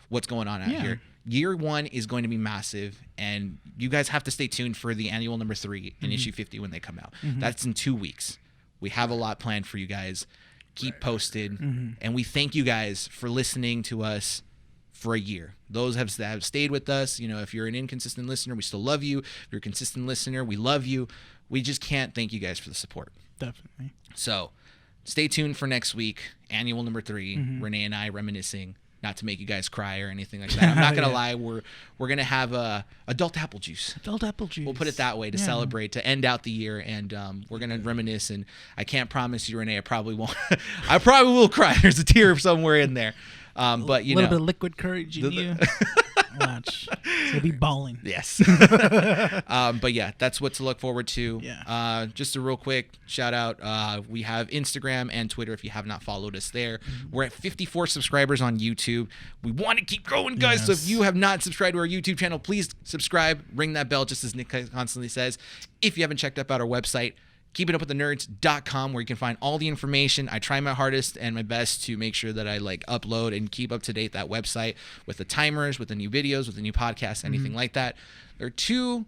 what's going on out here. Year 1 is going to be massive, and you guys have to stay tuned for the annual number 3 in issue 50 when they come out. That's in 2 weeks. We have a lot planned for you guys. Keep posted, and we thank you guys for listening to us for a year. Those that have stayed with us, if you're an inconsistent listener, we still love you. If you're a consistent listener, we love you. We just can't thank you guys for the support. Definitely. So stay tuned for next week, annual number 3, Rene and I reminiscing, not to make you guys cry or anything like that. I'm not going to lie. We're going to have adult apple juice. Adult apple juice. We'll put it that way to celebrate, to end out the year. And we're going to reminisce. And I can't promise you, Rene, I probably won't. I probably will cry. There's a tear somewhere in there. But, a little bit of liquid courage in you. Watch. It'll be balling. Yes. But yeah, that's what to look forward to. Yeah. Just a real quick shout out. We have Instagram and Twitter if you have not followed us there. We're at 54 subscribers on YouTube. We want to keep growing, guys. So if you have not subscribed to our YouTube channel, please subscribe. Ring that bell, just as Nick constantly says. If you haven't checked out our website, keepingupwiththenerds.com, where you can find all the information. I try my hardest and my best to make sure that I upload and keep up to date that website with the timers, with the new videos, with the new podcasts, anything like that. There are 2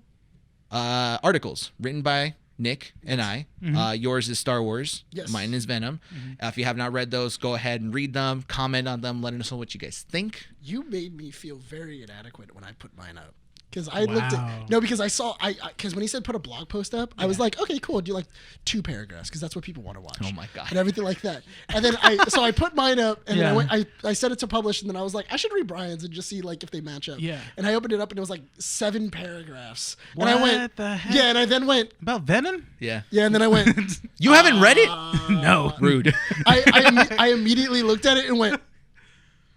articles written by Nick and I. Yours is Star Wars. Yes. Mine is Venom. If you have not read those, go ahead and read them, comment on them, let us know what you guys think. You made me feel very inadequate when I put mine up. Because I looked at because I saw because when he said put a blog post up, I was like, okay, cool. Do 2 paragraphs because that's what people want to watch. Oh my God. And everything like that. And then I put mine up and then I set it to publish, and then I was like, I should read Bryan's and just see if they match up. Yeah. And I opened it up and it was 7 paragraphs. What and I went, the heck? Yeah, and I then went, About Venom? Yeah. and then I went, You haven't read it? No. Rude. I immediately looked at it and went,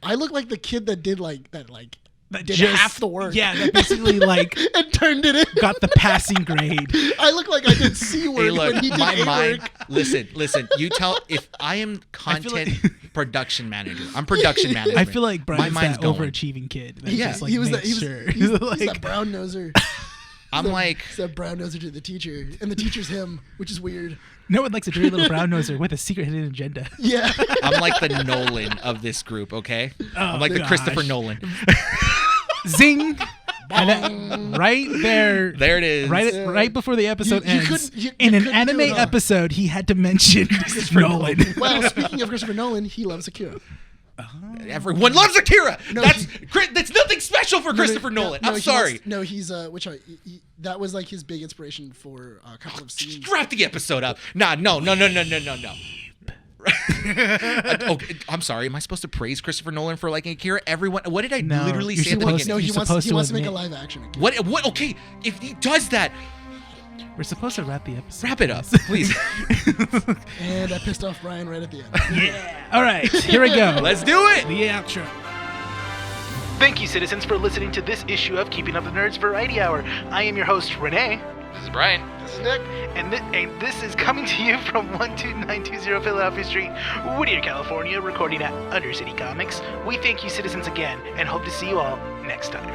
I look like the kid that did that did half the work. Yeah, that basically and turned it in. got the passing grade. I look like I did C work Hey, look, when he did my A mind. work. Listen. You tell if I am content production manager. I'm production manager. I feel like Brian's mind's that going. overachieving kid. That Yeah, just, he was makes that. sure. He's that brown noser. I'm He's that brown noser to the teacher, and the teacher's him, which is weird. No one likes a dirty little brown noser with a secret hidden agenda. Yeah. I'm like the Nolan of this group. Okay. I'm like the gosh. Christopher Nolan. Zing. And then, right there. There it is. Right before the episode You ends. couldn't- you in an couldn't do anime it, huh? episode, he had to mention Nolan. Well, speaking of Christopher Nolan, he loves Akira. Everyone loves Akira. That's nothing special for Christopper No, Nolan. no, I'm he sorry. loves- no, he's that was his big inspiration for a couple of scenes. Wrap the episode up. Nah, no. Okay, I'm sorry. Am I supposed to praise Christopher Nolan for liking Akira? Everyone, what did I No, literally you're say at the supposed beginning? to- No, he wants to make a live action. Again. What? Okay, if he does that, We're supposed to wrap the episode. wrap it up, please. And I pissed off Bryan right at the end. Yeah. All right, here we go. Let's do it. The outro. Thank you, citizens, for listening to this issue of Keeping Up with Nerds Variety Hour. I am your host, Rene. This is Bryan. This is Nick. And this is coming to you from 12920 Philadelphia Street, Whittier, California, recording at Undercity Comics. We thank you, citizens, again, and hope to see you all next time.